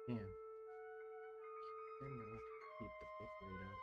Man, cannot keep the bitrate up.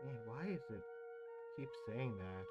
Man, why is it keep saying that?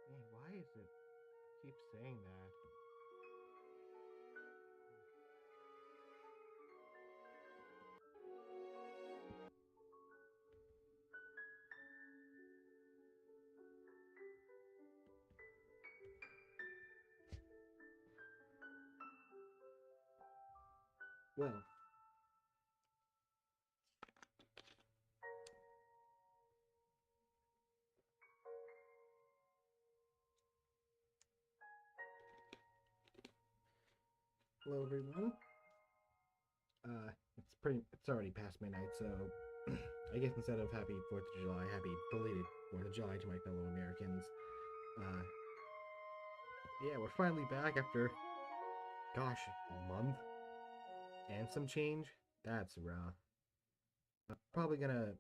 Man, why is it keep saying that? Well, hello everyone. It's already past midnight, so I guess instead of Happy 4th of July, happy belated 4th of July to my fellow Americans. Uh, yeah, we're finally back after, gosh, a month and some change. That's rough. I'm probably gonna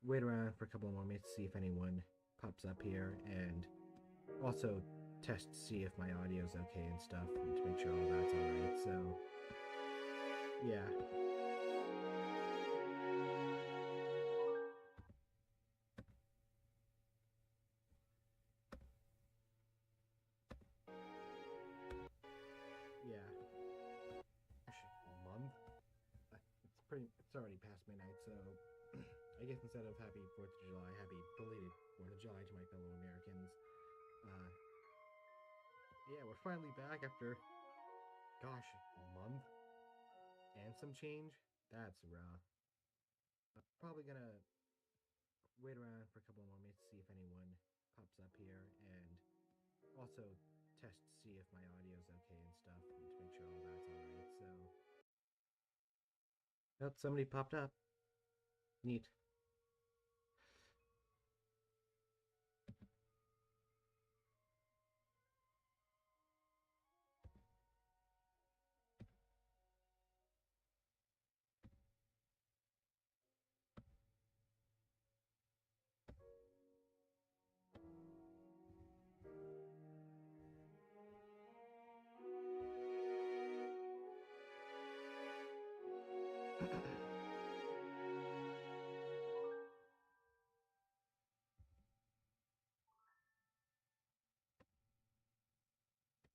wait around for a couple more minutes to see if anyone pops up here, and also test to see if my audio's okay and stuff, and to make sure all that's alright. So, yeah. Yeah. Gosh, a month? It's already past midnight, so I guess instead of happy 4th of July, happy belated 4th of July to my fellow Americans. Uh, yeah, we're finally back after, gosh, a month and some change. That's rough. I'm probably gonna wait around for a couple more minutes to see if anyone pops up here, and also test to see if my audio's okay and stuff, and to make sure all that's alright. So, oh, somebody popped up. Neat.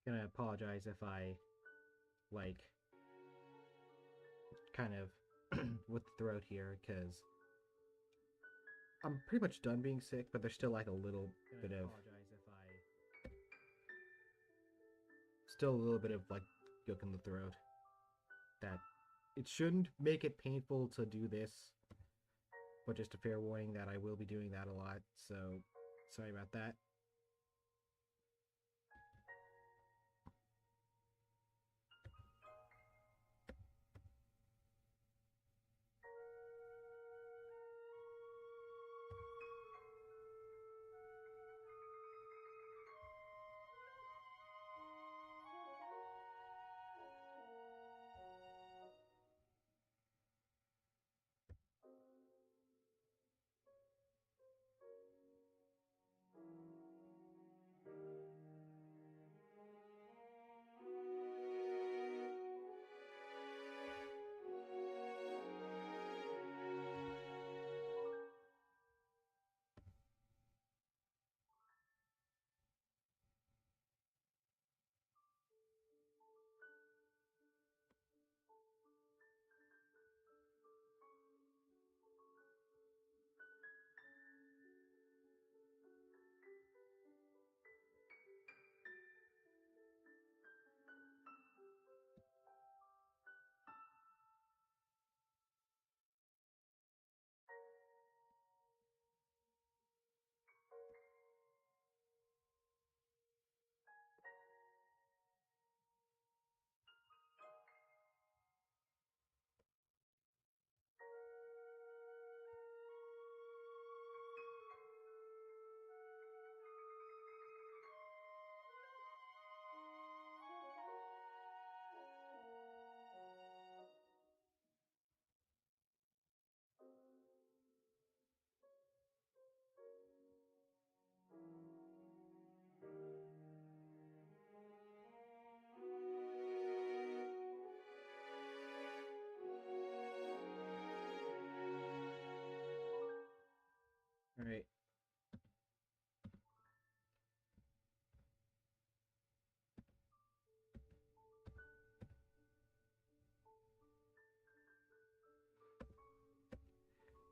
Gonna apologize if I, like, kind of with the throat here, because I'm pretty much done being sick, but there's still like a little bit of, still a little bit of like gook in the throat. That it shouldn't make it painful to do this, but just a fair warning that I will be doing that a lot. So sorry about that.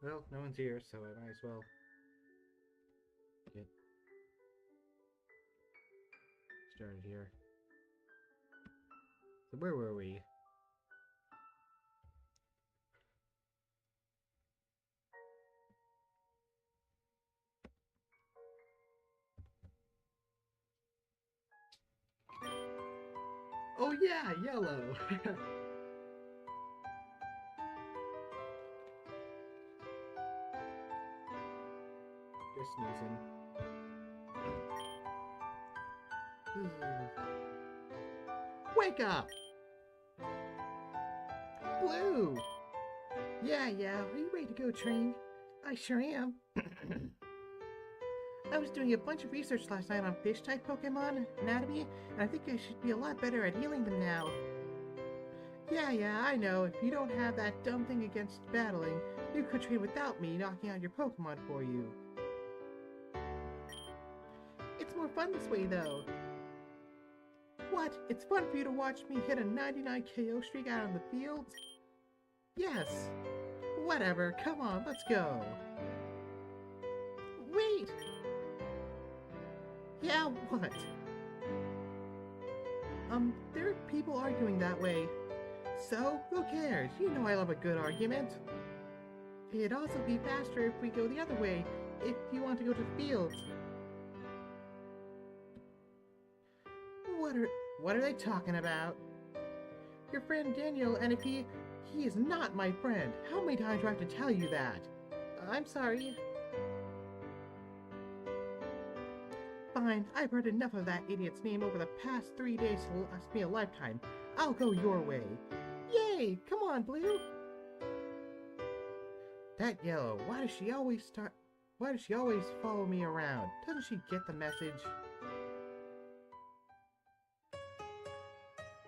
Well, no one's here, so I might as well get started here. So where were we? Oh yeah, yellow! Just snoozing. Wake up! Blue! Yeah, are you ready to go train? I sure am. I was doing a bunch of research last night on fish-type Pokemon anatomy, and I think I should be a lot better at healing them now. Yeah, I know. If you don't have that dumb thing against battling, you could train without me knocking out your Pokemon for you. It's more fun this way, though. What? It's fun for you to watch me hit a 99 KO streak out on the fields? Yes. Whatever. Come on, let's go. Wait! Yeah, what? There are people arguing that way. So, who cares? You know I love a good argument. It'd also be faster if we go the other way, if you want to go to the fields. What are they talking about? Your friend Daniel, and if he is not my friend. How many times do I have to tell you that? I'm sorry. Fine, I've heard enough of that idiot's name over the past 3 days to last me a lifetime. I'll go your way. Yay! Come on, Blue! That Yellow, why does she always follow me around? Doesn't she get the message?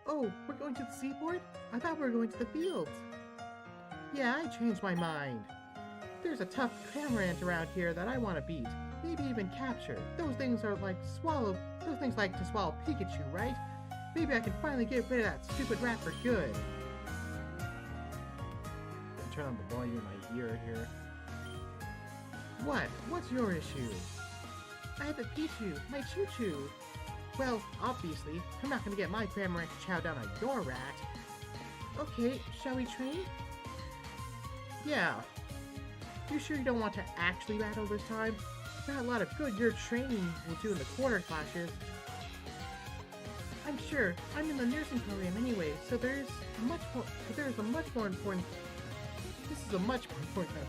Oh, we're going to the seaport? I thought we were going to the fields. Yeah, I changed my mind. There's a tough Cramorant around here that I want to beat. Maybe even capture. Those things like to swallow Pikachu, right? Maybe I can finally get rid of that stupid rat for good. Turn on the volume in my ear here. What? What's your issue? I have a Pichu, my Choo-Choo. Well, obviously, I'm not gonna get my Cramorant to chow down on your rat. Okay, shall we train? Yeah. You sure you don't want to actually battle this time? Not a lot of good your training will do in the quarter clashes. I'm sure. I'm in the nursing program anyway, so this is a much more important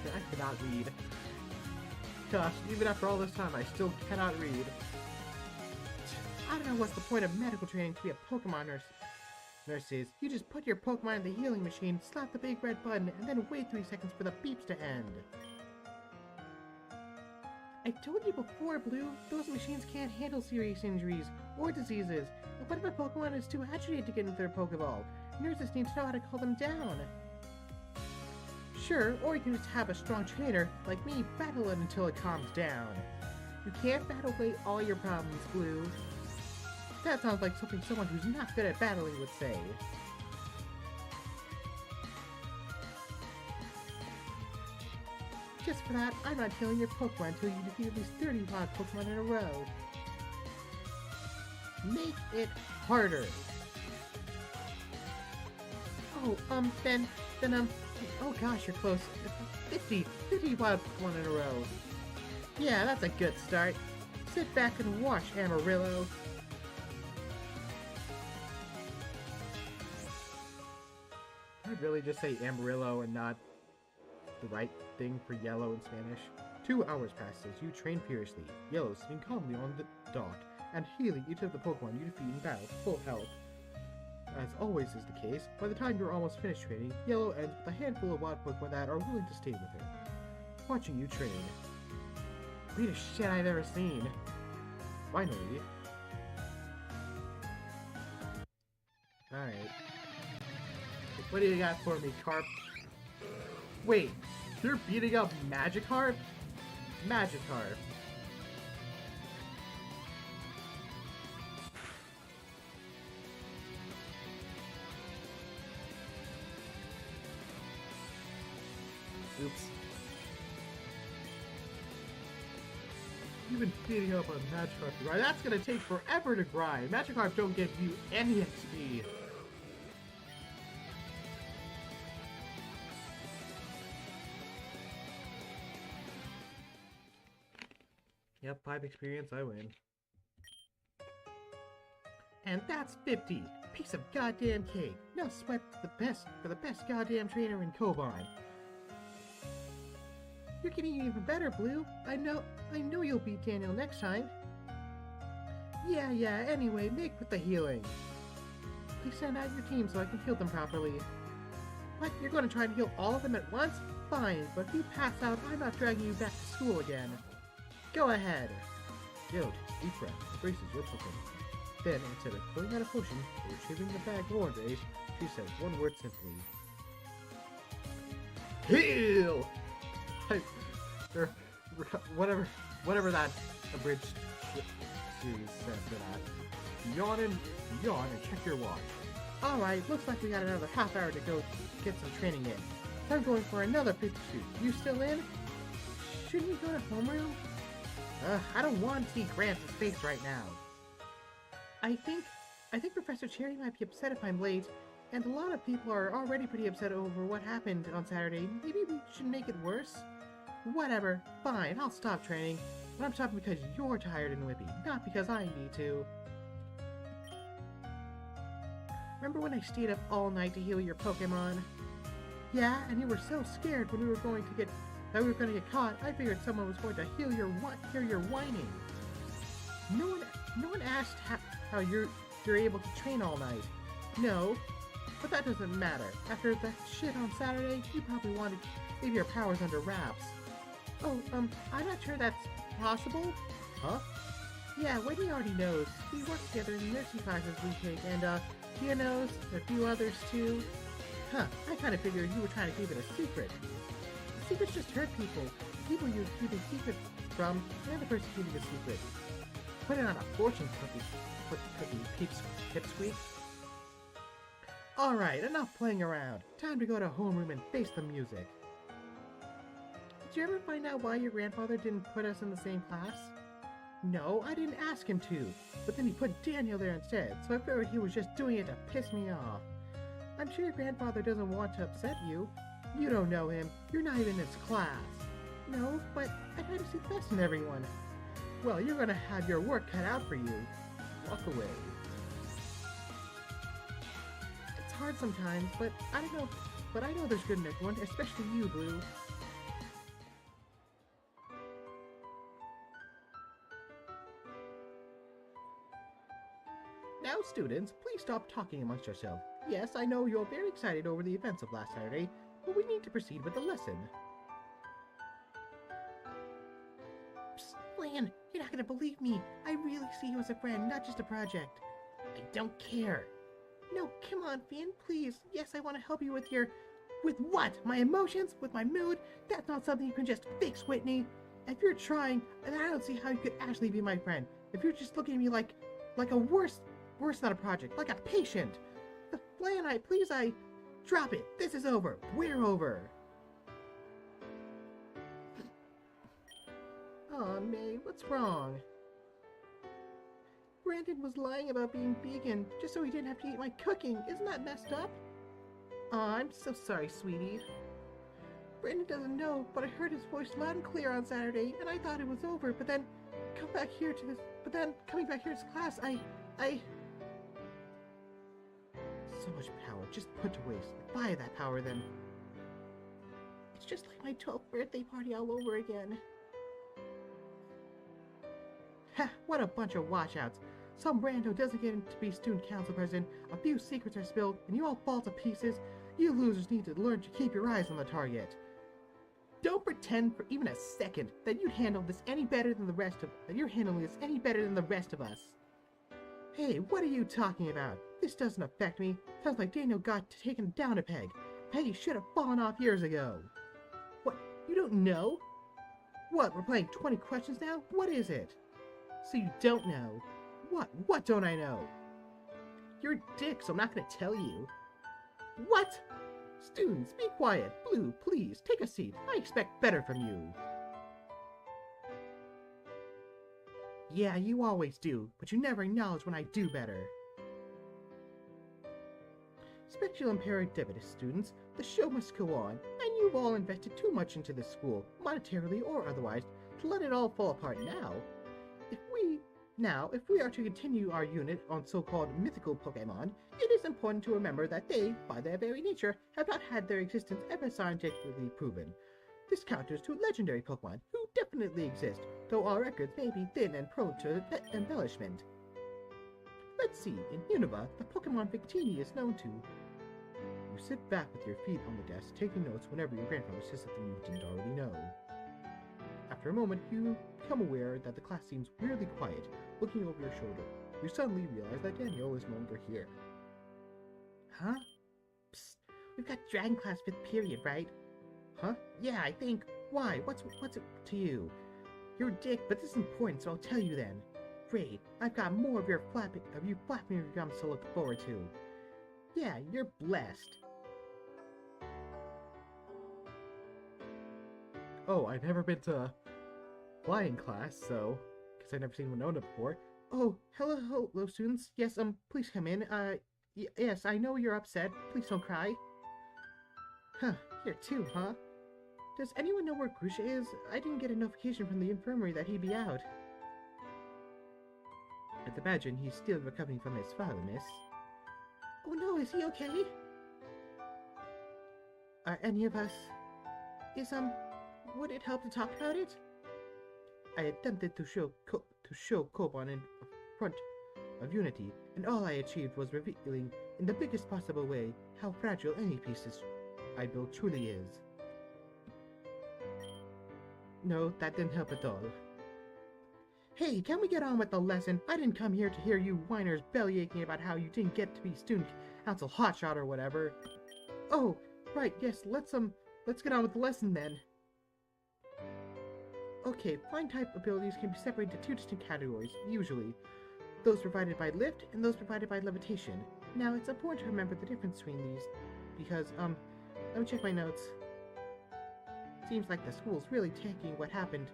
chapter. I cannot read. Gosh, even after all this time, I still cannot read. I don't know what's the point of medical training to be a Pokemon nurses. You just put your Pokemon in the healing machine, slap the big red button, and then wait 3 seconds for the beeps to end. I told you before, Blue, those machines can't handle serious injuries or diseases. And what if a Pokemon is too agitated to get into their Pokeball? Nurses need to know how to calm them down. Sure, or you can just have a strong trainer, like me, battle it until it calms down. You can't battle away all your problems, Blue. That sounds like something someone who's not good at battling would say. Just for that, I'm not healing your Pokemon until you defeat at least 30 wild Pokemon in a row. Make it harder. Oh, oh gosh, you're close. 50 wild Pokemon in a row. Yeah, that's a good start. Sit back and watch, Amarillo. Did I really just say Amarillo and not the right thing for yellow in Spanish? 2 hours passes. You train furiously. Yellow sitting calmly on the dock and healing each of the Pokemon you defeat in battle full health. As always is the case, by the time you're almost finished training, Yellow ends with a handful of wild Pokemon that are willing to stay with her, watching you train. Greatest shit I've ever seen. Finally. Alright. What do you got for me, Carp? Wait, you're beating up Magikarp? Magikarp. Oops. You've been speeding up on Magikarp to grind. That's gonna take forever to grind. Magikarp don't give you any XP. Yep, 5 experience, I win. And that's 50. Piece of goddamn cake. No sweat for the best goddamn trainer in Koban. You're getting even better, Blue. I know you'll beat Daniel next time. Yeah, anyway, make with the healing. Please send out your team so I can heal them properly. What, you're going to try to heal all of them at once? Fine, but if you pass out, I'm not dragging you back to school again. Go ahead. Yo, deep breath. Braces your potion. Then, instead of pulling out a potion or retrieving the bag of orange ace, she said one word simply. Heal! Or whatever that abridged series said for that. Yawn and check your watch. Alright, looks like we got another half hour to go get some training in. I'm going for another picture shoot. You still in? Shouldn't we go to homeroom? I don't want to see Grant's face right now. I think Professor Cherry might be upset if I'm late, and a lot of people are already pretty upset over what happened on Saturday. Maybe we should make it worse? Whatever, fine, I'll stop training, but I'm stopping because you're tired and whippy, not because I need to. Remember when I stayed up all night to heal your Pokemon? Yeah, and you were so scared when we were going to get caught. I figured someone was going to hear your whining. No one asked how you're able to train all night. No, but that doesn't matter. After that shit on Saturday, you probably wanted to leave your powers under wraps. Oh, I'm not sure that's possible. Huh? Yeah, Whitney already knows. We work together in nursing classes we take, and Tia knows, a few others too. Huh, I kind of figured you were trying to keep it a secret. Secrets just hurt people. People you keep a secret from, and the person keeping a secret. Put it on a fortune cookie, pipsqueak. Alright, enough playing around. Time to go to homeroom and face the music. Did you ever find out why your grandfather didn't put us in the same class? No, I didn't ask him to, but then he put Daniel there instead, so I figured he was just doing it to piss me off. I'm sure your grandfather doesn't want to upset you. You don't know him. You're not even in his class. No, but I try to see the best in everyone. Well, you're gonna have your work cut out for you. Walk away. It's hard sometimes, but I know there's good in everyone, especially you, Blue. Now, students, please stop talking amongst yourselves. Yes, I know you're very excited over the events of last Saturday, but we need to proceed with the lesson. Psst, Lan, you're not gonna believe me. I really see you as a friend, not just a project. I don't care. No, come on, Finn, please. Yes, I want to help you with your... With what? My emotions? With my mood? That's not something you can just fix, Whitney. If you're trying, then I don't see how you could actually be my friend. If you're just looking at me like a worse than a project, like a patient. Lan, I drop it. This is over. We're over. Aw, May, what's wrong? Brandon was lying about being vegan just so he didn't have to eat my cooking. Isn't that messed up? Aw, I'm so sorry, sweetie. Brandon doesn't know, but I heard his voice loud and clear on Saturday, and I thought it was over, but then coming back here to this class, I... So much power, just put to waste. Buy that power, then. It's just like my 12th birthday party all over again. Ha! What a bunch of watchouts. Some rando doesn't get to be student council president, a few secrets are spilled, and you all fall to pieces. You losers need to learn to keep your eyes on the target. Don't pretend for even a second that you're handling this any better than the rest of us. Hey, what are you talking about? This doesn't affect me. Sounds like Daniel got taken down a peg. Peggy should have fallen off years ago. What? You don't know? What, we're playing 20 questions now? What is it? So you don't know. What? What don't I know? You're a dick, so I'm not gonna tell you. What? Students, be quiet. Blue, please, take a seat. I expect better from you. Yeah, you always do, but you never acknowledge when I do better. Speculum Paradiddus, students, the show must go on, and you've all invested too much into this school, monetarily or otherwise, to let it all fall apart now. If we are to continue our unit on so-called mythical Pokemon, it is important to remember that they, by their very nature, have not had their existence ever scientifically proven. This counters to legendary Pokemon, who definitely exist, though our records may be thin and prone to embellishment. Let's see, in Unova, the Pokemon Victini is known to... You sit back with your feet on the desk, taking notes whenever your grandfather says something you didn't already know. After a moment, you become aware that the class seems weirdly quiet, looking over your shoulder. You suddenly realize that Danielle is no longer here. Huh? Psst, we've got Dragon Class 5th period, right? Huh? Yeah, I think. Why? What's it to you? You're a dick, but this is important, so I'll tell you then. Great, I've got more of you flapping your gums to look forward to. Yeah, you're blessed. Oh, I've never been to flying class, so... Because I've never seen Winona before. Oh, hello, students. Yes, please come in. Yes, I know you're upset. Please don't cry. Huh, here too, huh? Does anyone know where Grusha is? I didn't get a notification from the infirmary that he'd be out. I'd imagine he's still recovering from his fall, miss. Oh no, is he okay? Are any of us... Would it help to talk about it? I attempted to show Koban in front of Unity, and all I achieved was revealing, in the biggest possible way, how fragile any piece I build truly is. No, that didn't help at all. Hey, can we get on with the lesson? I didn't come here to hear you whiners bellyaching about how you didn't get to be student council hotshot or whatever. Oh, right, yes, let's get on with the lesson then. Okay, flying type abilities can be separated into two distinct categories, usually. Those provided by lift and those provided by levitation. Now, it's important to remember the difference between these, because, let me check my notes. Seems like the school's really taking what happened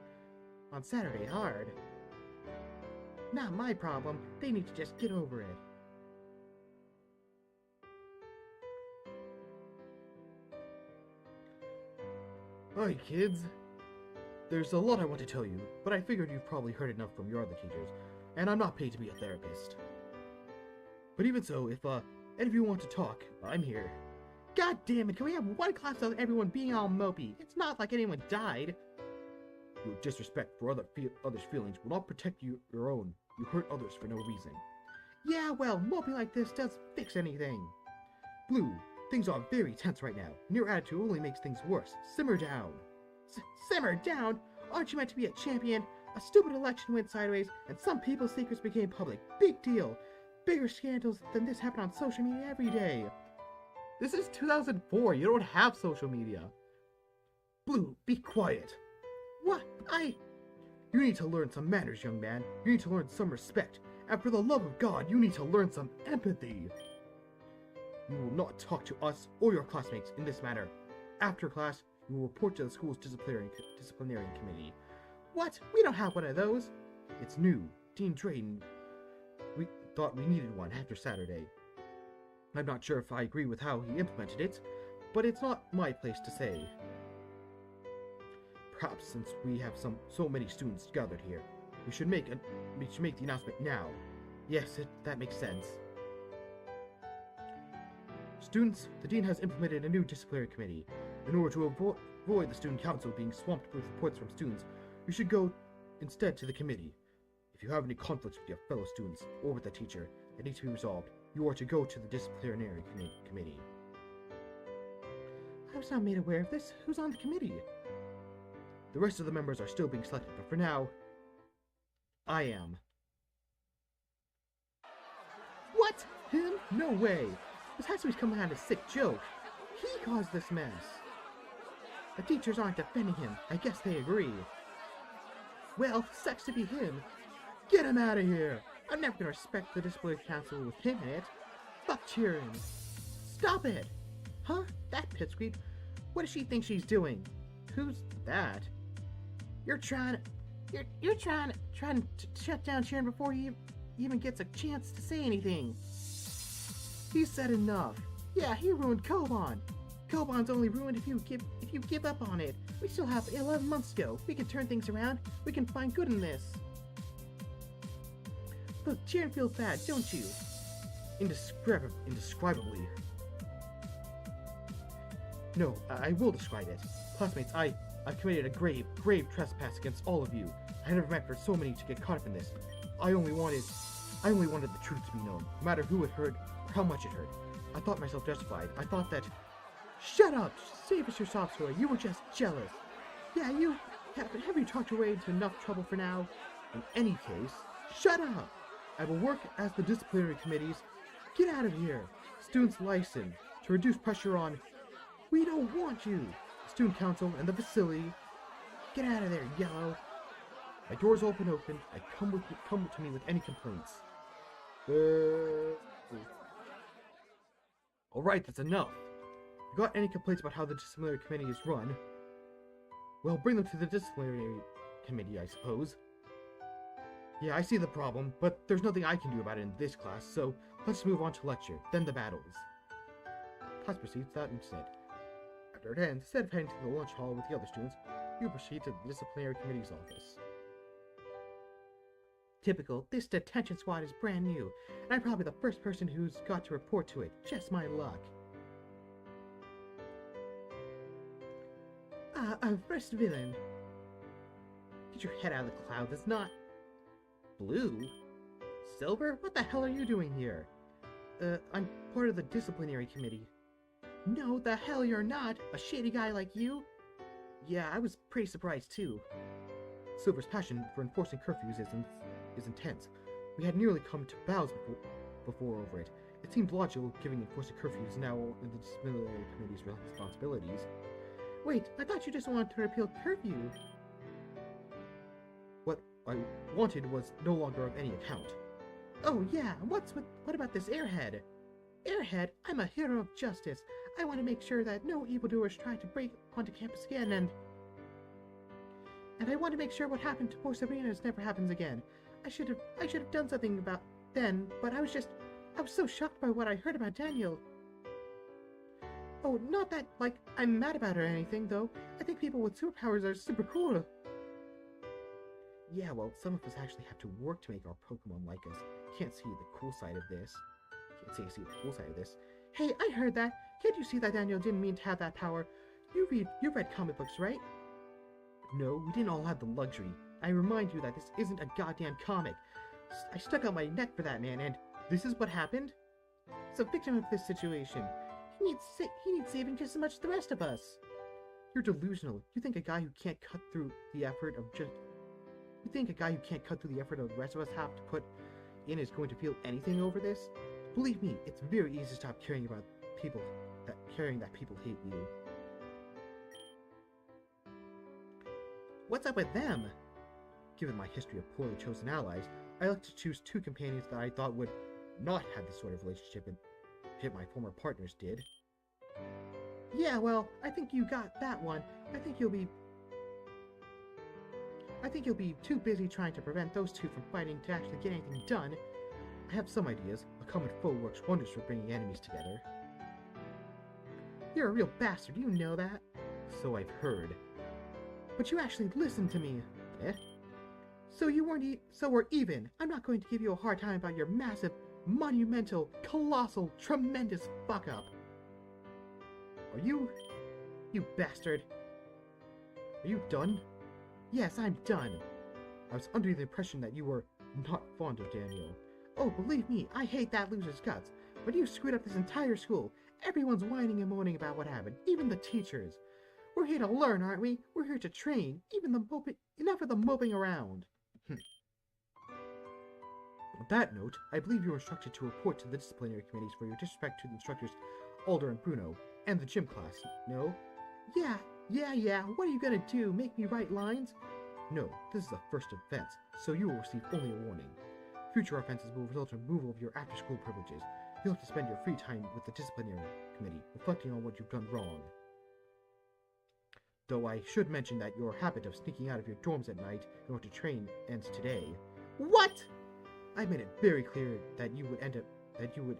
on Saturday hard. Not my problem, they need to just get over it. Hi, kids. There's a lot I want to tell you, but I figured you've probably heard enough from your other teachers, and I'm not paid to be a therapist. But even so, if any of you want to talk, I'm here. God damn it, can we have one class without everyone being all mopey? It's not like anyone died. Your disrespect for others' feelings will not protect your own. You hurt others for no reason. Yeah, well, moping like this doesn't fix anything. Blue, things are very tense right now, and your attitude only makes things worse. Simmer down. Simmer down? Aren't you meant to be a champion? A stupid election went sideways, and some people's secrets became public. Big deal. Bigger scandals than this happen on social media every day. This is 2004. You don't have social media. Blue, be quiet. What? You need to learn some manners, young man. You need to learn some respect. And for the love of God, you need to learn some empathy. You will not talk to us or your classmates in this manner. After class, you will report to the school's disciplinary committee. What? We don't have one of those. It's new. Dean Drayton. We thought we needed one after Saturday. I'm not sure if I agree with how he implemented it, but it's not my place to say. Perhaps since we have so many students gathered here, we should make the announcement now. Yes, that makes sense. Students, the dean has implemented a new disciplinary committee. In order to avoid the student council being swamped with reports from students, you should go instead to the committee. If you have any conflicts with your fellow students or with the teacher that need to be resolved, you are to go to the disciplinary committee. I was not made aware of this. Who's on the committee? The rest of the members are still being selected, but for now, I am. What? Him? No way! This has to be coming out of a sick joke. He caused this mess. The teachers aren't defending him. I guess they agree. Well, sucks to be him. Get him out of here! I'm never gonna respect the disciplinary council with him in it. Fuck cheering. Stop it! Huh? That pipsqueak? What does she think she's doing? Who's that? You're trying... You're trying to shut down Sharon before he even gets a chance to say anything. He said enough. Yeah, he ruined Koban. Koban's only ruined if you give up on it. We still have 11 months to go. We can turn things around. We can find good in this. Look, Sharon feels bad, don't you? Indescribably. No, I will describe it. Classmates, I've committed a grave trespass against all of you. I never meant for so many to get caught up in this. I only wanted the truth to be known, no matter who it hurt or how much it hurt. I thought myself justified. I thought that... Shut up! Save us your sob story. You were just jealous. Yeah, you... Have you talked your way into enough trouble for now? In any case, shut up! I will work as the disciplinary committees. Get out of here! Students' license. To reduce pressure on... We don't want you! Student council and the facility. Get out of there, Yellow! My door's open. I come to me with any complaints. Alright, that's enough. You got any complaints about how the disciplinary committee is run? Well, bring them to the disciplinary committee, I suppose. Yeah, I see the problem, but there's nothing I can do about it in this class, so let's move on to lecture, then the battles. Class proceeds that instead. After it ends, instead of heading to the lunch hall with the other students, you proceed to the disciplinary committee's office. Typical, this detention squad is brand new, and I'm probably the first person who's got to report to it. Just my luck. First villain. Get your head out of the clouds, it's not... Blue? Silver? What the hell are you doing here? I'm part of the disciplinary committee. No, the hell you're not! A shady guy like you? Yeah, I was pretty surprised too. Silver's passion for enforcing curfews is intense. We had nearly come to blows before over it. It seemed logical, given enforcing curfews now in the disciplinary committee's responsibilities. Wait, I thought you just wanted to repeal curfew. What I wanted was no longer of any account. Oh yeah, what about this airhead? Airhead? I'm a hero of justice. I want to make sure that no evildoers try to break onto campus again, and I want to make sure what happened to poor Sabrina's never happens again. I should have done something about then, but I was so shocked by what I heard about Daniel. Oh, not that, like, I'm mad about her or anything, though. I think people with superpowers are super cool. Yeah, well, some of us actually have to work to make our Pokemon like us. Can't see the cool side of this. Hey, I heard that. Can't you see that Daniel didn't mean to have that power? You read comic books, right? No, we didn't all have the luxury. I remind you that this isn't a goddamn comic. I stuck out my neck for that man, and this is what happened? He's a victim of this situation. He needs saving just as much as the rest of us. You're delusional. You think a guy who can't cut through the effort of the rest of us have to put in is going to feel anything over this? Believe me, it's very easy to stop caring that people hate you. What's up with them? Given my history of poorly chosen allies, I like to choose two companions that I thought would not have this sort of relationship and hit my former partners did. Yeah, well, I think you got that one. I think you'll be too busy trying to prevent those two from fighting to actually get anything done. I have some ideas. A common foe works wonders for bringing enemies together. You're a real bastard, you know that? So I've heard. But you actually listened to me. Eh? So we're even. I'm not going to give you a hard time about your massive, monumental, colossal, tremendous fuck-up. Are you bastard? Are you done? Yes, I'm done. I was under the impression that you were not fond of Daniel. Oh, believe me, I hate that loser's guts. But you screwed up this entire school. Everyone's whining and moaning about what happened, even the teachers. We're here to learn, aren't we? We're here to train. Enough of the moping around. On that note, I believe you were instructed to report to the disciplinary committees for your disrespect to the instructors Alder and Bruno, and the gym class, no? Yeah. What are you gonna do? Make me write lines? No, this is a first offense, so you will receive only a warning. Future offenses will result in removal of your after-school privileges. You'll have to spend your free time with the disciplinary committee, reflecting on what you've done wrong. Though I should mention that your habit of sneaking out of your dorms at night in order to train ends today. What? I made it very clear that you would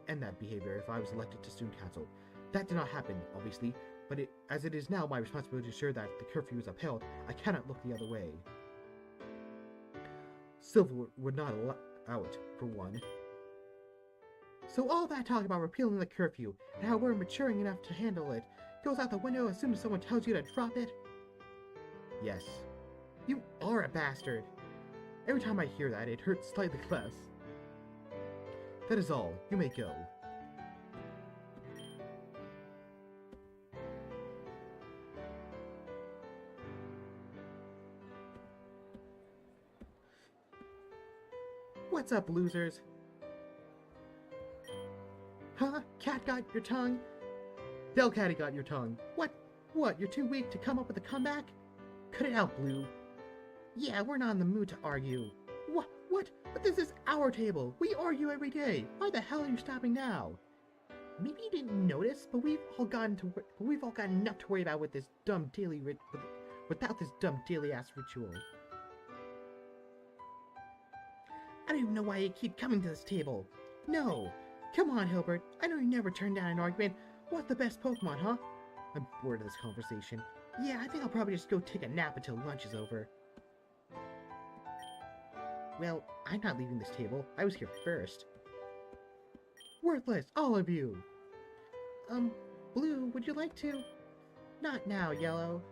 end that behavior if I was elected to student council. That did not happen, obviously, but as it is now my responsibility to ensure that the curfew is upheld, I cannot look the other way. Silver would not allow it, for one. So all that talk about repealing the curfew and how we're maturing enough to handle it goes out the window as soon as someone tells you to drop it? Yes. You are a bastard. Every time I hear that, it hurts slightly less. That is all. You may go. What's up, losers? Huh? Cat got your tongue? Delcatty got your tongue. What? You're too weak to come up with a comeback? Cut it out, Blue. Yeah, we're not in the mood to argue. What? But this is our table. We argue every day. Why the hell are you stopping now? Maybe you didn't notice, but we've all got enough to worry about with this dumb daily without this dumb daily ass ritual. I don't even know why you keep coming to this table. No. Come on, Hilbert. I know you never turn down an argument. What's the best Pokemon, huh? I'm bored of this conversation. Yeah, I think I'll probably just go take a nap until lunch is over. Well, I'm not leaving this table. I was here first. Worthless, all of you! Blue, would you like to? Not now, Yellow.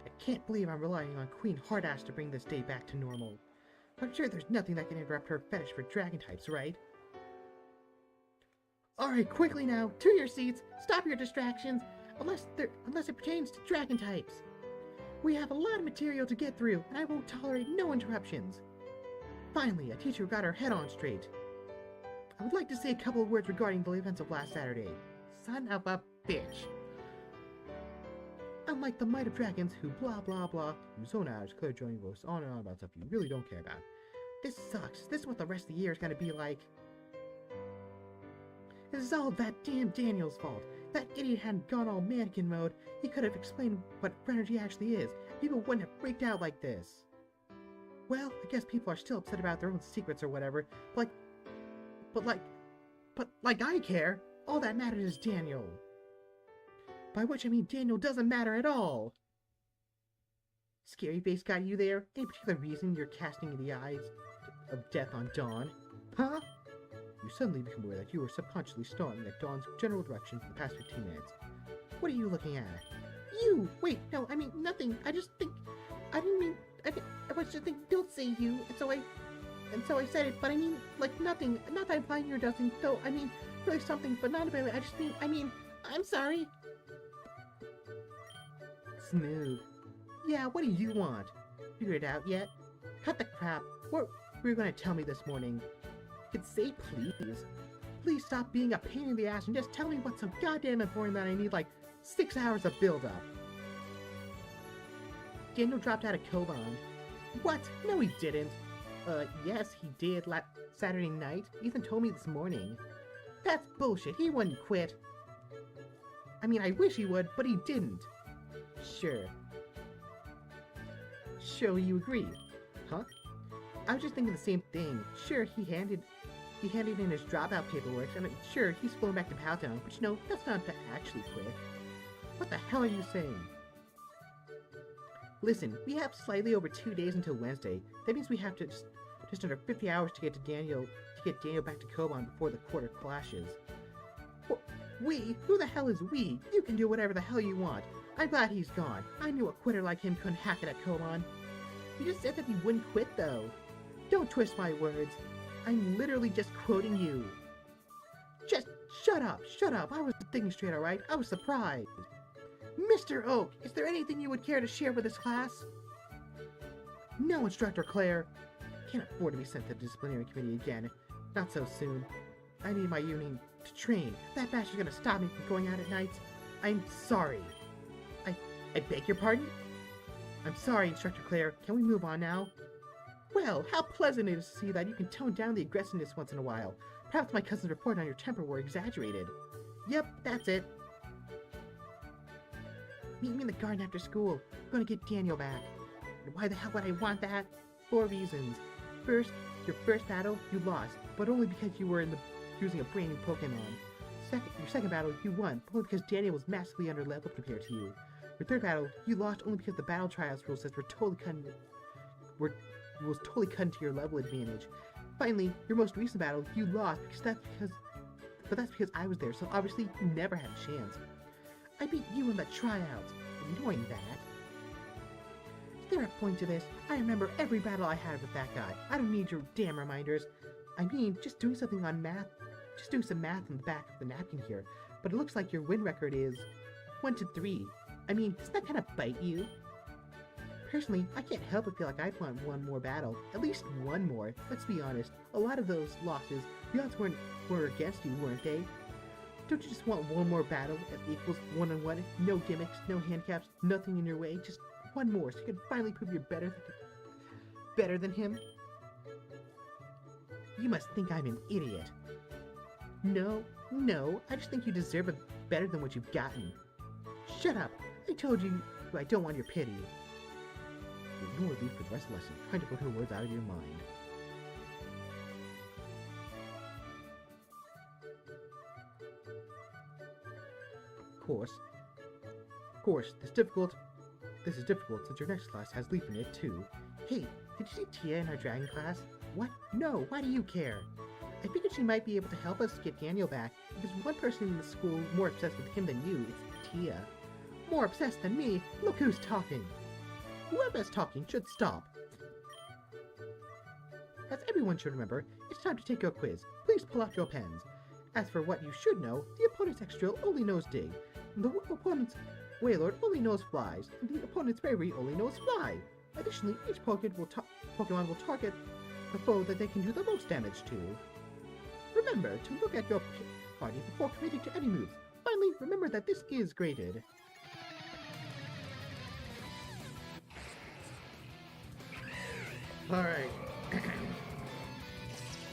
I can't believe I'm relying on Queen Hardass to bring this day back to normal. I'm sure there's nothing that can interrupt her fetish for dragon types, right? Alright, quickly now, to your seats, stop your distractions, unless it pertains to dragon types. We have a lot of material to get through, and I won't tolerate no interruptions. Finally, a teacher got her head on straight. I would like to say a couple of words regarding the events of last Saturday. Son of a bitch. Unlike the Might of Dragons, who blah blah blah, you zone out, clear joining voice, on and on about stuff you really don't care about. This sucks. This is what the rest of the year is gonna be like. This is all that damn Daniel's fault. That idiot hadn't gone all mannequin mode. He could have explained what energy actually is. People wouldn't have freaked out like this. Well, I guess people are still upset about their own secrets or whatever. But I care. All that matters is Daniel. By which I mean Daniel doesn't matter at all. Scary face got you there? Any particular reason you're casting the eyes of death on Dawn? Huh? You suddenly become aware that you were subconsciously staring at Dawn's general direction for the past 15 minutes. What are you looking at? You! Wait, no, I mean nothing. I was just thinking, don't say you, and so I said it, but I mean, like, nothing. Not that I'm lying or nothing, though, I mean, really something, but not about it. I mean, I'm sorry. Smooth. Yeah, what do you want? Figured it out yet? Cut the crap. What were you gonna tell me this morning? You could say please. Please stop being a pain in the ass and just tell me what's so goddamn important that I need like 6 hours of build-up. Daniel dropped out of Koban. What? No, he didn't. Yes, he did Saturday night. Ethan told me this morning. That's bullshit. He wouldn't quit. I mean, I wish he would, but he didn't. Sure. Sure, you agree. Huh? I was just thinking the same thing. Sure, he handed in his dropout paperwork. I mean, sure, he's flown back to Powtown, but you know, that's not to actually quit. What the hell are you saying? Listen, we have slightly over 2 days until Wednesday. That means we have to just under 50 hours to get Daniel back to Koban before the quarter clashes. We? Who the hell is we? You can do whatever the hell you want. I'm glad he's gone. I knew a quitter like him couldn't hack it at Koban. You just said that he wouldn't quit, though. Don't twist my words. I'm literally just quoting you. Just shut up, shut up. I was thinking straight, alright? I was surprised. Mr. Oak, is there anything you would care to share with this class? No, Instructor Claire. Can't afford to be sent to the disciplinary committee again. Not so soon. I need my evening to train. That bash is gonna stop me from going out at nights. I'm sorry. I beg your pardon? I'm sorry, Instructor Claire. Can we move on now? Well, how pleasant it is to see that you can tone down the aggressiveness once in a while. Perhaps my cousin's report on your temper were exaggerated. Yep, that's it. Meet me in the garden after school. I'm gonna get Daniel back. And why the hell would I want that? 4 reasons. First, your first battle, you lost, but only because you were using a brand new Pokemon. Your second battle, you won, but only because Daniel was massively underleveled compared to you. Your third battle, you lost only because the Battle Trials rule sets were totally cut into your level advantage. Finally, your most recent battle, you lost but that's because I was there, so obviously you never had a chance. I beat you in the tryouts. Ignoring that. Is there a point to this? I remember every battle I had with that guy. I don't need your damn reminders. I mean, just doing some math in the back of the napkin here. But it looks like your win record is 1-3. I mean, does that kind of bite you? Personally, I can't help but feel like I'd want one more battle. At least one more. Let's be honest. A lot of those losses, the odds were against you, weren't they? Don't you just want one more battle that equals one-on-one? No gimmicks, no handicaps, nothing in your way. Just one more so you can finally prove you're better than him? You must think I'm an idiot. No, I just think you deserve it better than what you've gotten. Shut up! I told you I don't want your pity. Ignore Leaf for the rest of the lesson, trying to put her words out of your mind. Of course, this is difficult since your next class has Leaf in it too. Hey, did you see Tia in our dragon class? What? No, why do you care? I figured she might be able to help us get Daniel back. If there's one person in the school more obsessed with him than you, it's Tia. More obsessed than me? Look who's talking. Whoever's talking should stop. As everyone should remember, it's time to take your quiz. Please pull out your pens. As for what you should know, the opponent's X-Drill only knows Dig. The opponent's Wailord only knows Flies, and the opponent's Fairy only knows Fly. Additionally, each Pokemon will target the foe that they can do the most damage to. Remember to look at your party before committing to any moves. Finally, remember that this is graded. Alright.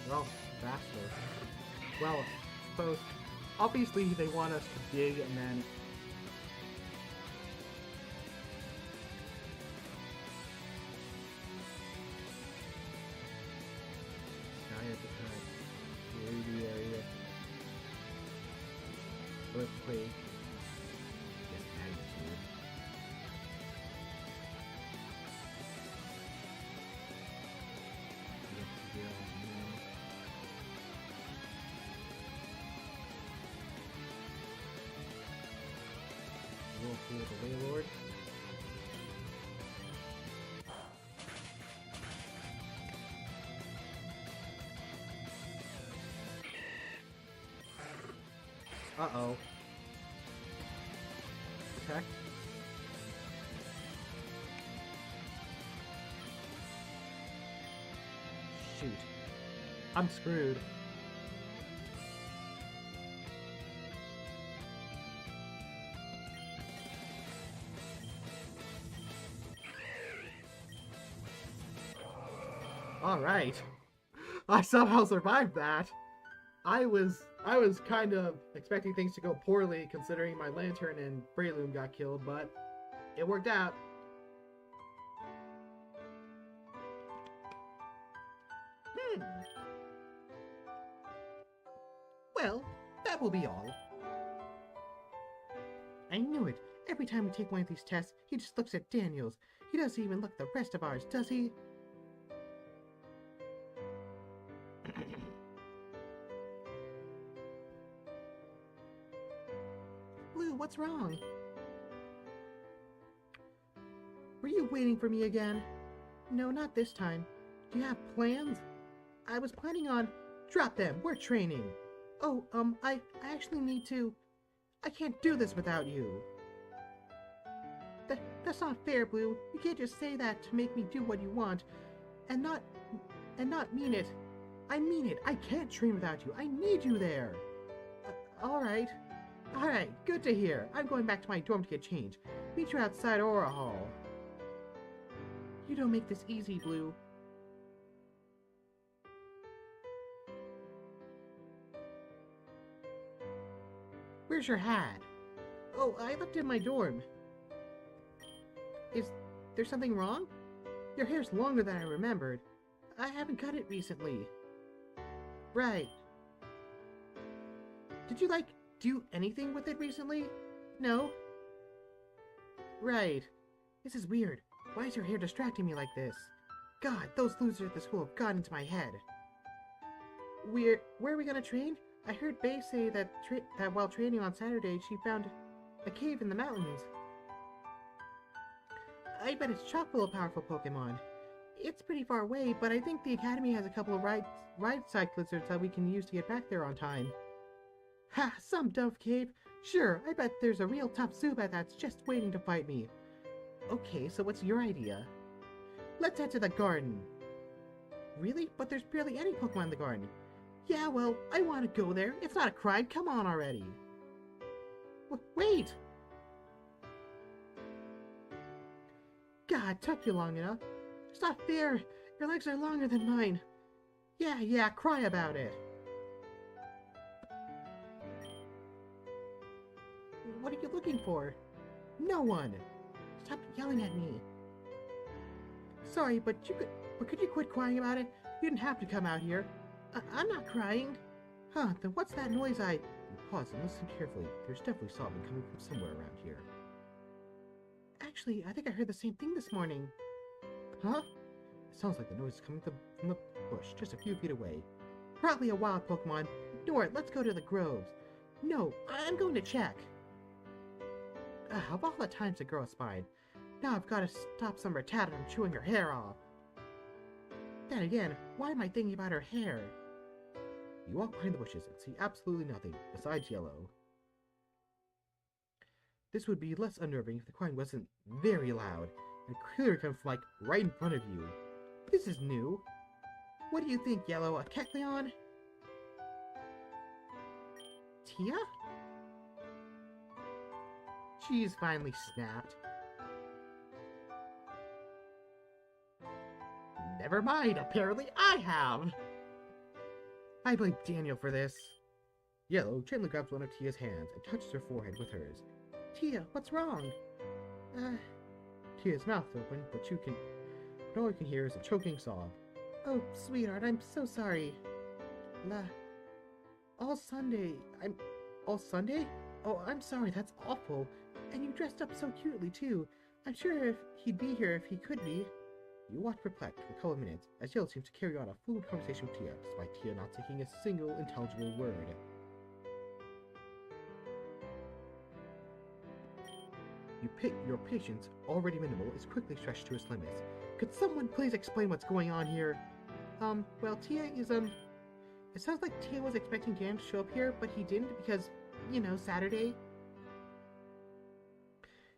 Well, faster. Well, suppose obviously they want us to dig and then sky at the time. The area. Earthquake. Yes, magnitude. Whirlpool of the Wailord. Uh-oh. Protect. Shoot. I'm screwed. Alright. I somehow survived that. I was kind of expecting things to go poorly considering my Lantern and Breloom got killed, but it worked out. Well, that will be all. I knew it. Every time we take one of these tests, he just looks at Daniel's. He doesn't even look at the rest of ours, does he? Blue, what's wrong? Were you waiting for me again? No, not this time. Do you have plans? I was planning on... Drop them, we're training. Oh, I actually need to... I can't do this without you. That's not fair, Blue. You can't just say that to make me do what you want, and not mean it. I mean it. I can't train without you. I need you there. Alright. Alright, good to hear. I'm going back to my dorm to get changed. Meet you outside Aura Hall. You don't make this easy, Blue. Where's your hat? Oh, I left it in my dorm. Is there something wrong? Your hair's longer than I remembered. I haven't cut it recently. Right. Did you, do anything with it recently? No? Right. This is weird. Why is your hair distracting me like this? God, those losers at the school have gotten into my head. Where are we gonna train? I heard Bae say that while training on Saturday, she found a cave in the mountains. I bet it's chock full of powerful Pokemon. It's pretty far away, but I think the Academy has a couple of ride cyclists that we can use to get back there on time. Ha! Some dove cave? Sure, I bet there's a real top Zubat that's just waiting to fight me. Okay, so what's your idea? Let's head to the garden. Really? But there's barely any Pokemon in the garden. Yeah, well, I want to go there. It's not a crime. Come on already. Wait! God, took you long enough. It's not fair. Your legs are longer than mine. Yeah, cry about it. What are you looking for? No one. Stop yelling at me. Sorry, but could you quit crying about it? You didn't have to come out here. I'm not crying. Huh, then what's that noise Pause and listen carefully. There's definitely sobbing coming from somewhere around here. Actually, I think I heard the same thing this morning. Huh? It sounds like the noise is coming from the bush, just a few feet away. Probably a wild Pokemon. Ignore it, let's go to the groves. No, I'm going to check. Of all the times the girl spied, now I've got to stop some Rattata from chewing her hair off. Then again, why am I thinking about her hair? You walk behind the bushes and see absolutely nothing besides yellow. This would be less unnerving if the crying wasn't very loud and clearly comes from right in front of you. This is new. What do you think, Yellow? A Kecleon? Tia? She's finally snapped. Never mind, apparently I have! I blame Daniel for this. Yellow gently grabs one of Tia's hands and touches her forehead with hers. Tia, what's wrong? Tia's mouth's open, but all you can hear is a choking sob. Oh, sweetheart, I'm so sorry. All Sunday? Oh, I'm sorry, that's awful. And you dressed up so cutely, too. I'm sure he'd be here if he could be. You watch perplexed for a couple of minutes, as Yellow seems to carry on a fluid conversation with Tia, despite Tia not taking a single intelligible word. Your patience, already minimal, is quickly stretched to its limits. Could someone please explain what's going on here? Well, Tia is, It sounds like Tia was expecting Dan to show up here, but he didn't because, Saturday.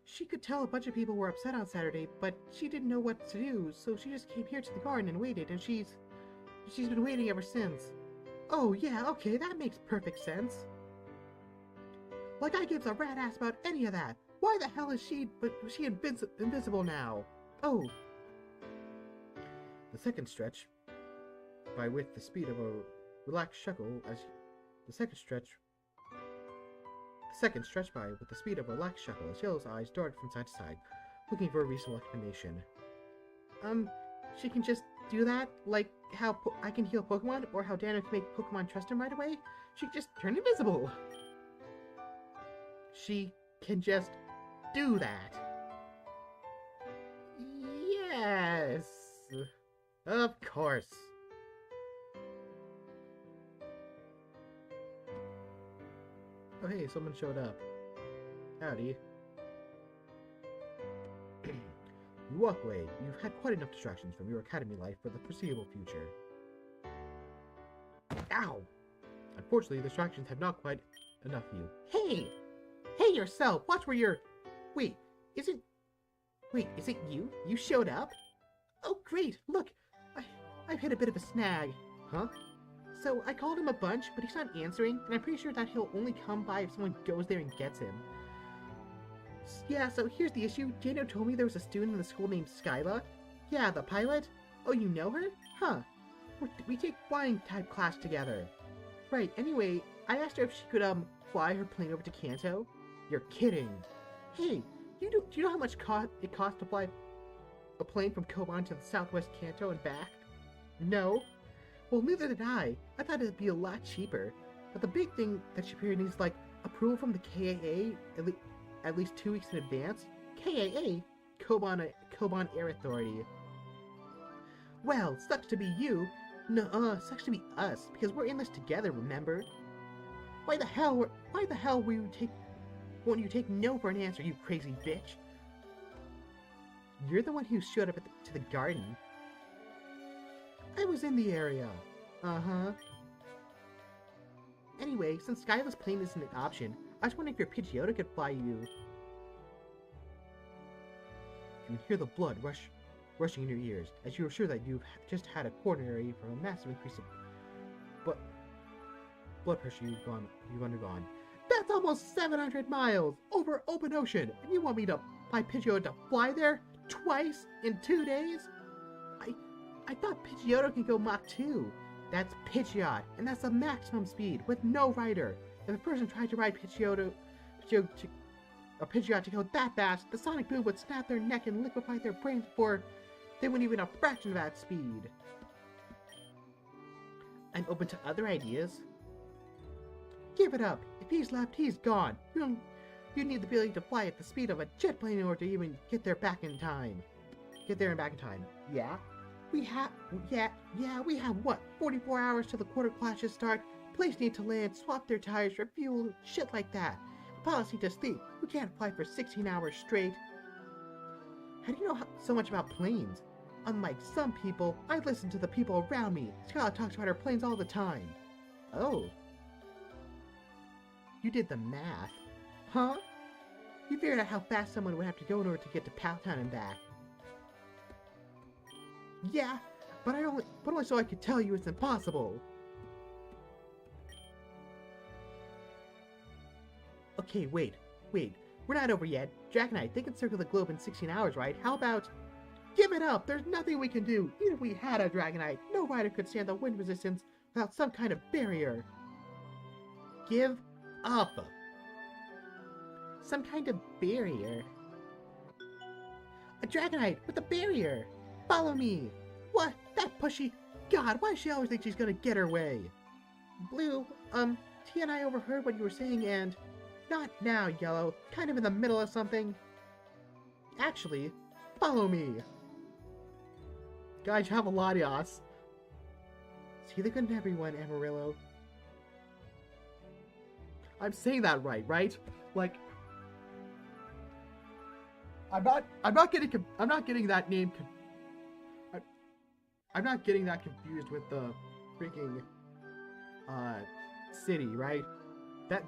She could tell a bunch of people were upset on Saturday, but she didn't know what to do, so she just came here to the garden and waited, and she's been waiting ever since. Oh, yeah, okay, that makes perfect sense. Like I gives a rat ass about any of that. Why the hell is she invisible now? Oh. The second stretch by with the speed of a relaxed chuckle as Yellow's eyes darted from side to side, looking for a reasonable explanation. She can just do that? Like how I can heal Pokemon, or how Daniel can make Pokemon trust him right away? She can just turn invisible! She can just do that! Yes! Of course! Oh hey, someone showed up. Howdy. You walk away. You've had quite enough distractions from your academy life for the foreseeable future. Ow! Unfortunately, the distractions have not quite enough of you. Hey! Hey yourself! Watch where you're... Wait, is it you? You showed up? Oh great, look! I've hit a bit of a snag. Huh? So I called him a bunch, but he's not answering, and I'm pretty sure that he'll only come by if someone goes there and gets him. Yeah, so here's the issue. Daniel told me there was a student in the school named Skyla. Yeah, the pilot. Oh, you know her? Huh. We take flying type class together. Right, anyway, I asked her if she could fly her plane over to Kanto. You're kidding. Hey, do you know how much it costs to fly a plane from Koban to the southwest Kanto and back? No. Well, neither did I. I thought it'd be a lot cheaper. But the big thing that Shapiro needs, like, approval from the KAA at least 2 weeks in advance. KAA? Koban Air Authority. Well, sucks to be you. No, sucks to be us, because we're in this together, remember? Why the hell won't you take no for an answer, you crazy bitch? You're the one who showed up to the garden. I was in the area. Uh-huh. Anyway, since Skyless plane isn't an option, I was wondering if your Pidgeotto could fly you. You can hear the blood rushing in your ears, as you are sure that you've just had a coronary from a massive increase of blood pressure you've undergone. That's almost 700 miles over open ocean, and you want me to buy Pidgeotto to fly there twice in 2 days? I thought Pidgeotto can go Mach 2. That's Pidgeot, and that's the maximum speed with no rider. If a person tried to ride Pidgeot to go that fast, the sonic boom would snap their neck and liquefy their brains before they wouldn't even a fraction of that speed. I'm open to other ideas. Give it up. If he's left, he's gone. You need the ability to fly at the speed of a jet plane in order to even get there back in time. Yeah? We have, what, 44 hours till the quarter clashes start? Planes need to land, swap their tires, refuel, shit like that. Policy to sleep. We can't fly for 16 hours straight. How do you know so much about planes? Unlike some people, I listen to the people around me. Scarlet talks about her planes all the time. Oh. You did the math. Huh? You figured out how fast someone would have to go in order to get to Paltown and back. Yeah, but only so I could tell you it's impossible. Okay, wait. We're not over yet. Dragonite, they can circle the globe in 16 hours, right? How about... Give it up! There's nothing we can do! Even if we had a Dragonite, no rider could stand the wind resistance without some kind of barrier. Give up! Some kind of barrier? A Dragonite with a barrier! Follow me! What? That pushy? God, why does she always think she's gonna get her way? Blue, T and I overheard what you were saying and... Not now, Yellow. Kind of in the middle of something. Actually, follow me. Guys, have a latias. See the good in everyone, Amarillo. I'm saying that right? Like, I'm not getting that name. I'm not getting that confused with the freaking city, right?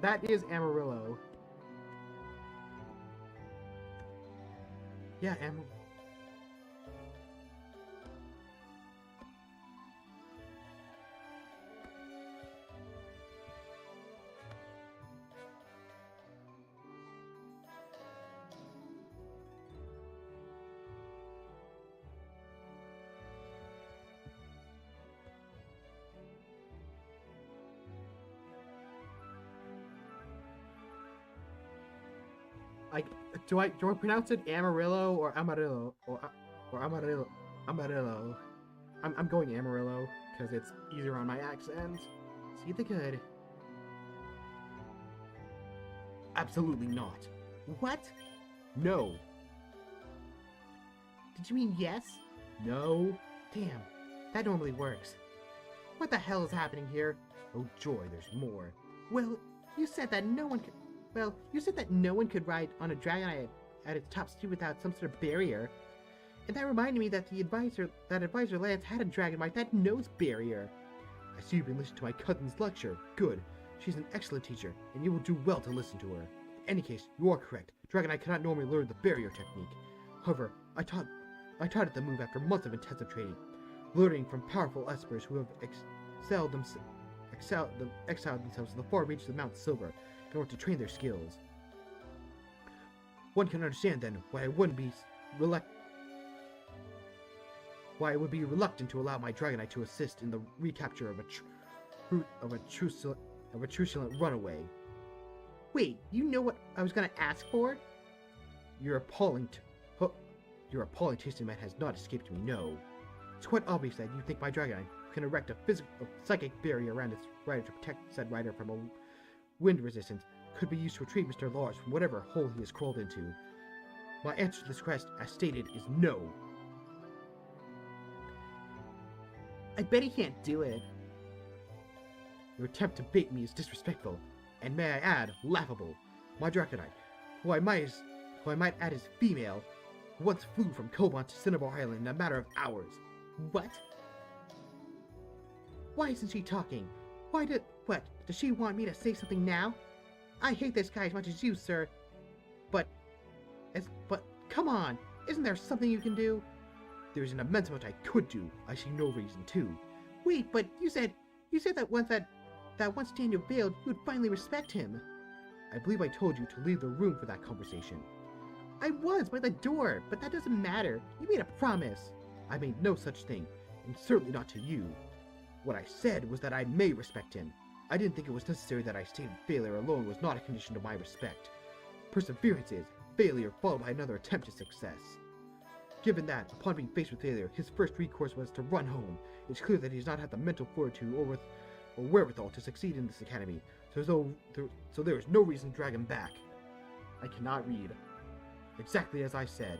That is Amarillo. Yeah, Amarillo. Do I pronounce it Amarillo or Amarillo or Amarillo? Amarillo. I'm going Amarillo because it's easier on my accent. See the good. Absolutely not. What? No. Did you mean yes? No. Damn, that normally works. What the hell is happening here? Oh joy, there's more. Well, you said that no one could... Well, you said that no one could ride on a Dragonite at its top speed without some sort of barrier. And that reminded me that Advisor Lance had a Dragonite that knows barrier. I see you've been listening to my cousin's lecture. Good. She's an excellent teacher, and you will do well to listen to her. In any case, you are correct. Dragonite cannot normally learn the barrier technique. However, I taught it the move after months of intensive training, learning from powerful espers who have exiled themselves to the far reaches of Mount Silver in order to train their skills. One can understand then why I would be reluctant to allow my Dragonite to assist in the recapture of a true and a truculent runaway. Wait, you know what I was gonna ask for? Your appalling tasting man has not escaped me, no. It's quite obvious that you think my Dragonite can erect a psychic barrier around its rider to protect said rider from a wind resistance could be used to retrieve Mr. Lars from whatever hole he has crawled into. My answer to this quest, as stated, is no. I bet he can't do it. Your attempt to bait me is disrespectful, and may I add, laughable. My Dragonite, who I might add is female, once flew from Koban to Cinnabar Island in a matter of hours. What? Why isn't she talking? What? Does she want me to say something now? I hate this guy as much as you, sir. But come on, isn't there something you can do? There is an immense amount I could do. I see no reason to. Wait, but you said that once Daniel failed, you would finally respect him. I believe I told you to leave the room for that conversation. I was by the door, but that doesn't matter. You made a promise. I made no such thing, and certainly not to you. What I said was that I may respect him. I didn't think it was necessary that I stated failure alone was not a condition of my respect. Perseverance is failure followed by another attempt at success. Given that, upon being faced with failure, his first recourse was to run home, it's clear that he does not have the mental fortitude or wherewithal to succeed in this academy, so there is no reason to drag him back. I cannot read. Exactly as I said.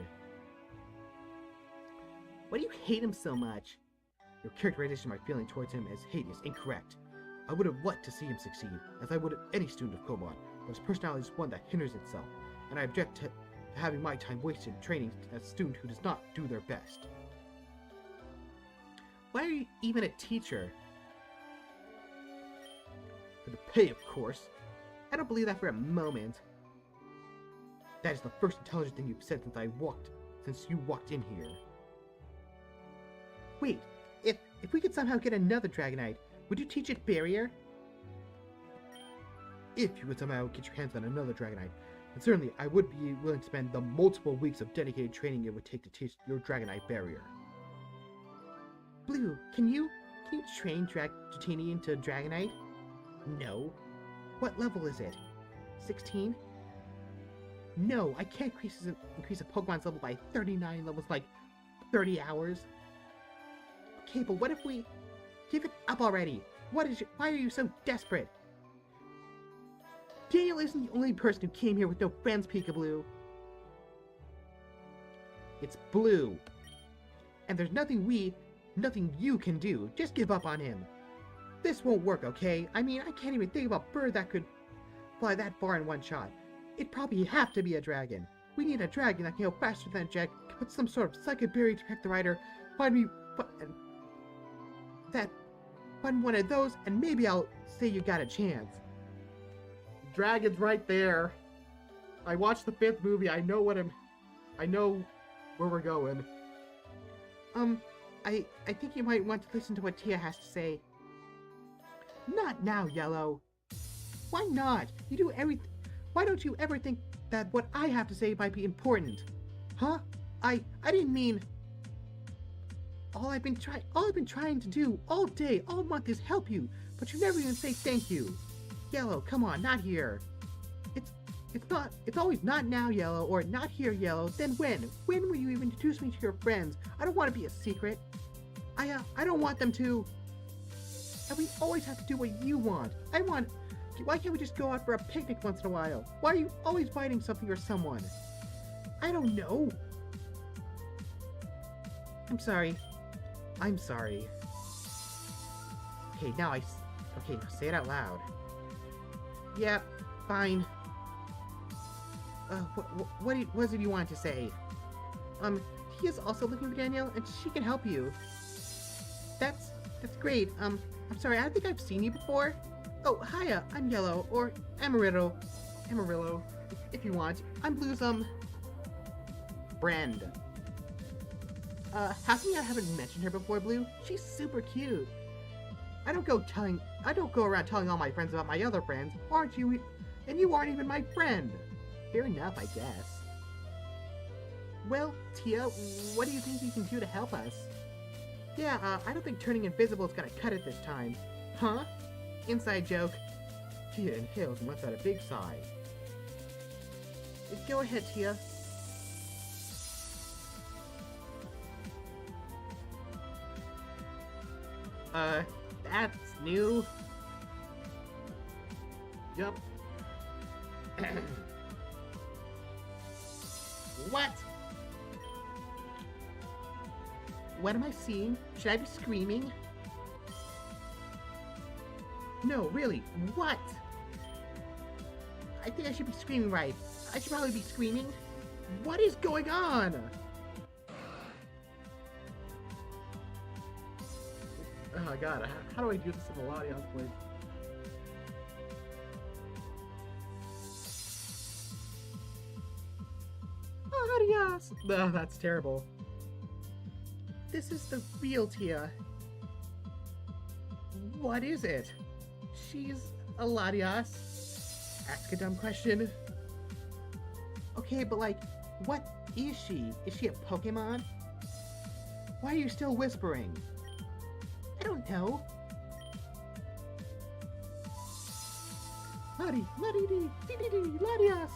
Why do you hate him so much? Your characterization of my feeling towards him as hate is incorrect. I would have liked to see him succeed, as I would any student of Koban, but his personality is one that hinders itself, and I object to having my time wasted training a student who does not do their best. Why are you even a teacher? For the pay, of course. I don't believe that for a moment. That is the first intelligent thing you've said since you walked in here. Wait, if we could somehow get another Dragonite, would you teach it barrier? If you could somehow get your hands on another Dragonite, and certainly I would be willing to spend the multiple weeks of dedicated training it would take to teach your Dragonite barrier. Blue, can you train Dratini into Dragonite? No. What level is it? 16? No, I can't increase a Pokemon's level by 39 levels, like 30 hours. Okay, but what if we give it up already? Why are you so desperate? Daniel isn't the only person who came here with no friends, Peekaboo. It's Blue. And there's nothing you can do. Just give up on him. This won't work, okay? I mean, I can't even think of a bird that could fly that far in one shot. It'd probably have to be a dragon. We need a dragon that can go faster than a jet, put some sort of psychic barrier to protect the rider, find one of those, and maybe I'll say you got a chance. Dragon's right there. I watched the 5th movie. I know where we're going. I think you might want to listen to what Tia has to say. Not now, Yellow. Why not? You do everything. Why don't you ever think that what I have to say might be important? Huh? I didn't mean. All I've been trying to do all day, all month is help you, but you never even say thank you. Yellow, come on, not here. It's always not now, Yellow, or not here, Yellow. Then when? When will you even introduce me to your friends? I don't want to be a secret. I don't want them to. And we always have to do what you want. Why can't we just go out for a picnic once in a while? Why are you always fighting something or someone? I don't know. I'm sorry. Okay, now say it out loud. Yeah, fine. What is it you want to say? He is also looking for Danielle, and she can help you. That's great. I'm sorry, I don't think I've seen you before. Oh, hiya, I'm Yellow, or Amarillo, if you want. I'm Blue's, friend. How come I haven't mentioned her before, Blue? She's super cute. I don't go around telling all my friends about my other friends, aren't you? And you aren't even my friend. Fair enough, I guess. Well, Tia, what do you think you can do to help us? Yeah, I don't think turning invisible is gonna cut it this time. Huh? Inside joke. Tia inhaled and lets out a big sigh. Go ahead, Tia. That's new. Yup. What? What am I seeing? Should I be screaming? No, really, what? I think I should be screaming, right? I should probably be screaming. What is going on? Oh god, how do I do this in Melodia's place? Adios! No, that's terrible. This is the real Tia. What is it? She's a Latias. Ask a dumb question. Okay, but like, what is she? Is she a Pokemon? Why are you still whispering? I don't know. Lottie, Latias!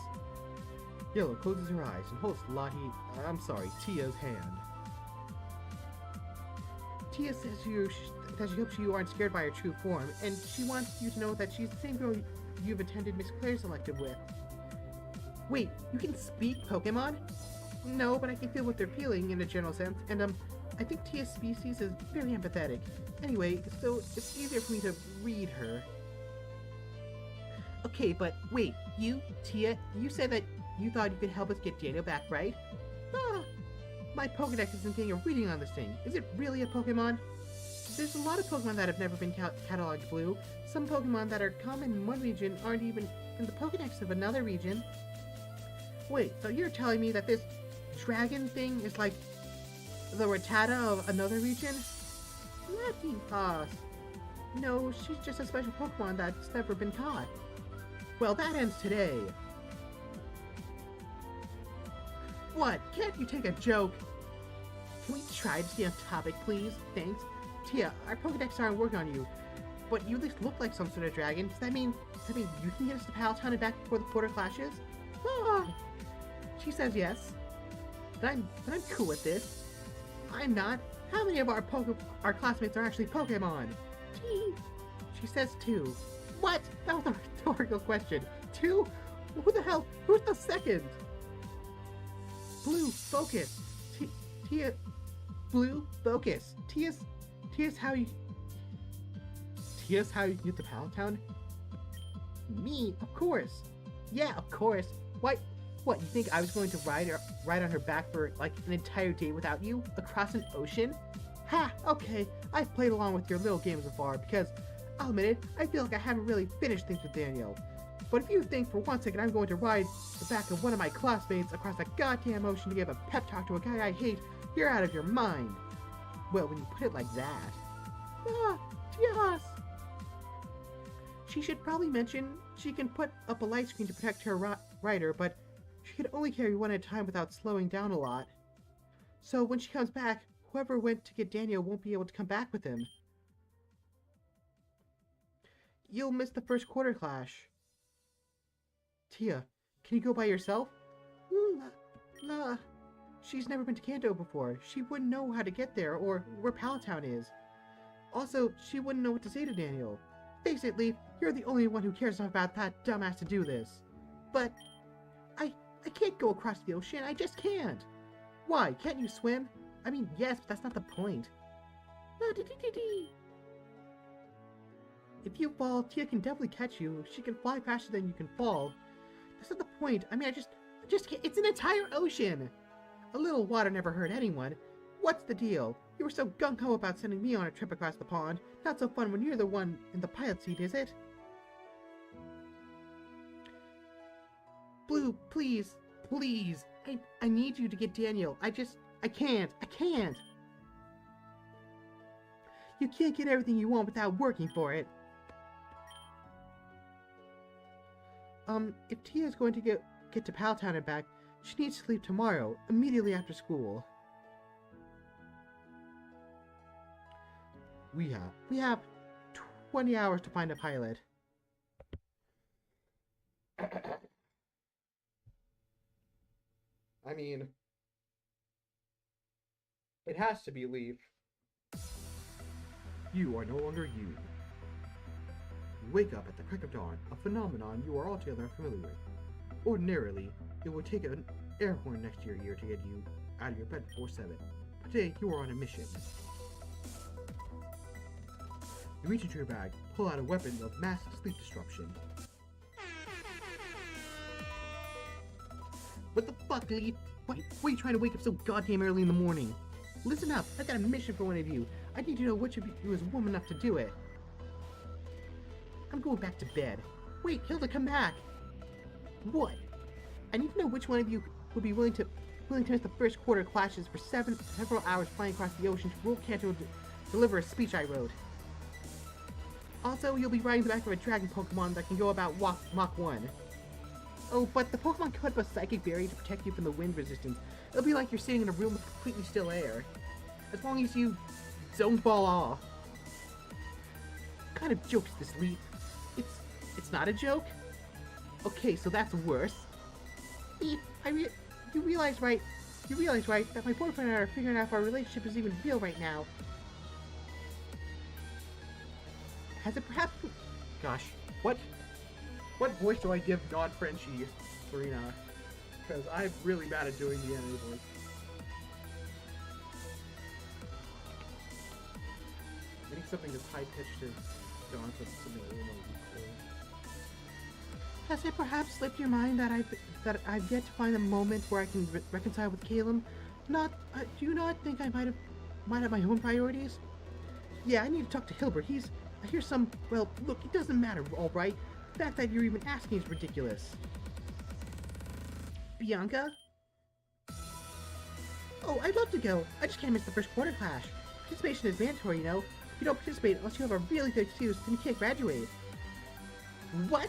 Yellow closes her eyes and holds Tia's hand. Tia says that she hopes you aren't scared by her true form, and she wants you to know that she's the same girl you've attended Miss Claire's elective with. Wait, you can speak Pokemon? No, but I can feel what they're feeling in a general sense, and I think Tia's species is very empathetic. Anyway, so it's easier for me to read her. Okay, but wait, Tia, you said that you thought you could help us get Daniel back, right? My Pokedex isn't getting a reading on this thing. Is it really a Pokemon? There's a lot of Pokemon that have never been cataloged blue. Some Pokemon that are common in one region aren't even in the Pokedex of another region. Wait, so you're telling me that this dragon thing is like the Rattata of another region? Latias. No, she's just a special Pokemon that's never been caught. Well, that ends today. What? Can't you take a joke? Can we try to stay on topic, please? Thanks. Tia, our Pokedex aren't working on you, but you at least look like some sort of dragon. Does that mean you can get us to Palatown and back before the quarter clashes? She says yes. But I'm cool with this. I'm not. How many of our classmates are actually Pokemon? She says 2. What? That was a rhetorical question. 2? Who the hell? Who's the second? Blue, focus. Tia, Blue, focus. Tia's how you get to Palatown? Me, of course. Yeah, of course. What, you think I was going to ride on her back for, like, an entire day without you? Across an ocean? Ha, okay. I've played along with your little game so far, because, I'll admit it, I feel like I haven't really finished things with Daniel. But if you think for 1 second I'm going to ride the back of one of my classmates across a goddamn ocean to give a pep talk to a guy I hate, you're out of your mind. Well, when you put it like that. Yes! She should probably mention she can put up a light screen to protect her rider, but she can only carry one at a time without slowing down a lot. So when she comes back, whoever went to get Daniel won't be able to come back with him. You'll miss the first quarter clash. Tia, can you go by yourself? She's never been to Kanto before. She wouldn't know how to get there or where Palatown is. Also, she wouldn't know what to say to Daniel. Face it, Leaf, you're the only one who cares enough about that dumbass to do this. But I can't go across the ocean. I just can't. Why? Can't you swim? I mean, yes, but that's not the point. If you fall, Tia can definitely catch you. She can fly faster than you can fall. That's not the point. I mean, I just can't. It's an entire ocean. A little water never hurt anyone. What's the deal? You were so gung-ho about sending me on a trip across the pond. Not so fun when you're the one in the pilot seat, is it? Blue, please. I need you to get Daniel. I can't. You can't get everything you want without working for it. If Tia is going to get to Palatown and back, she needs to leave tomorrow, immediately after school. We have 20 hours to find a pilot. I mean, it has to be Leaf. You are no longer you. You wake up at the crack of dawn, a phenomenon you are altogether unfamiliar with. Ordinarily, it would take an air horn next to your ear to get you out of your bed before 7. But today, you are on a mission. You reach into your bag, pull out a weapon of mass sleep disruption. What the fuck, Leaf? Why are you trying to wake up so goddamn early in the morning? Listen up, I've got a mission for one of you. I need to know which of you is woman enough to do it. I'm going back to bed. Wait, Hilda, come back! What? I need to know which one of you would be willing to miss the first quarter clashes for several hours flying across the ocean to rural Kanto to deliver a speech I wrote. Also, you'll be riding the back of a dragon Pokemon that can go about Mach 1. Oh, but the Pokemon could have a psychic barrier to protect you from the wind resistance. It'll be like you're sitting in a room with completely still air. As long as you don't fall off. What kind of joke is this, Leaf? It's not a joke? Okay, so that's worse. Leaf, you realize, right, that my boyfriend and I are figuring out if our relationship is even real right now. Has it perhaps... Gosh, what voice do I give non-Frenchie, Serena? Because I'm really bad at doing the anime voice. I think something that's high-pitched is John, but something a little more cool. Has it perhaps slipped your mind that I've yet to find a moment where I can reconcile with Caleb? Do you not think I might have my own priorities? Yeah, I need to talk to Hilbert. I hear some... Well, look, it doesn't matter, alright? The fact that you're even asking is ridiculous. Bianca? Oh, I'd love to go. I just can't miss the first quarter clash. Participation is mandatory, you know? If you don't participate unless you have a really good excuse, then you can't graduate. What?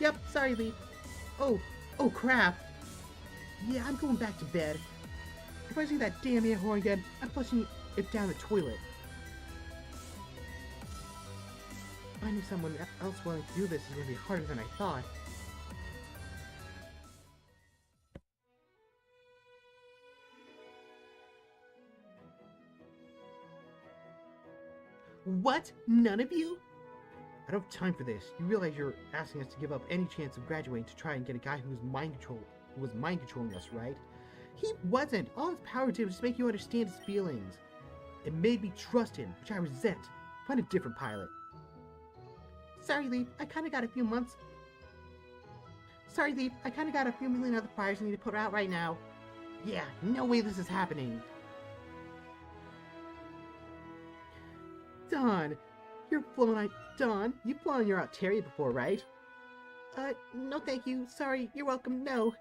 Yep, sorry, Lee. Oh crap. Yeah, I'm going back to bed. If I see that damn air horn again, I'm flushing it down the toilet. Finding someone else willing to do this is going to be harder than I thought. What? None of you? I don't have time for this. You realize you're asking us to give up any chance of graduating to try and get a guy who was mind controlling us, right? He wasn't. All his power did was just make you understand his feelings. It made me trust him, which I resent. Find a different pilot. Sorry, Leaf. I kinda got a few million other fires I need to put out right now. Yeah, no way this is happening. Dawn, you've flown on your Altaria before, right? No thank you. Sorry, you're welcome, no.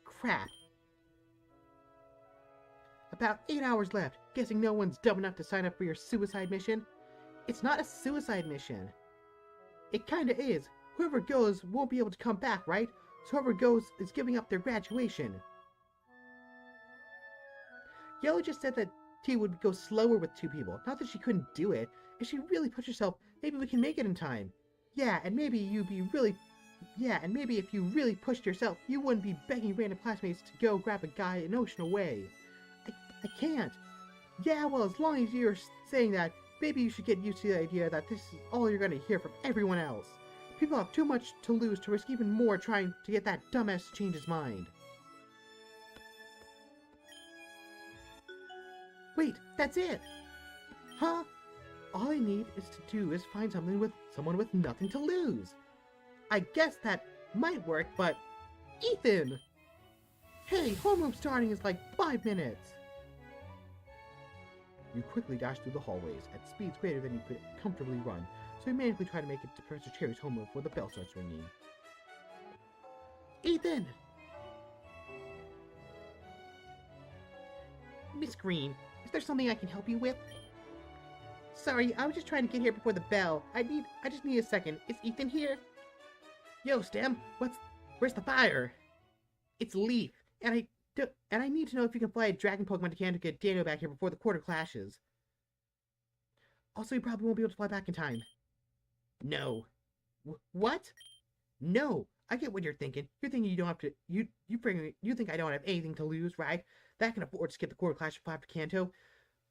Crap. About 8 hours left. Guessing no one's dumb enough to sign up for your suicide mission? It's not a suicide mission. It kinda is. Whoever goes won't be able to come back, right? So whoever goes is giving up their graduation. Yellow just said that T would go slower with 2 people. Not that she couldn't do it. If she really pushed herself, maybe we can make it in time. Yeah, and maybe if you really pushed yourself, you wouldn't be begging random classmates to go grab a guy an ocean away. I can't. Yeah, well, as long as you're saying that, maybe you should get used to the idea that this is all you're gonna hear from everyone else. People have too much to lose to risk even more trying to get that dumbass to change his mind. Wait, that's it! Huh? All I need to do is find someone with nothing to lose. I guess that might work, but... Ethan! Hey, homeroom starting is like 5 minutes! You quickly dash through the hallways at speeds greater than you could comfortably run, so you manfully try to make it to Professor Cherry's homeroom before the bell starts ringing. Ethan! Miss Green, is there something I can help you with? Sorry, I was just trying to get here before the bell. I just need a second. Is Ethan here? Yo, Stem, where's the fire? It's Leaf, and I need to know if you can fly a dragon Pokemon to Kanto to get Daniel back here before the quarter clashes. Also, you probably won't be able to fly back in time. No. What? No, I get what you're thinking. You're thinking you don't have to. You think I don't have anything to lose, right? That I can afford to skip the quarter class for 5 to Kanto.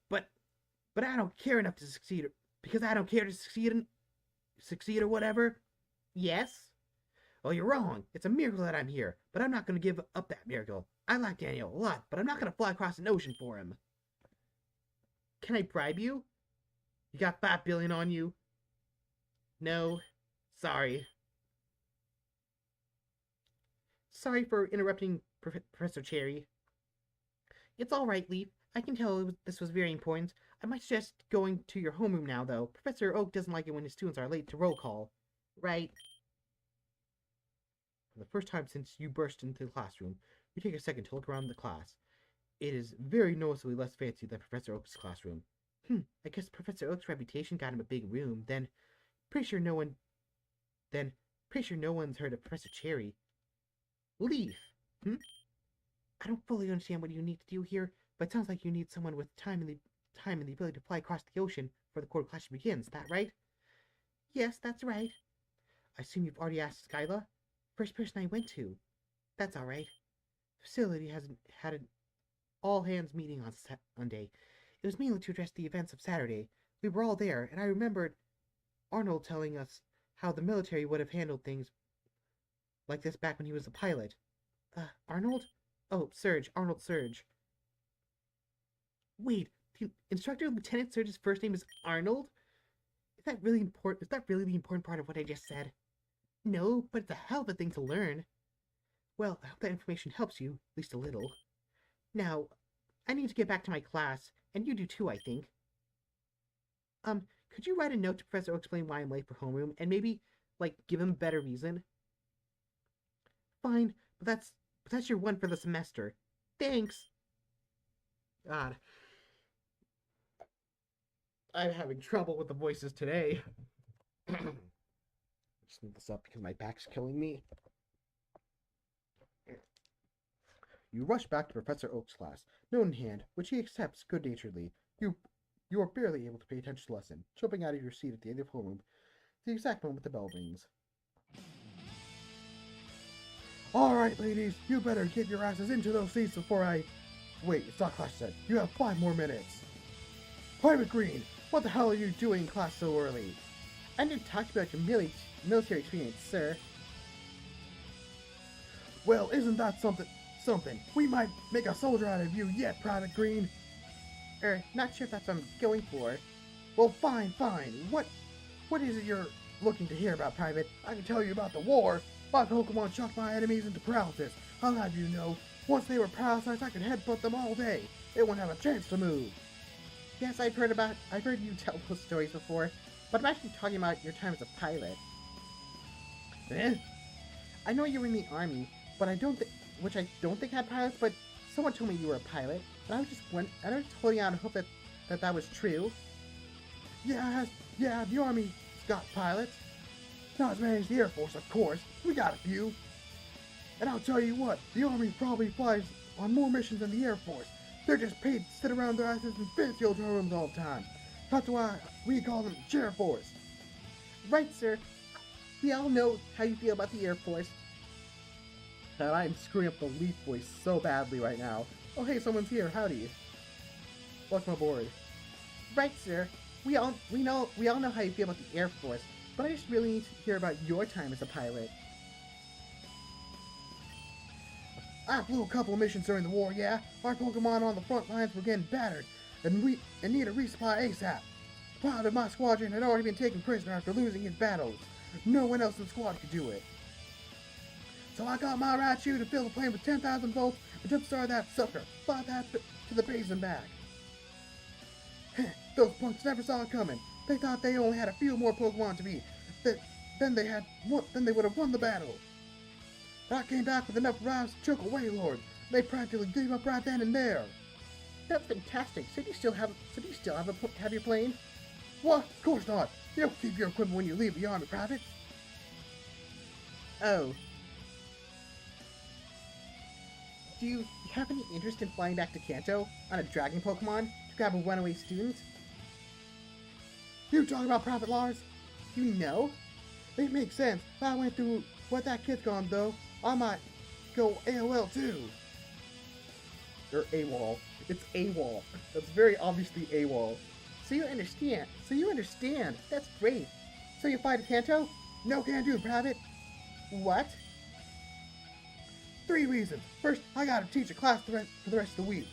But I don't care enough to succeed because I don't care to succeed or whatever. Yes. Well, you're wrong. It's a miracle that I'm here, but I'm not going to give up that miracle. I like Daniel a lot, but I'm not going to fly across an ocean for him. Can I bribe you? You got 5 billion on you? No. Sorry. Sorry for interrupting Professor Cherry. It's all right, Leaf. I can tell this was very important. I might suggest going to your homeroom now, though. Professor Oak doesn't like it when his students are late to roll call. Right? For the first time since you burst into the classroom, we take a second to look around the class. It is very noticeably less fancy than Professor Oak's classroom. I guess Professor Oak's reputation got him a big room. Pretty sure no one's heard of Professor Cherry. Leaf. I don't fully understand what you need to do here, but it sounds like you need someone with time and the ability to fly across the ocean before the quarter class begins. Is that right? Yes, that's right. I assume you've already asked Skyla? First person I went to. That's all right. The facility hasn't had an all-hands meeting on Sunday. It was mainly to address the events of Saturday. We were all there, and I remembered Arnold telling us how the military would have handled things like this back when he was a pilot. Arnold? Oh, Surge. Arnold Surge. Wait, the instructor Lieutenant Surge's first name is Arnold? Is that really important? Is that really the important part of what I just said? No, but it's a hell of a thing to learn. Well, I hope that information helps you, at least a little. Now, I need to get back to my class, and you do too, I think. Could you write a note to Professor Oak explain why I'm late for homeroom, and maybe, give him a better reason? Fine, but that's your one for the semester. Thanks! God. I'm having trouble with the voices today. Just move this up because my back's killing me. You rush back to Professor Oak's class, note in hand, which he accepts good-naturedly. You are barely able to pay attention to the lesson, jumping out of your seat at the end of homeroom, the exact moment the bell rings. Alright, ladies, you better get your asses into those seats before I... Wait, it's not class set. You have 5 more minutes. Private Green, what the hell are you doing in class so early? I need to talk about your military experience, sir. Well, isn't that something? We might make a soldier out of you yet, Private Green. Not sure if that's what I'm going for. Well, fine. What is it you're looking to hear about, Private? I can tell you about the war. My Pokemon shocked my enemies into paralysis. I'll have you know, once they were paralyzed, I could headbutt them all day. They wouldn't have a chance to move. Yes, I've heard you tell those stories before, but I'm actually talking about your time as a pilot. Eh? I know you were in the army, but I don't think had pilots, but someone told me you were a pilot, and I was just holding out and hope that was true. Yeah, the Army's got pilots. Not as many as the Air Force, of course. We got a few. And I'll tell you what, the Army probably flies on more missions than the Air Force. They're just paid to sit around their asses in fancy hotel rooms all the time. That's why we call them Air Force. Right, sir. We all know how you feel about the Air Force. And I'm screwing up the Leaf voice so badly right now. Oh hey, someone's here. Howdy. Welcome aboard. Right, sir. We all know how you feel about the Air Force, but I just really need to hear about your time as a pilot. I flew a couple of missions during the war, yeah. Our Pokemon on the front lines were getting battered, and need a resupply ASAP. The pilot of my squadron had already been taken prisoner after losing his battles. No one else in the squad could do it. So I got my Raichu to fill the plane with 10,000 volts and jumpstart that sucker, fly that to the base and back. Those punks never saw it coming. They thought they only had a few more Pokemon to beat. Then they would have won the battle. But I came back with enough rhymes to choke a Wailord. They practically gave up right then and there. That's fantastic. So do you still have your plane? What? Of course not. You don't keep your equipment when you leave the Army, Private. Oh. Do you have any interest in flying back to Kanto on a Dragon Pokemon to grab a runaway student? You talking about Private Lars? You know? It makes sense. If I went through what that kid's gone, though, I might go AOL too. Or AWOL. It's AWOL. That's very obviously AWOL. So you understand. That's great. So you fight a Kanto? No can do, Private. What? 3 reasons. First, I gotta teach a class for the rest of the week.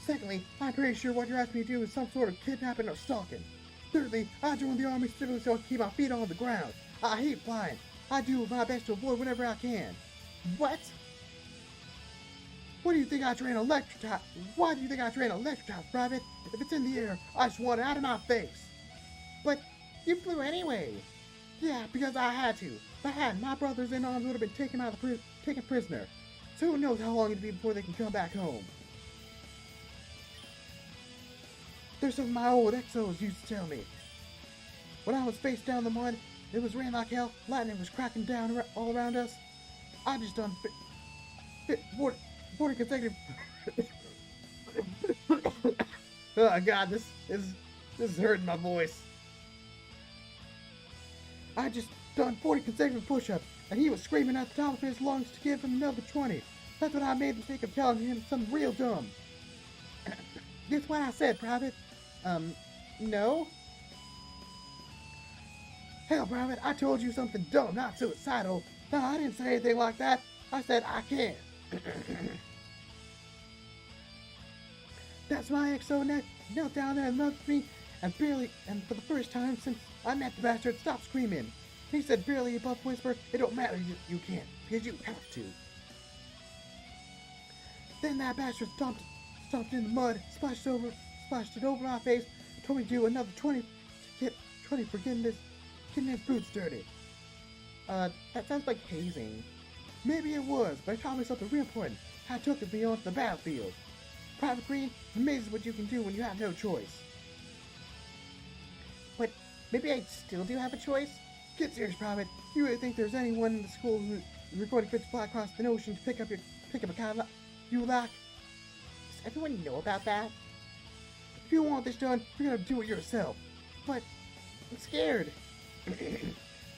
Secondly, I'm pretty sure what you're asking me to do is some sort of kidnapping or stalking. Thirdly, I joined the army specifically so I can keep my feet on the ground. I hate flying. I do my best to avoid whenever I can. What? What do you think I train electric type? Why do you think I train electric type, Private? If it's in the air, I just want it out of my face. But you flew anyway. Yeah, because I had to. If I hadn't, my brothers in arms would have been taken prisoner. So who knows how long it'll be before they can come back home. There's some of my old exos used to tell me. When I was face down the mud, it was raining like hell, lightning was cracking down all around us. I just done 40 consecutive... Oh god, this is hurting my voice. I just done 40 consecutive push-ups, and he was screaming at the top of his lungs to give him another 20. That's when I made the mistake of telling him something real dumb. Guess what I said, Private? No? Hell, Private, I told you something dumb, not suicidal. No, I didn't say anything like that. I said I can't. That's my XO knelt down there and loved me, and for the first time since I met the bastard, stopped screaming. He said barely above whisper, it don't matter, you can't, because you have to. Then that bastard stomped in the mud, splashed it over my face, told me to do another 20 to get 20 for getting his boots dirty. That sounds like hazing. Maybe it was, but it taught me something real important. I took it beyond the battlefield. Private Green, amazes what you can do when you have no choice. But maybe I still do have a choice? Get serious, Private. You really think there's anyone in the school who's going to fly across the ocean to pick up a kind you lack? Does everyone know about that? If you want this done, you're gonna do it yourself. But I'm scared.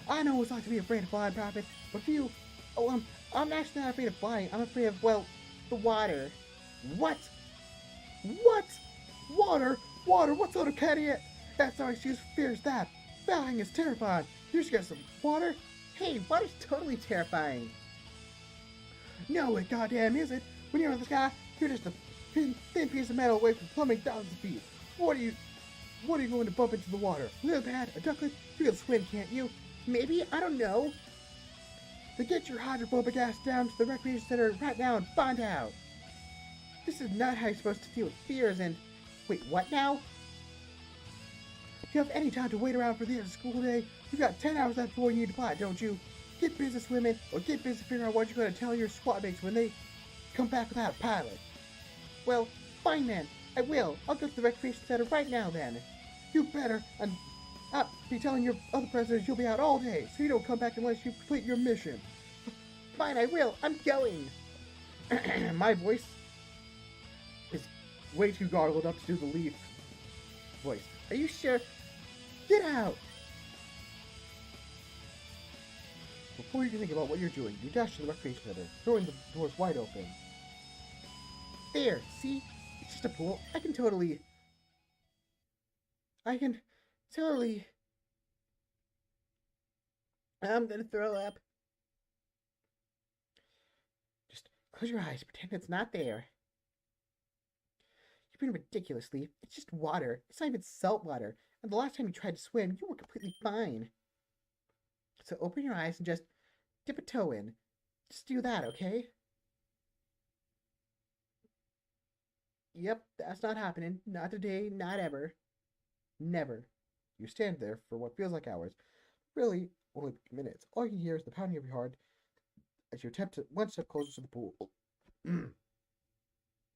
I know what it's like to be afraid of flying, Private, but I'm actually not afraid of flying. I'm afraid of, well, the water. What? What? Water? Water? What sort of petty? That's our excuse for fear is that. Flying is terrifying. You should get some water. Hey, water's totally terrifying. No, it goddamn isn't. When you're in the sky, you're just a thin piece of metal away from plummeting thousands of feet. What are you going to bump into the water? A lily pad? A ducklet? You can swim, can't you? Maybe? I don't know. Then get your hydrophobic ass down to the recreation center right now and find out. This is not how you're supposed to deal with fears and... Wait, what now? If you have any time to wait around for the end of the school day, you've got 10 hours left before you need to fly, don't you? Get busy swimming, or get busy figuring out what you're going to tell your squad mates when they come back without a pilot. Well, fine then. I will. I'll go to the recreation center right now then. You better, and I'll be telling your other prisoners you'll be out all day, so you don't come back unless you complete your mission. Fine, I will. I'm going. My voice is way too gargled up to do the Leaf voice. Are you sure? Get out! Before you can think about what you're doing, you dash to the recreation center, throwing the doors wide open. There, see? It's just a pool. I can totally... I'm gonna throw up. Just close your eyes, pretend it's not there. You're being ridiculous, Leaf. It's just water. It's not even salt water. And the last time you tried to swim, you were completely fine. So open your eyes and just dip a toe in. Just do that, okay? Yep, that's not happening. Not today, not ever. Never. You stand there for what feels like hours. Really, only minutes. All you hear is the pounding of your heart as you attempt to one step closer to the pool.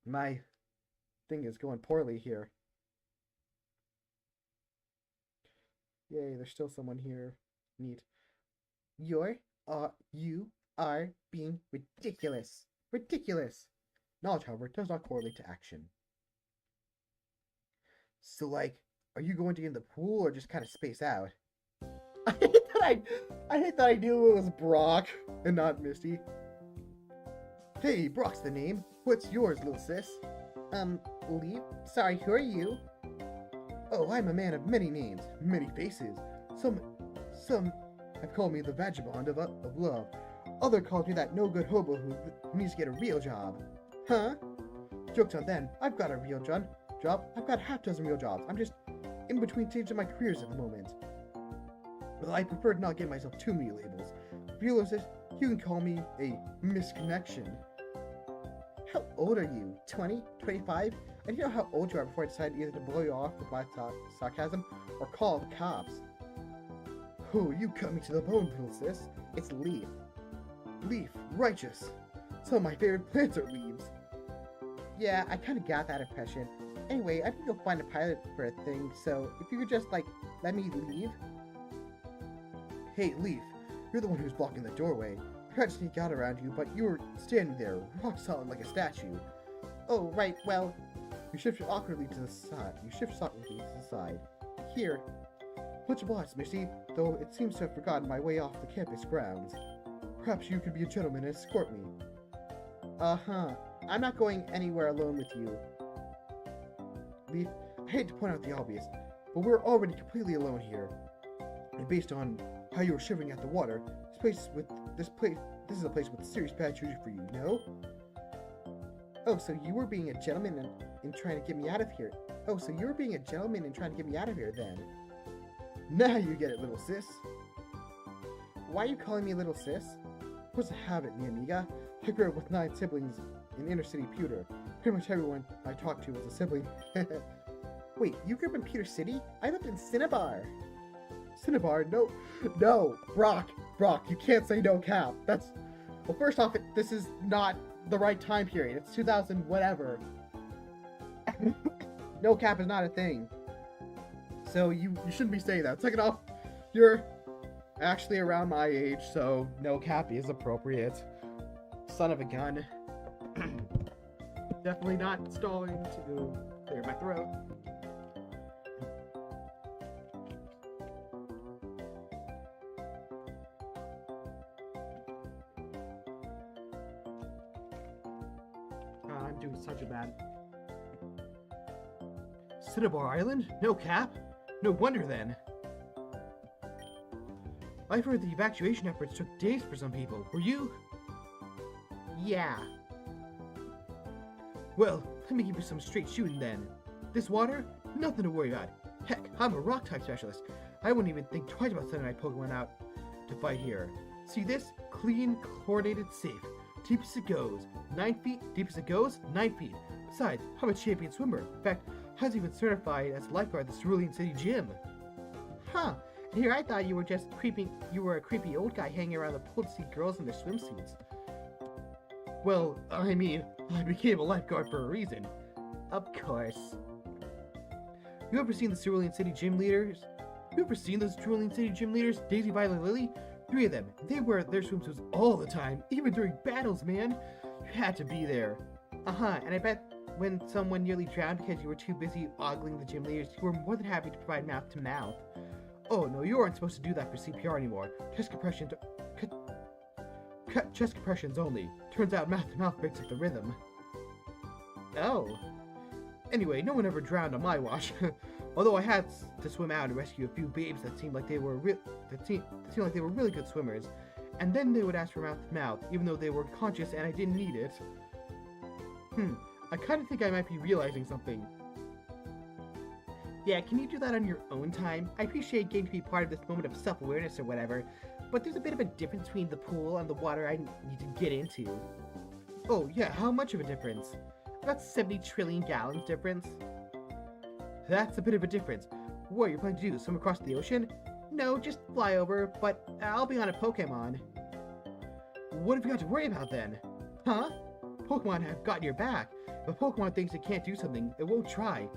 My thing is going poorly here. Yay, there's still someone here. Neat. You are being ridiculous. Ridiculous. Knowledge, however, does not correlate to action. So, like, are you going to get in the pool or just kind of space out? I hate that I knew it was Brock and not Misty. Hey, Brock's the name. What's yours, little sis? Leaf? Sorry, who are you? Oh, I'm a man of many names, many faces. Some have called me the vagabond of love. Other calls me that no-good hobo who needs to get a real job. Huh? Joke's on them. I've got a real job. I've got half dozen real jobs. I'm just in between changing my careers at the moment. But I prefer to not give myself too many labels. Realistic, you can call me a misconnection. How old are you? 20? 25? I didn't know how old you are before I decided either to blow you off with my sarcasm or call the cops. Oh, you cut me to the bone, little sis. It's Leaf. Leaf, righteous. Some of my favorite plants are leaves. Yeah, I kind of got that impression. Anyway, I need to go find a pilot for a thing, so if you could just, let me leave? Hey, Leaf, you're the one who's blocking the doorway. I tried to sneak out around you, but you were standing there, rock solid like a statue. Oh, right, well... You shift awkwardly to the side. Here. Much obliged, Missy, though it seems to have forgotten my way off the campus grounds. Perhaps you could be a gentleman and escort me. Uh-huh. I'm not going anywhere alone with you. Leaf, I hate to point out the obvious, but we're already completely alone here. And based on how you were shivering at the water, this is a place with serious bad juju for you, no? Oh, so you were being a gentleman in trying to get me out of here. Oh, so you were being a gentleman and trying to get me out of here, then. Now you get it, little sis. Why are you calling me little sis? What's a habit, mi amiga? I grew up with 9 siblings in inner-city Pewter. Pretty much everyone I talked to was a sibling. Wait, you grew up in Pewter City? I lived in Cinnabar. Cinnabar? No, Brock, you can't say no cap. That's, well, first off, this is not the right time period. It's 2000 whatever. No cap is not a thing. So you shouldn't be saying that. Second off, you're actually around my age, so no cap is appropriate. Son of a gun. Definitely not stalling to clear my throat. I'm doing such a bad... Cinnabar Island? No cap? No wonder then. I've heard the evacuation efforts took days for some people. Were you? Yeah. Well, let me give you some straight shooting then. This water? Nothing to worry about. Heck, I'm a rock type specialist. I wouldn't even think twice about sending my Pokemon out to fight here. See this? Clean, chlorinated, safe. Deep as it goes. 9 feet. Deep as it goes. 9 feet. Besides, I'm a champion swimmer. In fact, I was even certified as a lifeguard at the Cerulean City Gym. Huh. And here I thought you were just you were a creepy old guy hanging around the pool to see girls in their swimsuits. Well, I mean, I became a lifeguard for a reason. Of course. You ever seen the Cerulean City Gym leaders? You ever seen those Cerulean City Gym leaders? Daisy, Violet, Lily? 3 of them. They wear their swimsuits all the time, even during battles, man. You had to be there. Uh-huh, and I bet when someone nearly drowned because you were too busy ogling the gym leaders, you were more than happy to provide mouth-to-mouth. Oh, no, you aren't supposed to do that for CPR anymore. Chest compressions... chest compressions only. Turns out mouth-to-mouth breaks up the rhythm. Oh. Anyway, no one ever drowned on my watch. Although I had to swim out and rescue a few babes that seemed like they were really good swimmers. And then they would ask for mouth-to-mouth, even though they were conscious and I didn't need it. I kind of think I might be realizing something. Yeah, can you do that on your own time? I appreciate getting to be part of this moment of self-awareness or whatever, but there's a bit of a difference between the pool and the water I need to get into. Oh, yeah, how much of a difference? About 70 trillion gallons difference. That's a bit of a difference. What, you're planning to do, swim across the ocean? No, just fly over, but I'll be on a Pokemon. What have you got to worry about then? Huh? Pokemon have got your back. If a Pokemon thinks it can't do something, it won't try.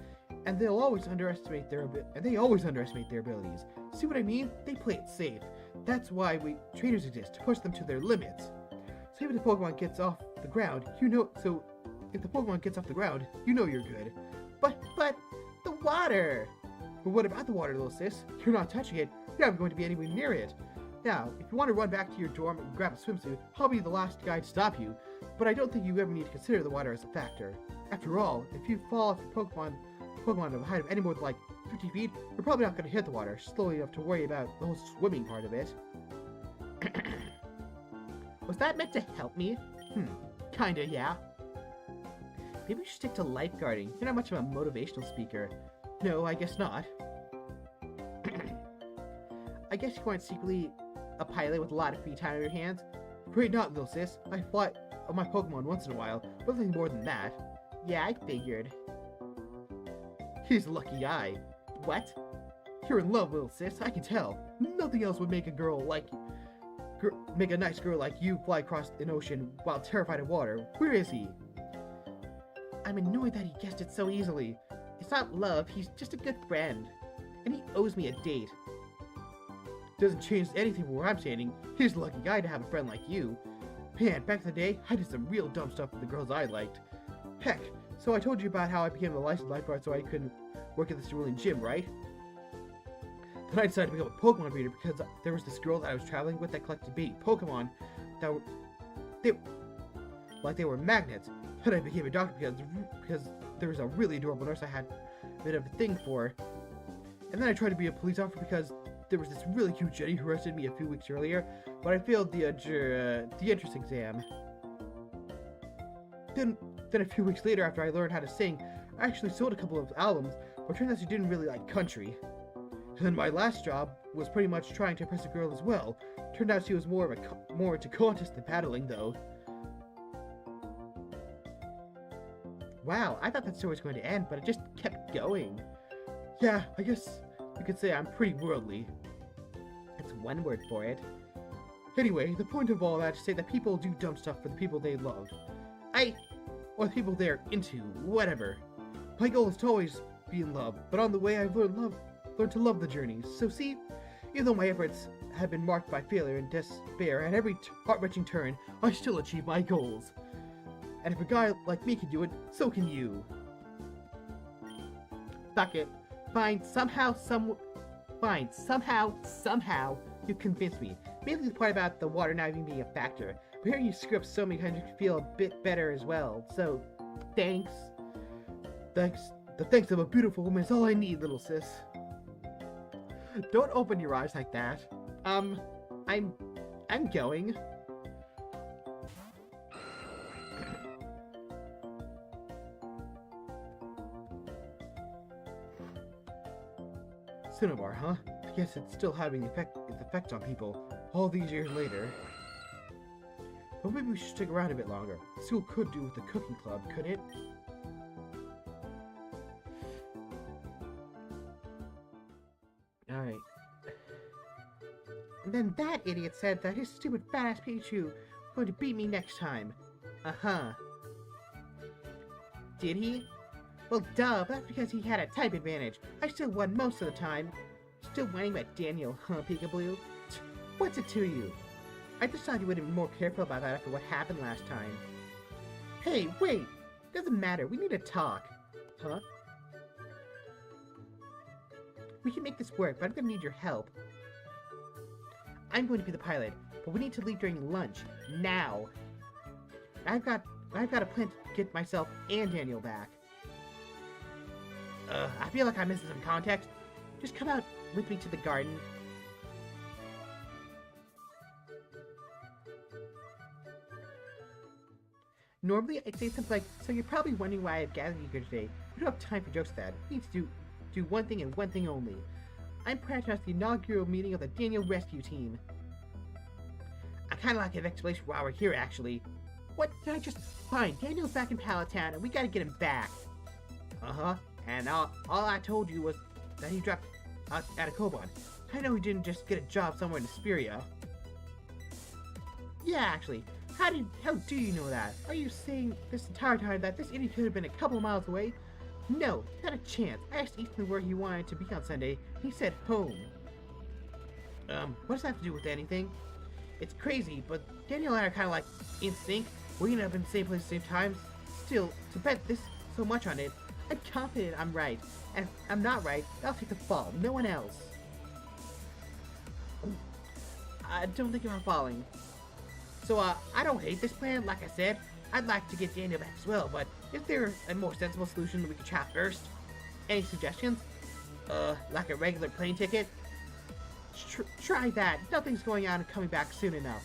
And they always underestimate their abilities. See what I mean? They play it safe. That's why trainers exist, to push them to their limits. So even if the Pokemon gets off the ground, if the Pokemon gets off the ground, you know you're good. But the water! But what about the water, little sis? You're not touching it. You're not going to be anywhere near it. Now, if you want to run back to your dorm and grab a swimsuit, I'll be the last guy to stop you, but I don't think you ever need to consider the water as a factor. After all, if you fall off your Pokemon to the height of any more than like 50 feet, you're probably not going to hit the water slowly enough to worry about the whole swimming part of it. Was that meant to help me? Kinda, yeah. Maybe we should stick to lifeguarding. You're not much of a motivational speaker. No, I guess not. I guess you aren't secretly a pilot with a lot of free time on your hands. Afraid not, little sis. I fly on my Pokemon once in a while, but nothing more than that. Yeah, I figured. He's a lucky guy. What? You're in love, little sis, I can tell. Nothing else would make a nice girl like you fly across an ocean while terrified of water. Where is he? I'm annoyed that he guessed it so easily. It's not love, he's just a good friend. And he owes me a date. Doesn't change anything from where I'm standing. He's a lucky guy to have a friend like you. Man, back in the day, I did some real dumb stuff with the girls I liked. Heck, so I told you about how I became a licensed lifeguard so I couldn't work at the cerulean gym, right? Then I decided to become a Pokemon breeder because there was this girl that I was traveling with that collected baby Pokemon that they were magnets. And I became a doctor because there was a really adorable nurse I had a bit of a thing for. And then I tried to be a police officer because there was this really cute Jenny who arrested me a few weeks earlier, but I failed the entrance exam. Then a few weeks later, after I learned how to sing, I actually sold a couple of albums, but it turned out she didn't really like country. And my last job was pretty much trying to impress a girl as well. Turned out she was more into contests than paddling, though. Wow, I thought that story was going to end, but it just kept going. Yeah, I guess you could say I'm pretty worldly. That's one word for it. Anyway, the point of all that is to say that people do dumb stuff for the people they love. Or the people they're into, whatever. My goal is to always be in love, but on the way I've learned to love the journey. So see, even though my efforts have been marked by failure and despair at every heart-wrenching turn, I still achieve my goals. And if a guy like me can do it, so can you. Fuck it. Fine, somehow, you convinced me. Maybe the part about the water not even being a factor. But hearing you screw up so many times, you feel a bit better as well. So, thanks. The thanks of a beautiful woman is all I need, little sis. Don't open your eyes like that. I'm going. Cinnabar, huh? I guess it's still having its effect on people all these years later. But maybe we should stick around a bit longer. School could do with the cooking club, could it? Alright. And then that idiot said that his stupid fat-ass Pikachu was going to beat me next time. Uh-huh. Did he? Well, duh, but that's because he had a type advantage. I still won most of the time. Still winning by Daniel, huh, Peekaboo? What's it to you? I just thought you would have been more careful about that after what happened last time. Hey, wait! Doesn't matter, we need to talk. Huh? We can make this work, but I'm gonna need your help. I'm going to be the pilot, but we need to leave during lunch. Now! I've got a plan to get myself and Daniel back. I feel like I'm missing some context. Just come out with me to the garden. Normally, I'd say something like, so you're probably wondering why I've gathered you here today. We don't have time for jokes, Dad. We need to do one thing and one thing only. I'm planning to host the inaugural meeting of the Daniel Rescue Team. I kind of like an explanation while we're here, actually. What? Did I just... Fine, Daniel's back in Pallet Town, and we gotta get him back. Uh-huh. And all I told you was that he dropped out at a Koban. I know he didn't just get a job somewhere in Asperia. Yeah, actually. How do you know that? Are you saying this entire time that this idiot could have been a couple miles away? No, not a chance. I asked Ethan where he wanted to be on Sunday. He said home. What does that have to do with anything? It's crazy, but Daniel and I are kind of like in sync. We end up in the same place at the same time. Still, to bet this so much on it, I'm confident I'm right. And if I'm not right, I'll take the fall. No one else. I don't think I'm following. So, I don't hate this plan. Like I said, I'd like to get Daniel back as well, but is there a more sensible solution that we could try first? Any suggestions? Like a regular plane ticket? Try that. Nothing's going on and coming back soon enough.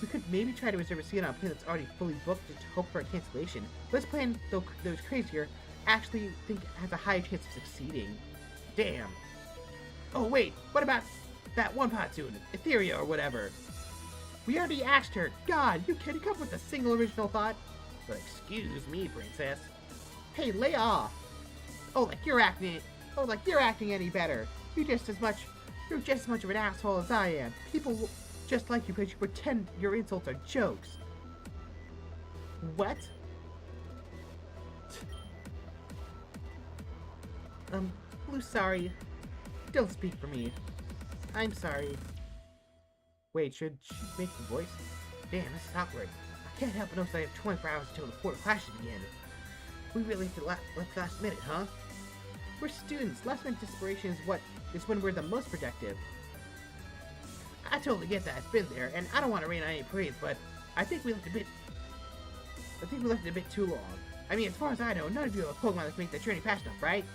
We could maybe try to reserve a seat on a plane that's already fully booked to hope for a cancellation. This plan, though it's crazier, actually think it has a higher chance of succeeding. Damn. Oh wait, what about that one pontoon, Etheria or whatever? We already asked her. God, you can't come up with a single original thought? Well, excuse me, princess. Hey, lay off. Like you're acting any better. You're just as much of an asshole as I am. People just like you because you pretend your insults are jokes. What? Blue, sorry. Don't speak for me. I'm sorry. Wait, should she make the voice? Damn, this is awkward. I can't help but notice I have 24 hours until the quarter clashes again. We really have to last minute, huh? We're students. Last minute desperation is when we're the most productive. I totally get that. It's been there, and I don't want to rain on any parades, but I think we left it a bit too long. I mean, as far as I know, none of you have a Pokemon that can make that journey fast enough, right?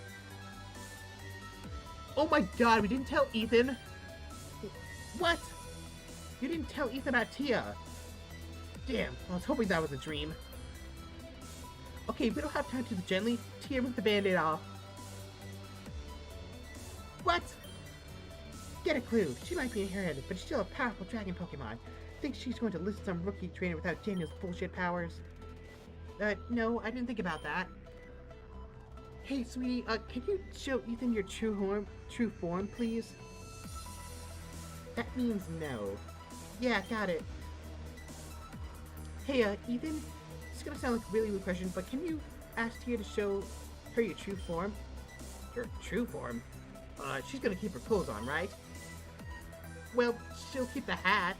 Oh my god, we didn't tell Ethan! What? You didn't tell Ethan about Tia! Damn, I was hoping that was a dream. Okay, we don't have time to do this gently. Tia, rip the band-aid off. What? Get a clue. She might be inherited, but she's still a powerful dragon Pokemon. Think she's going to list some rookie trainer without Daniel's bullshit powers? No, I didn't think about that. Hey, sweetie, can you show Ethan your true form, please? That means no. Yeah, got it. Hey, Ethan, it's gonna sound like a really weird question, but can you ask Tia to show her your true form? Her true form? She's gonna keep her clothes on, right? Well, she'll keep the hat.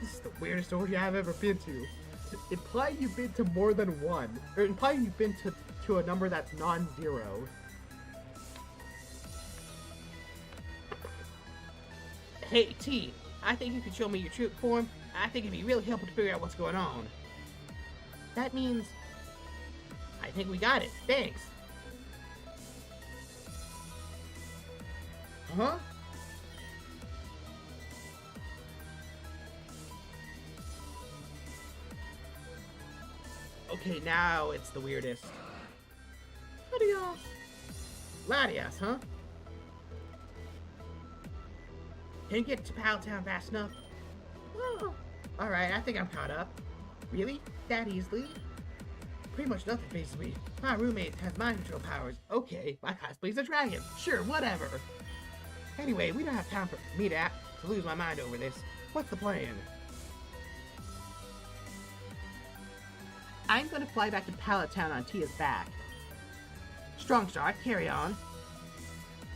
This is the weirdest orgy I've ever been to. Implying you've been to more than one, or implying you've been to a number that's non-zero. Hey, T, I think you could show me your true form. I think it'd be really helpful to figure out what's going on. That means... I think we got it. Thanks. Huh? Okay, now it's the weirdest. Latias. Latias, huh? Can you get to Palatown fast enough? Oh, alright, I think I'm caught up. Really? That easily? Pretty much nothing phases me. My roommate has mind control powers. Okay, my cosplay's a dragon. Sure, whatever. Anyway, we don't have time for me to lose my mind over this. What's the plan? I'm gonna fly back to Palatown on Tia's back. Strong start, carry on.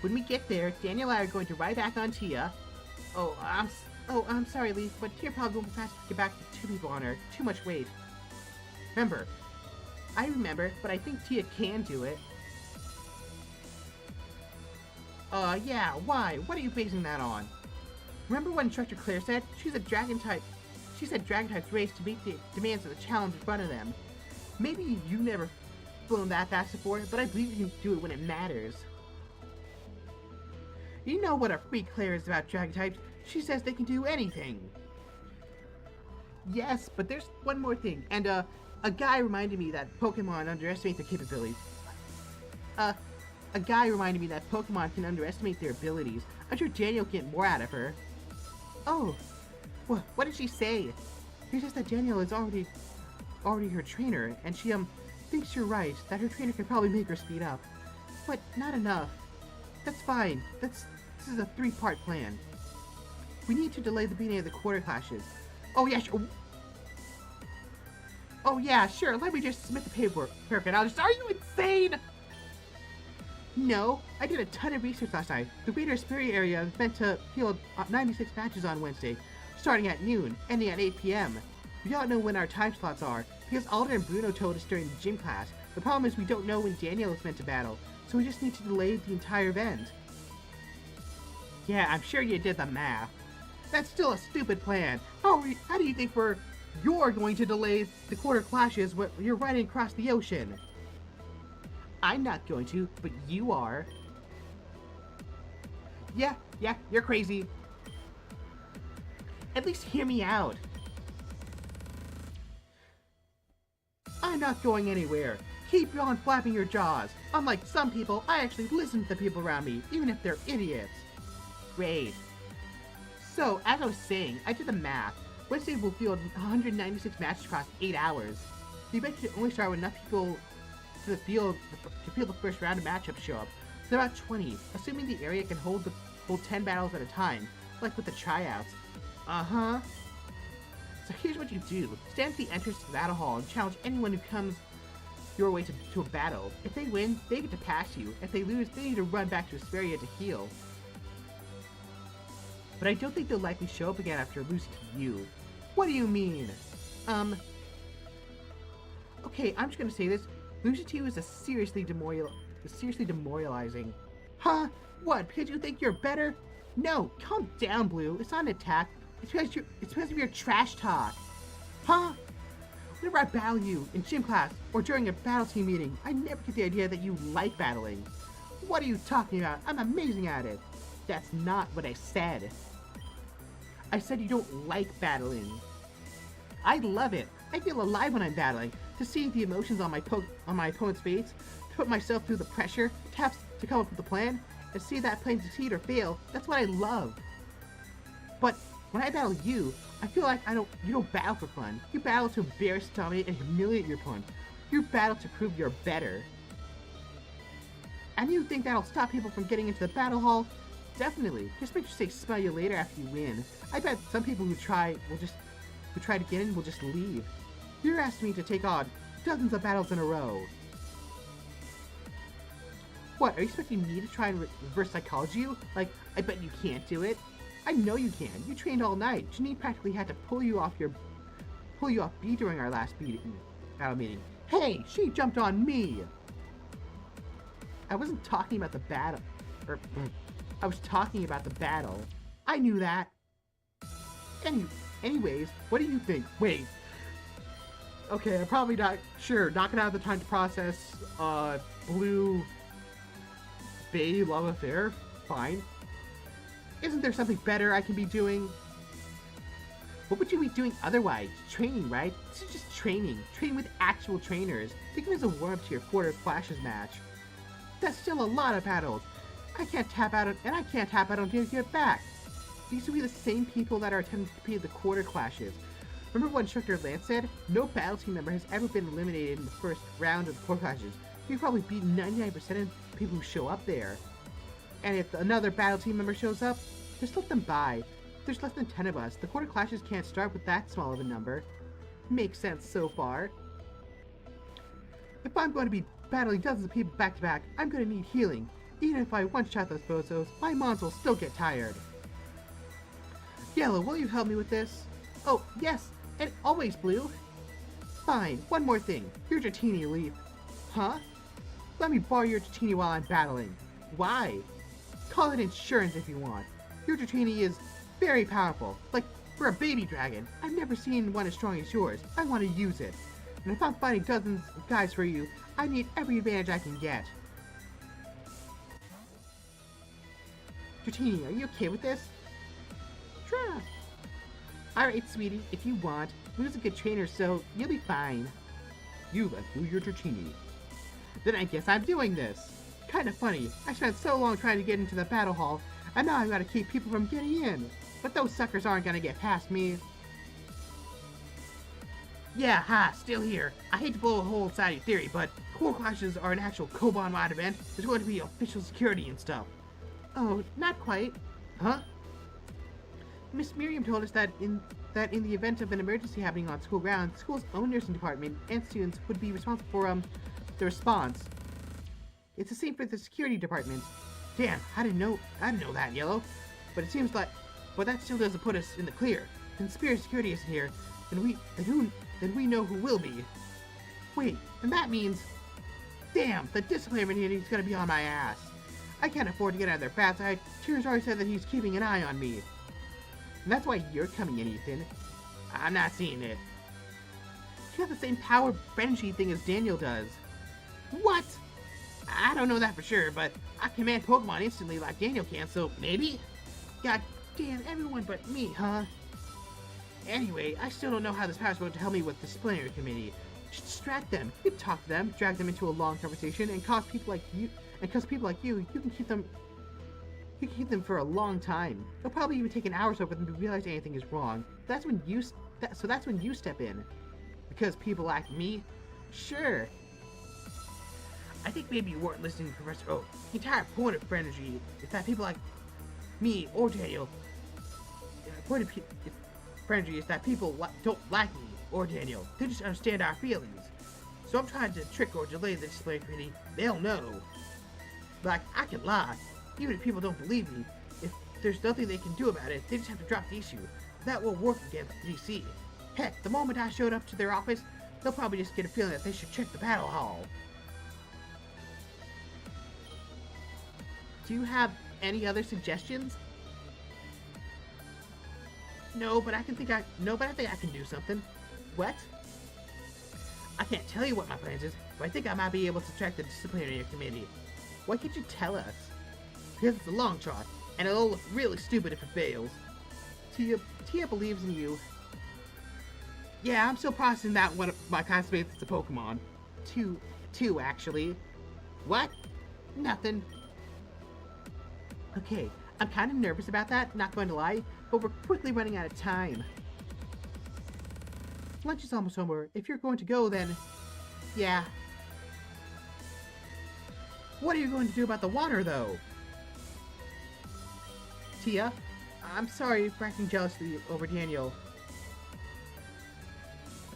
When we get there, Daniel and I are going to ride back on Tia. I'm sorry, Leaf, but Tia probably won't be fast to get back to 2 people on her. Too much weight. I remember, but I think Tia can do it. Yeah, why? What are you basing that on? Remember what Instructor Claire said? She said dragon types race to meet the demands of the challenge in front of them. Maybe you've never flown that fast before, but I believe you can do it when it matters. You know what a freak Claire is about dragon types. She says they can do anything. Yes, but there's one more thing, and a guy reminded me that Pokemon underestimate their capabilities. A guy reminded me that Pokemon can underestimate their abilities. I'm sure Daniel can get more out of her. Oh, what did she say? She says that Daniel is already her trainer, and she thinks you're right, that her trainer can probably make her speed up. But not enough. That's fine. This is a 3-part plan. We need to delay the beginning of the quarter clashes. Oh yeah, sure. Oh yeah, sure. Let me just submit the paperwork. Perfect. Are you insane? No, I did a ton of research last night. The Greater Superior area is meant to field 96 matches on Wednesday, starting at noon, ending at 8 p.m. We all know when our time slots are, because Alder and Bruno told us during the gym class. The problem is we don't know when Daniel is meant to battle, so we just need to delay the entire event. Yeah, I'm sure you did the math. That's still a stupid plan. How do you think you're going to delay the quarter clashes when you're riding across the ocean? I'm not going to, but you are. Yeah, you're crazy. At least hear me out. I'm not going anywhere. Keep on flapping your jaws. Unlike some people, I actually listen to the people around me, even if they're idiots. Great. So, as I was saying, I did the math. Wednesday will field 196 matches across 8 hours. The event should only start when enough people to field the first round of matchups show up. So about 20, assuming the area can hold 10 battles at a time, like with the tryouts. Uh-huh. So here's what you do. Stand at the entrance to the battle hall and challenge anyone who comes your way to a battle. If they win, they get to pass you. If they lose, they need to run back to Asperia to heal. But I don't think they'll likely show up again after losing to you. What do you mean? Okay, I'm just gonna say this. Losing to you is seriously demoralizing. Huh? What? Because you think you're better? No, calm down, Blue. It's not an attack. It's because of your trash talk. Huh? Whenever I battle you in gym class or during a battle team meeting, I never get the idea that you like battling. What are you talking about? I'm amazing at it. That's not what I said. I said you don't like battling. I love it. I feel alive when I'm battling. To see the emotions on my opponent's face, to put myself through the pressure, to come up with a plan, and see that plan succeed or fail, that's what I love. But when I battle you, I feel like you don't battle for fun. You battle to embarrass, dominate, and humiliate your opponent. You battle to prove you're better. And you think that'll stop people from getting into the battle hall? Definitely. Just make sure to say smell you later after you win. I bet some people who try to get in will just leave. You're asking me to take on dozens of battles in a row. What, are you expecting me to try and reverse psychology you? Like, I bet you can't do it. I know you can. You trained all night. Janine practically had to pull you off beat during our last battle meeting. Hey, she jumped on me. I wasn't talking about the battle. I was talking about the battle. I knew that. Anyways, what do you think? Wait. Okay, I'm probably not gonna have the time to process Blue Bay love affair. Fine. Isn't there something better I can be doing? What would you be doing otherwise? Training, right? This is just training. Training with actual trainers. Think of it as a warm-up to your quarter clashes match. That's still a lot of battles. I can't tap out until you get back. These will be the same people that are attempting to compete in the quarter clashes. Remember what Instructor Lance said? No battle team member has ever been eliminated in the first round of the quarter clashes. You probably beat 99% of the people who show up there. And if another battle team member shows up, just let them by. There's less than 10 of us. The quarter clashes can't start with that small of a number. Makes sense so far. If I'm going to be battling dozens of people back to back, I'm going to need healing. Even if I one-shot those bozos, my mons will still get tired. Yellow, will you help me with this? Oh, yes, and always Blue. Fine, one more thing. Here's your Dratini Leaf. Huh? Let me borrow your Dratini while I'm battling. Why? Call it insurance if you want. Your Dratini is very powerful. Like, for a baby dragon, I've never seen one as strong as yours. I want to use it. And if I'm fighting dozens of guys for you, I need every advantage I can get. Dratini, are you okay with this? Sure. Alright, sweetie, if you want. Blue's a good trainer, so you'll be fine. You let Blue your Dratini. Then I guess I'm doing this. Kinda funny. I spent so long trying to get into the battle hall, and now I've got to keep people from getting in. But those suckers aren't gonna get past me. Yeah, still here. I hate to blow a hole inside your theory, but core clashes are an actual Koban-wide event. There's going to be official security and stuff. Oh, not quite. Huh? Miss Miriam told us that in the event of an emergency happening on school grounds, the school's own nursing department and students would be responsible for the response. It's the same for the security department. Damn, I didn't know that, Yellow. But it seems like, but that still doesn't put us in the clear. Since Spirit Security isn't here, then we know who will be. Wait, and that means, damn, the disciplinary committee is gonna be on my ass. I can't afford to get out of their bad side. Tyrion's already said that he's keeping an eye on me. And that's why you're coming in, Ethan. I'm not seeing it. You have the same power energy thing as Daniel does. What? I don't know that for sure, but I command Pokemon instantly like Daniel can, so maybe? God damn, everyone but me, huh? Anyway, I still don't know how this power's going to help me with the disciplinary committee. Just distract them. You can talk to them, drag them into a long conversation, and cause people like you, you can keep them for a long time. It'll probably even take an hour or so for them to realize anything is wrong. That's when you step in. Because people like me? Sure. I think maybe you weren't listening to Professor Oak. The entire point of Friendgy is that people like me or Daniel. The point of Friendgy is that people don't like me or Daniel. They just understand our feelings. So I'm trying to trick or delay the display committee. They'll know. Like, I can lie. Even if people don't believe me, if there's nothing they can do about it, they just have to drop the issue. That will work against GC. Heck, the moment I showed up to their office, they'll probably just get a feeling that they should check the battle hall. Do you have any other suggestions? No, but I think I can do something. What? I can't tell you what my plans is, but I think I might be able to track the disciplinary committee. Why can't you tell us? Because it's a long shot, and it'll look really stupid if it fails. Tia believes in you. Yeah, I'm still processing that one of my classmates is a Pokemon. Two, actually. What? Nothing. Okay, I'm kind of nervous about that, not going to lie, but we're quickly running out of time. Lunch is almost over. If you're going to go, then... yeah. What are you going to do about the water, though? Tia, I'm sorry for acting jealously over Daniel.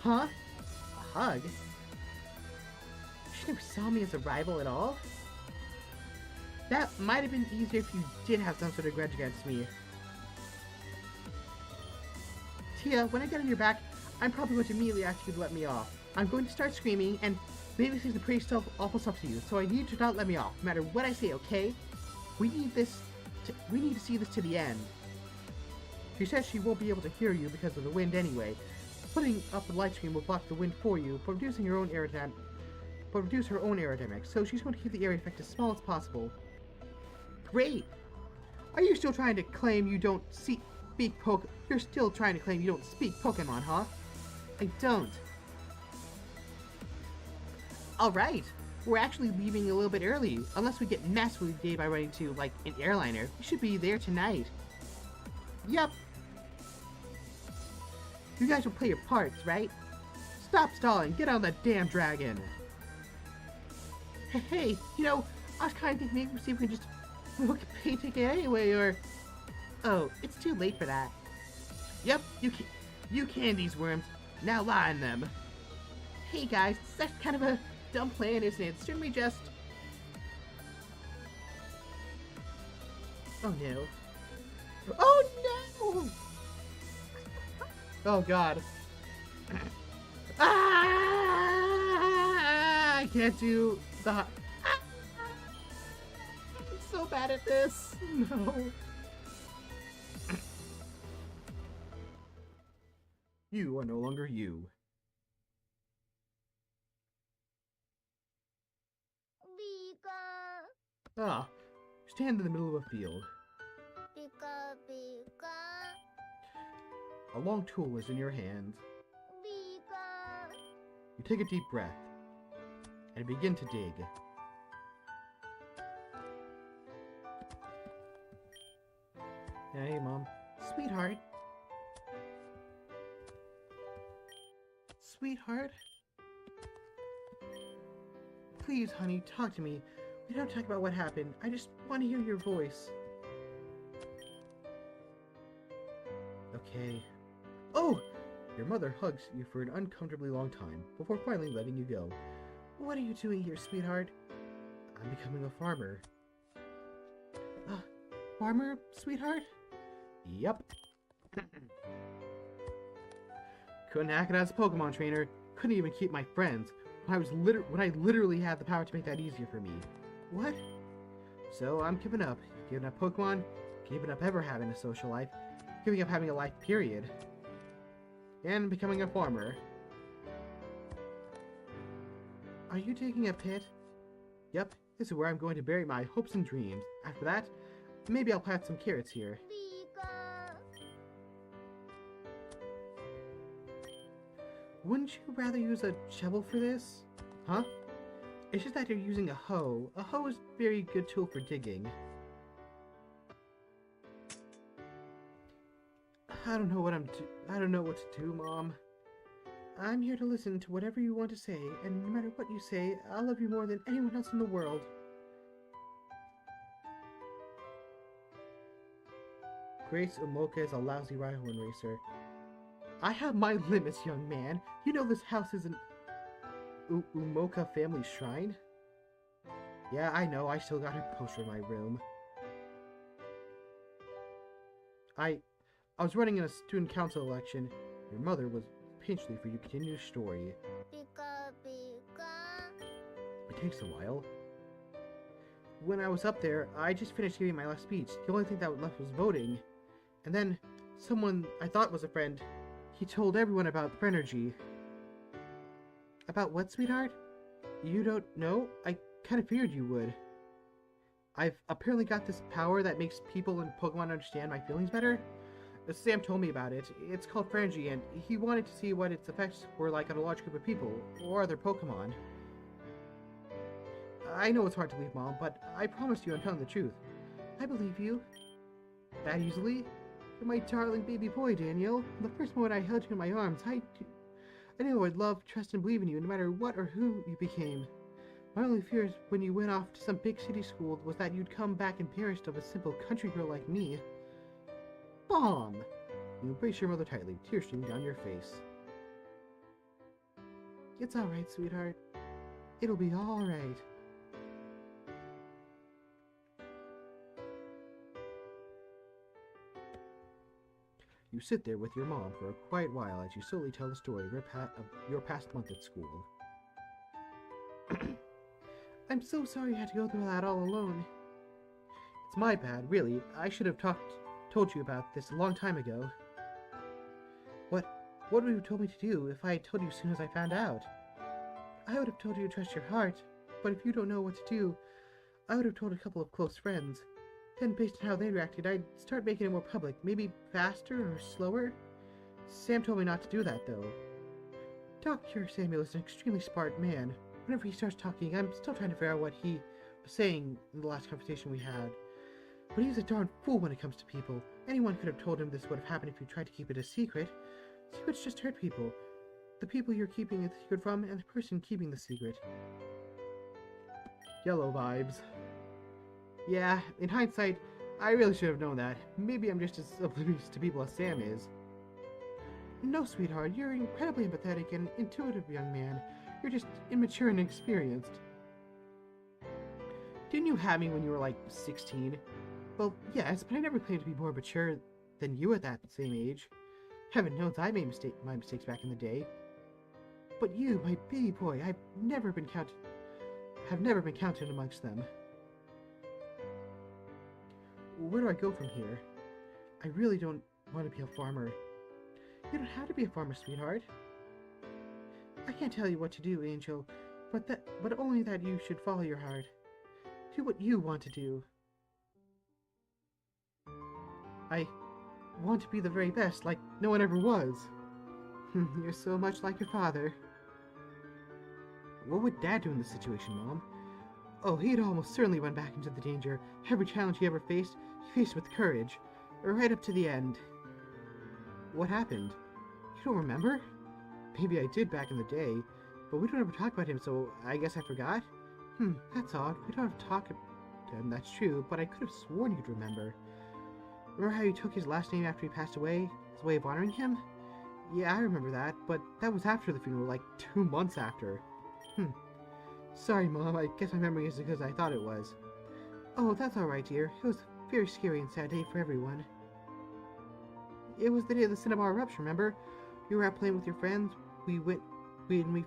Huh? A hug? She never saw me as a rival at all? That might have been easier if you did have some sort of grudge against me. Tia, when I get on your back, I'm probably going to immediately ask you to let me off. I'm going to start screaming, and maybe say some pretty awful stuff to you, so I need you to not let me off, no matter what I say, okay? We need to see this to the end. She says she won't be able to hear you because of the wind anyway. Putting up the light screen will block the wind for you, but reduce her own aerodynamics, so she's going to keep the area effect as small as possible. Great! Are you still trying to claim you don't speak You're still trying to claim you don't speak Pokemon, huh? I don't. Alright, we're actually leaving a little bit early, unless we get massively delayed by running to, like, an airliner. We should be there tonight. Yup. You guys will play your parts, right? Stop stalling, get on that damn dragon. Hey, you know, I was kind of thinking maybe see if we can just book a plane ticket anyway, or... Oh, it's too late for that. Yep, you can these worms. Now lie on them. Hey guys, that's kind of a dumb plan, isn't it? Shouldn't we just... Oh no. Oh no! Oh god. I can't do the... I'm so bad at this. No. You are no longer you. Ah, stand in the middle of a field. A long tool is in your hand. You take a deep breath and begin to dig. Hey, Mom. Sweetheart. Sweetheart? Please, honey, talk to me. We don't talk about what happened. I just want to hear your voice. Okay. Oh! Your mother hugs you for an uncomfortably long time, before finally letting you go. What are you doing here, sweetheart? I'm becoming a farmer. Farmer, sweetheart? Yup. Couldn't hack it as a Pokemon trainer. Couldn't even keep my friends. When I literally had the power to make that easier for me. What? So I'm giving up. Giving up Pokemon, giving up ever having a social life. giving up having a life, period. And becoming a farmer. Are you digging a pit? Yep, this is where I'm going to bury my hopes and dreams. After that, maybe I'll plant some carrots here. Wouldn't you rather use a shovel for this? Huh? It's just that you're using a hoe. A hoe is a very good tool for digging. I don't know what to do, Mom. I'm here to listen to whatever you want to say, and no matter what you say, I'll love you more than anyone else in the world. Grace Umoka is a lousy rival and racer. I have my limits, young man. You know this house is an Umoka family shrine? Yeah, I know. I still got her poster in my room. I was running in a student council election. Your mother was patiently for you to continue the story. It takes a while. When I was up there, I just finished giving my last speech. The only thing that was left was voting. And then, someone I thought was a friend, he told everyone about Frenergy. About what, sweetheart? You don't know? I kind of feared you would. I've apparently got this power that makes people and Pokemon understand my feelings better. Sam told me about it. It's called Frenergy, and he wanted to see what its effects were like on a large group of people, or other Pokemon. I know it's hard to believe, Mom, but I promised you I'm telling the truth. I believe you. That easily? You're my darling baby boy, Daniel. The first moment I held you in my arms, I knew I'd love, trust, and believe in you no matter what or who you became. My only fears when you went off to some big city school was that you'd come back embarrassed of a simple country girl like me. Mom! You embrace your mother tightly, tears streaming down your face. It's alright, sweetheart. It'll be alright. You sit there with your mom for a quiet while as you slowly tell the story of your past month at school. I'm so sorry you had to go through that all alone. It's my bad, really. I should have told you about this a long time ago. What would you have told me to do if I had told you as soon as I found out? I would have told you to trust your heart, but if you don't know what to do, I would have told a couple of close friends. Then, based on how they reacted, I'd start making it more public, maybe faster or slower. Sam told me not to do that, though. Dr. Samuel is an extremely smart man. Whenever he starts talking, I'm still trying to figure out what he was saying in the last conversation we had. But he's a darn fool when it comes to people. Anyone could have told him this would have happened if you tried to keep it a secret. Secrets just hurt people. The people you're keeping the secret from, and the person keeping the secret. Yellow vibes. Yeah, in hindsight, I really should have known that. Maybe I'm just as oblivious to people as Sam is. No, sweetheart, you're incredibly empathetic and intuitive young man. You're just immature and inexperienced. Didn't you have me when you were like 16? Well, yes, but I never claimed to be more mature than you at that same age. Heaven knows I made my mistakes back in the day. But you, my baby boy, have never been counted amongst them. Where do I go from here? I really don't want to be a farmer. You don't have to be a farmer, sweetheart. I can't tell you what to do, Angel, but only that you should follow your heart. Do what you want to do. I want to be the very best, like no one ever was. You're so much like your father. What would Dad do in this situation, Mom? Oh, he'd almost certainly run back into the danger. Every challenge he ever faced, he faced with courage. Right up to the end. What happened? You don't remember? Maybe I did back in the day, but we don't ever talk about him, so I guess I forgot? That's odd. We don't have to talk to him, that's true, but I could have sworn you'd remember. Remember how you took his last name after he passed away, as a way of honoring him? Yeah, I remember that, but that was after the funeral, like 2 months after. Sorry, Mom, I guess my memory isn't as good as I thought it was. Oh, that's alright, dear. It was a very scary and sad day for everyone. It was the day of the Cinnabar eruption, remember? You were out playing with your friends. We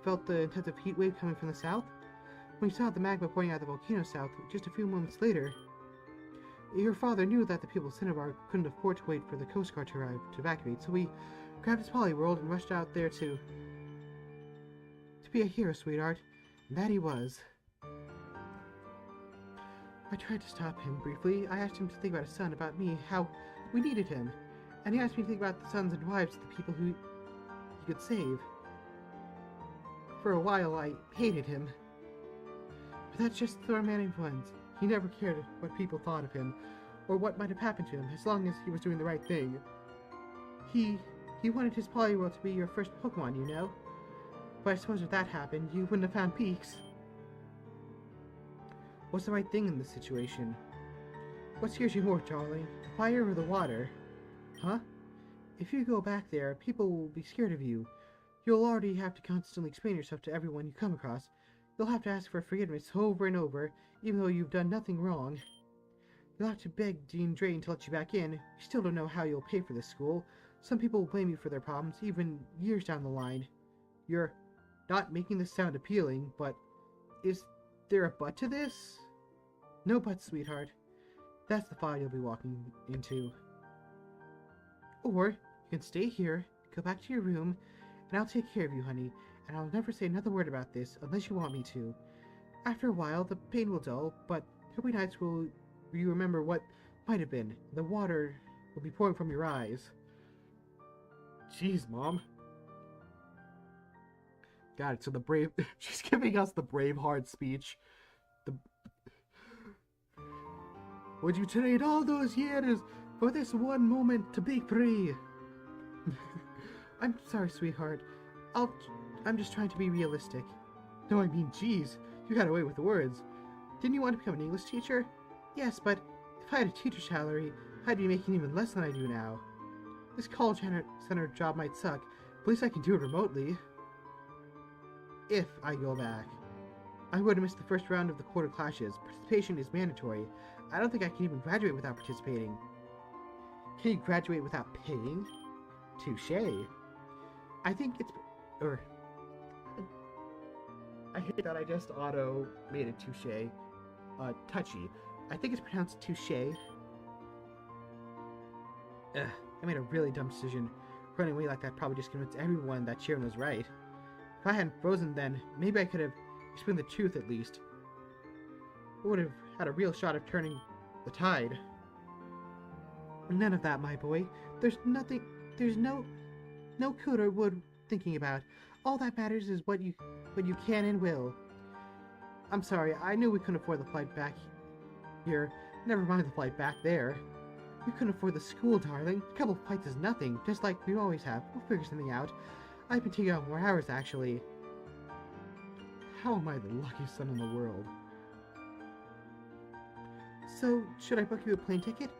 felt the intensive heat wave coming from the south. When we saw the magma pouring out of the volcano south, just a few moments later. Your father knew that the people of Cinnabar couldn't afford to wait for the Coast Guard to arrive to evacuate, so he grabbed his Polyworld and rushed out there to be a hero, sweetheart. And that he was. I tried to stop him briefly. I asked him to think about his son, about me, how we needed him. And he asked me to think about the sons and wives of the people who he could save. For a while, I hated him. But that's just the romantic ones. He never cared what people thought of him, or what might have happened to him, as long as he was doing the right thing. He wanted his Polyworld to be your first Pokemon, you know? But I suppose if that happened, you wouldn't have found Peaks. What's the right thing in this situation? What scares you more, darling? The fire or the water? Huh? If you go back there, people will be scared of you. You'll already have to constantly explain yourself to everyone you come across. You'll have to ask for forgiveness over and over, even though you've done nothing wrong. You'll have to beg Dean Drain to let you back in. You still don't know how you'll pay for this school. Some people will blame you for their problems, even years down the line. You're not making this sound appealing, but is there a but to this? No but, sweetheart. That's the file you'll be walking into. Or you can stay here, go back to your room, and I'll take care of you, honey, and I'll never say another word about this unless you want me to. After a while, the pain will dull, but there'll be nights where you remember what might have been. The water will be pouring from your eyes. Jeez, Mom. Got it. So the brave... She's giving us the Braveheart speech. Would you trade all those years for this one moment to be free? I'm sorry, sweetheart. I'm just trying to be realistic. No, I mean, geez. You got away with the words. Didn't you want to become an English teacher? Yes, but if I had a teacher's salary, I'd be making even less than I do now. This college center job might suck, but at least I can do it remotely. If I go back. I would have missed the first round of the quarter clashes. Participation is mandatory. I don't think I can even graduate without participating. Can you graduate without paying? Touché. I think it's... I hate that I just auto made it touché. Touchy. I think it's pronounced touché. I made a really dumb decision. Running away like that probably just convinced everyone that Sharon was right. If I hadn't frozen then, maybe I could have explained the truth at least. I would have had a real shot of turning the tide. None of that, my boy. There's no could or would thinking about. All that matters is what you can and will. I'm sorry, I knew we couldn't afford the flight back here. Never mind the flight back there. We couldn't afford the school, darling. A couple of flights is nothing, just like we always have. We'll figure something out. I've been taking out more hours, actually. How am I the luckiest son in the world? So, should I book you a plane ticket?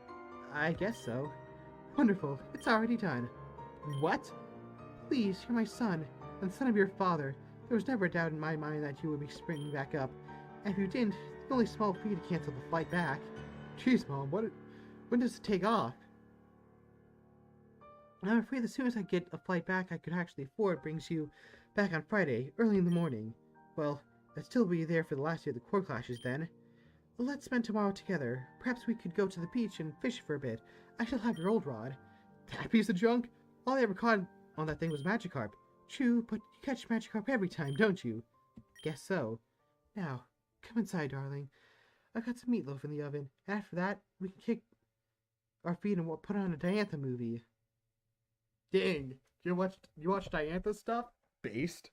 I guess so. Wonderful. It's already done. What? Please, you're my son, and the son of your father. There was never a doubt in my mind that you would be springing back up. And if you didn't, the only small fee to cancel the flight back. Jeez, Mom, when does it take off? I'm afraid as soon as I get a flight back I could actually afford brings you back on Friday, early in the morning. Well, I'd still be there for the last day of the core clashes then. Let's spend tomorrow together. Perhaps we could go to the beach and fish for a bit. I shall have your old rod. That piece of junk? All I ever caught on that thing was Magikarp. True, but you catch Magikarp every time, don't you? Guess so. Now, come inside, darling. I've got some meatloaf in the oven, and after that, we can kick our feet and put on a Diantha movie. Dang, you watch Diantha stuff? Based.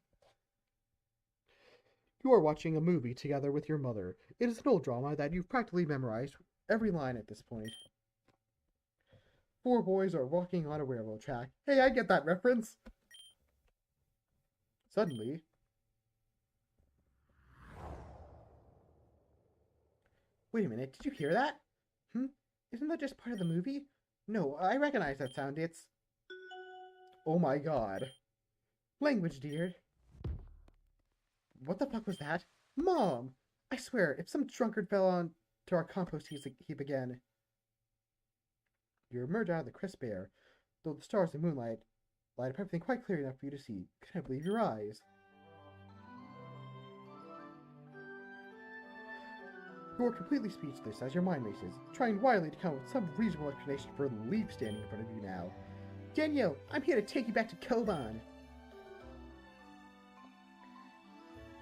You are watching a movie together with your mother. It is an old drama that you've practically memorized every line at this point. Four boys are walking on a railroad track. Hey, I get that reference. Suddenly... Wait a minute, did you hear that? Isn't that just part of the movie? No, I recognize that sound. It's... Oh my god. Language, dear. What the fuck was that? Mom! I swear, if some drunkard fell onto our compost heap again. You emerge out of the crisp air, though the stars and moonlight light up everything quite clear enough for you to see. Couldn't believe your eyes. You are completely speechless as your mind races, trying wildly to come up with some reasonable explanation for Leaf standing in front of you now. Danielle, I'm here to take you back to Koban.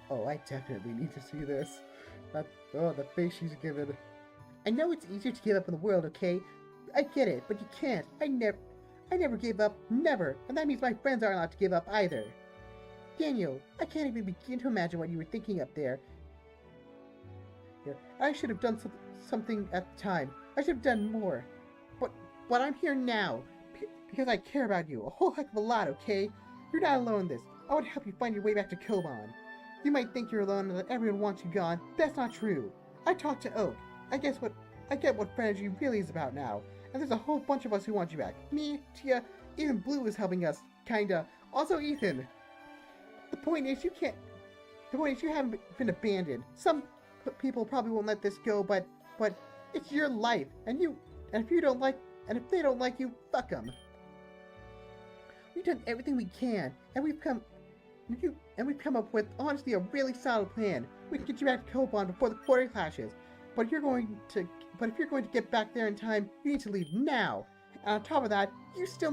Oh, I definitely need to see this. The face she's given. I know it's easier to give up in the world, okay? I get it, but you can't. I never gave up, never, and that means my friends aren't allowed to give up either. Daniel, I can't even begin to imagine what you were thinking up there. I should have done something at the time. I should have done more. But I'm here now, because I care about you a whole heck of a lot, okay? You're not alone in this. I want to help you find your way back to Koban. You might think you're alone and that everyone wants you gone. That's not true. I talked to Oak. I get what friendship really is about now. And there's a whole bunch of us who want you back. Me, Tia, even Blue is helping us, kinda. Also Ethan. The point is you haven't been abandoned. Some people probably won't let this go, but it's your life, and if they don't like you, fuck them. We've done everything we can, and we've come up with honestly a really solid plan. We can get you back to Koban before the quarter clashes. But if you're going to get back there in time, you need to leave now. And on top of that, you still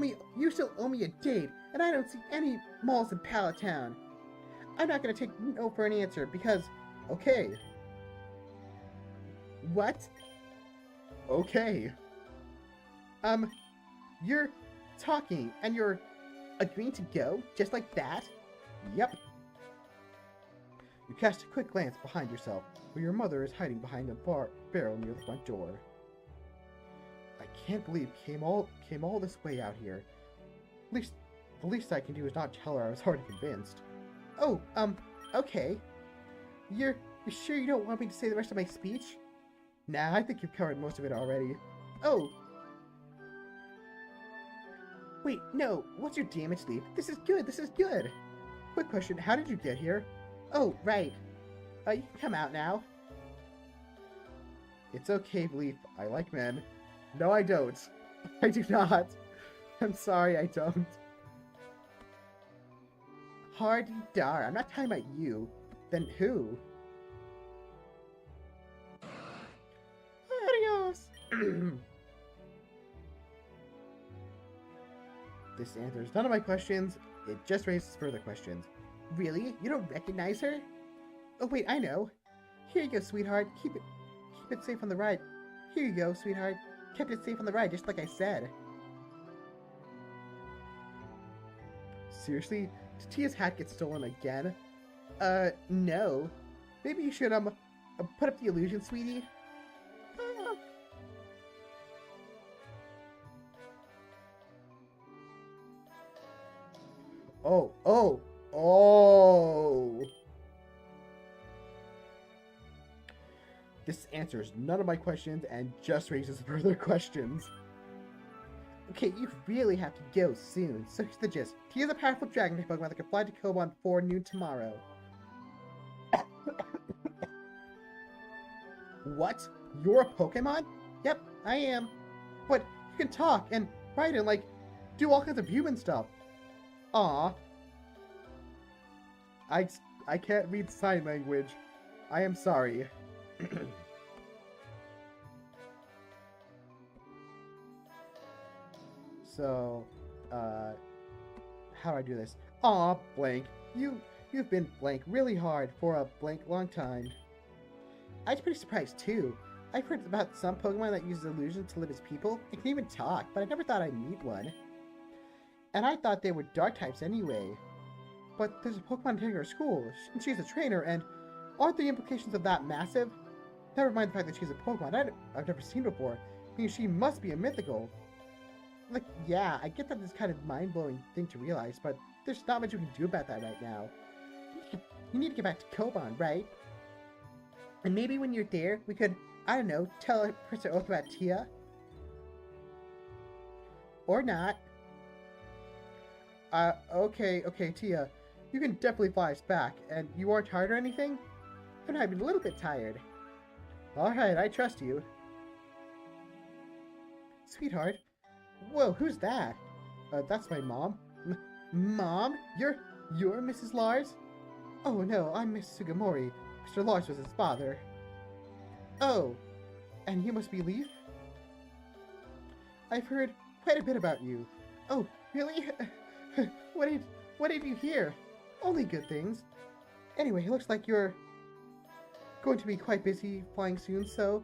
owe me a date, and I don't see any malls in Pallet Town. I'm not gonna take no for an answer because, okay. What? Okay. You're talking and you're agreeing to go just like that? Yep. You cast a quick glance behind yourself, where your mother is hiding behind a barrel near the front door. I can't believe came all this way out here. The least I can do is not tell her I was already convinced. Oh, okay. You're sure you don't want me to say the rest of my speech? Nah, I think you've covered most of it already. Oh. Wait, no. What's your damage leaf? This is good. Quick question, how did you get here? Oh, right. You can come out now. It's okay, Leaf. I like men. No, I don't. I do not. I'm sorry, I don't. Hardy dar, I'm not talking about you. Then who? Adios! This answers none of my questions. It just raises further questions. Really? You don't recognize her? Oh wait, I know. Here you go, sweetheart. Keep it safe on the ride. Here you go, sweetheart. Kept it safe on the ride, just like I said. Seriously? Did Tia's hat get stolen again? No. Maybe you should, put up the illusion, sweetie? Oh! This answers none of my questions and just raises further questions. Okay, you really have to go soon, so here's the gist. Tia's a powerful dragon type Pokemon that can fly to Koban before noon tomorrow. What? You're a Pokemon? Yep, I am. But you can talk and write and, do all kinds of human stuff. Aw. I can't read sign language. I am sorry. So, how do I do this? Aw, blank. You've been blank really hard for a blank long time. I was pretty surprised too. I've heard about some Pokemon that use illusions to live as people. They can even talk, but I never thought I'd meet one. And I thought they were dark types anyway. But there's a Pokemon trainer at school, and she's a trainer, and aren't the implications of that massive? Never mind the fact that she's a Pokemon I've never seen before. I mean, she must be a mythical. Yeah, I get that it's kind of mind-blowing thing to realize, but there's not much we can do about that right now. You need to get back to Koban, right? And maybe when you're there, we could, I don't know, tell Professor Oak about Tia? Or not. Okay, Tia. You can definitely fly us back, and you aren't tired or anything? I'm a little bit tired. Alright, I trust you. Sweetheart. Whoa, who's that? That's my mom. Mom? You're Mrs. Lars? Oh no, I'm Miss Sugimori. Mr. Lars was his father. Oh, and you must be Leaf? I've heard quite a bit about you. Oh, really? what did you hear? Only good things. Anyway, it looks like you're going to be quite busy flying soon, so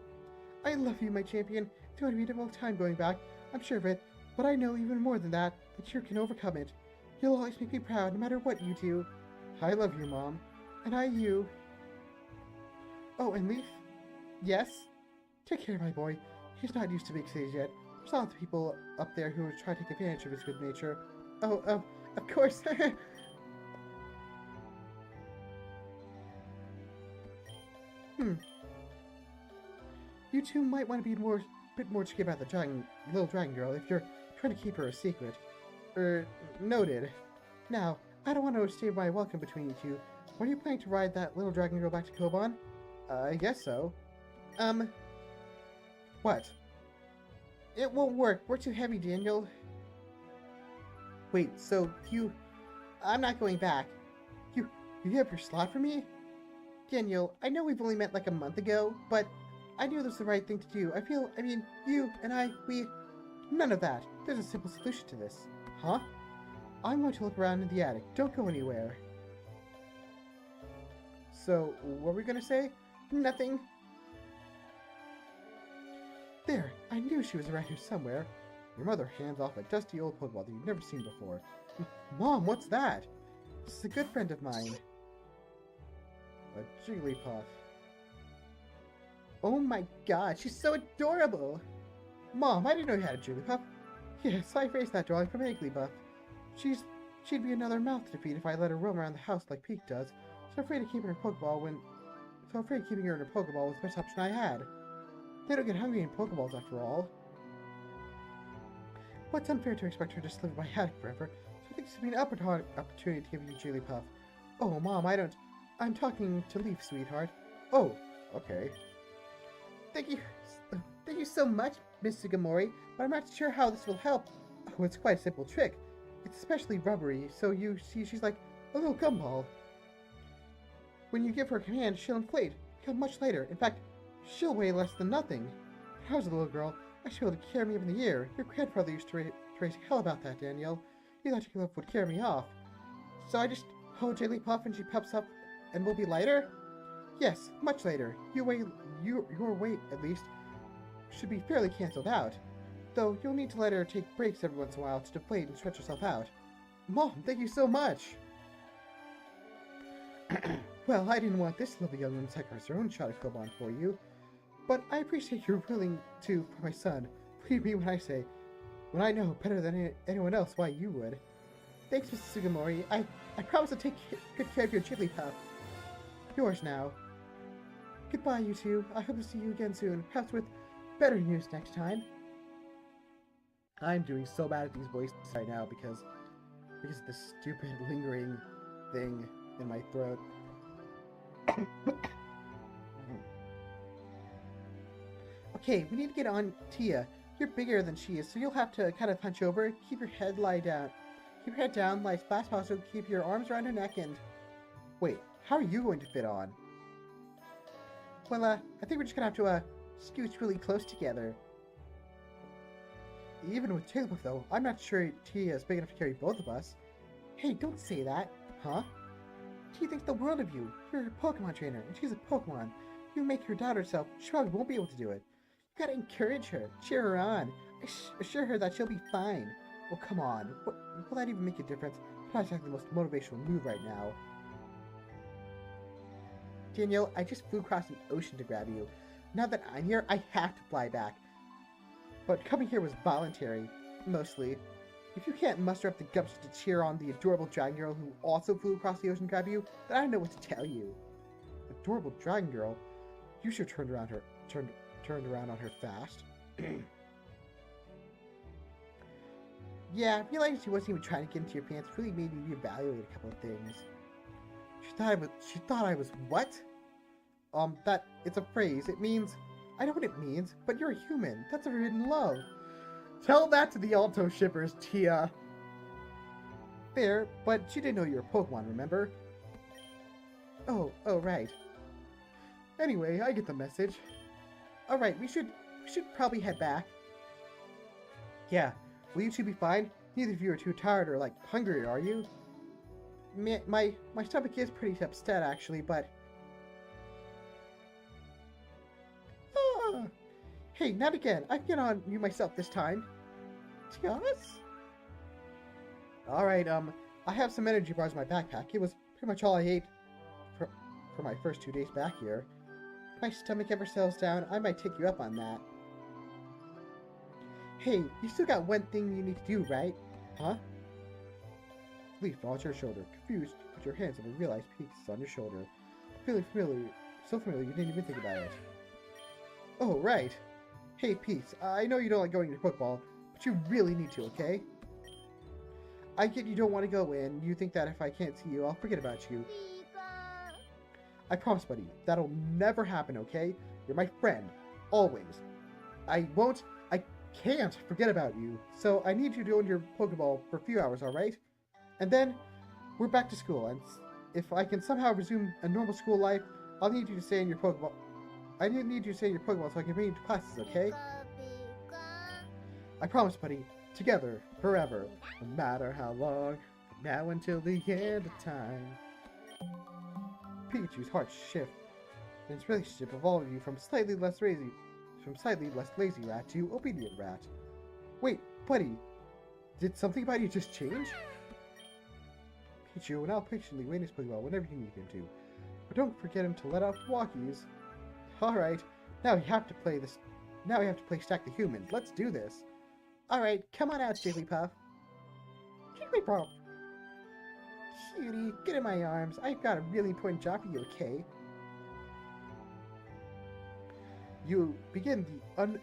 I love you, my champion. It's going to be a difficult time going back, I'm sure of it, but I know even more than that you can overcome it. You'll always make me proud, no matter what you do. I love you, Mom. And I you. Oh, and Leaf? Yes? Take care, my boy. He's not used to big cities yet. There's lots of people up there who try to take advantage of his good nature. Oh, of course. You two might want to be a bit more tricky about the little dragon girl if you're trying to keep her a secret. Noted. Now, I don't want to overstay my welcome between you two. Are you planning to ride that little dragon girl back to Koban? I guess so. What? It won't work. We're too heavy, Daniel. Wait, so I'm not going back. You have your slot for me? Daniel, I know we've only met like a month ago, but I knew this was the right thing to do. You and I, none of that. There's a simple solution to this. Huh? I'm going to look around in the attic. Don't go anywhere. So, what were we gonna say? Nothing. There, I knew she was around here somewhere. Your mother hands off a dusty old Pokeball that you've never seen before. Mom, what's that? This is a good friend of mine. A Jigglypuff. Oh my god, she's so adorable! Mom, I didn't know you had a Jigglypuff. Yes, I raised that drawing from Jigglypuff. She'd be another mouth to defeat if I let her roam around the house like Peak does. So afraid of keeping her in a Pokeball was the best option I had. They don't get hungry in Pokeballs after all. But it's unfair to expect her to just live in my attic forever, so I think this would be an opportunity to give you Jigglypuff. Oh, Mom, I'm talking to Leaf, sweetheart. Oh, okay. Thank you so much, Miss Sugimori, but I'm not sure how this will help. Oh, it's quite a simple trick. It's especially rubbery, so you see she's like a little gumball. When you give her a command, she'll inflate, become much lighter. In fact, she'll weigh less than nothing. When I was a little girl, I should be able to carry me up in the air. Your grandfather used to raise hell about that, Danielle. He thought your love would carry me off. So I just hold Jigglypuff and she puffs up and we'll be lighter? Yes, much lighter. Your weight, at least, should be fairly cancelled out. Though you'll need to let her take breaks every once in a while to deflate and stretch herself out. Mom, thank you so much! Well, I didn't want this lovely young woman to sacrifice her own shot at Koban for you, but I appreciate you're willing to for my son. Believe me when I know better than anyone else why you would. Thanks, Mrs. Sugimori. I promise to take good care of your Jigglypuff. Yours now. Goodbye, you two. I hope to see you again soon, perhaps with better news next time. I'm doing so bad at these voices right now because of this stupid lingering thing in my throat. Okay, we need to get on Tia. You're bigger than she is, so you'll have to kind of hunch over, keep your head down. Keep your head down, lie flat, also keep your arms around her neck and... Wait, how are you going to fit on? Well, I think we're just gonna have to, scooch really close together. Even with Jigglypuff, though, I'm not sure Tia is big enough to carry both of us. Hey, don't say that. Huh? Tia thinks the world of you. You're a Pokemon trainer, and she's a Pokemon. You make her doubt herself, she probably won't be able to do it. You gotta encourage her, cheer her on, assure her that she'll be fine. Well, come on. Will that even make a difference? It's not exactly the most motivational move right now. Danielle, I just flew across the ocean to grab you. Now that I'm here, I have to fly back. But coming here was voluntary, mostly. If you can't muster up the gumption to cheer on the adorable dragon girl who also flew across the ocean to grab you, then I don't know what to tell you. Adorable dragon girl? You should turned around on her fast. Yeah, realizing she wasn't even trying to get into your pants really made me reevaluate a couple of things. She thought I was what? It's a phrase. It means, I know what it means, but you're a human. That's a forbidden love. Tell that to the Alto shippers, Tia. Fair, but she didn't know you were a Pokemon, remember? Oh, right. Anyway, I get the message. Alright, we should probably head back. Yeah, will you two be fine? Neither of you are too tired or, like, hungry, are you? My stomach is pretty upset, actually, but... Ah! Hey, not again. I've get on you myself this time. Yes? Alright, I have some energy bars in my backpack. It was pretty much all I ate for my first 2 days back here. If my stomach ever settles down, I might take you up on that. Hey, you still got one thing you need to do, right? Huh? Leaf falls your shoulder. Confused, you put your hands up and realize Peach is on your shoulder. Feeling familiar, so familiar you didn't even think about it. Oh, right. Hey, Peach, I know you don't like going to football, but you really need to, okay? I get you don't want to go in. You think that if I can't see you, I'll forget about you. I promise, buddy, that'll never happen, okay? You're my friend. Always. I can't forget about you. So I need you to go in your Pokeball for a few hours, alright? And then, we're back to school, and if I can somehow resume a normal school life, I'll need you to stay in your Pokeball. I need you to stay in your Pokeball so I can bring you to classes, okay? I promise, buddy. Together, forever, no matter how long, from now until the end of time. Pikachu's heart shift in its relationship evolving you from slightly less lazy rat to obedient rat. Wait, buddy, did something about you just change? Pikachu will now patiently wait his Pokeball whenever you need him to, but don't forget him to let off walkies. Alright, now we have to play Stack the Humans. Let's do this. Alright, come on out, Jigglypuff. Jigglypuff! Cutie, get in my arms. I've got a really important job for you, okay? You begin the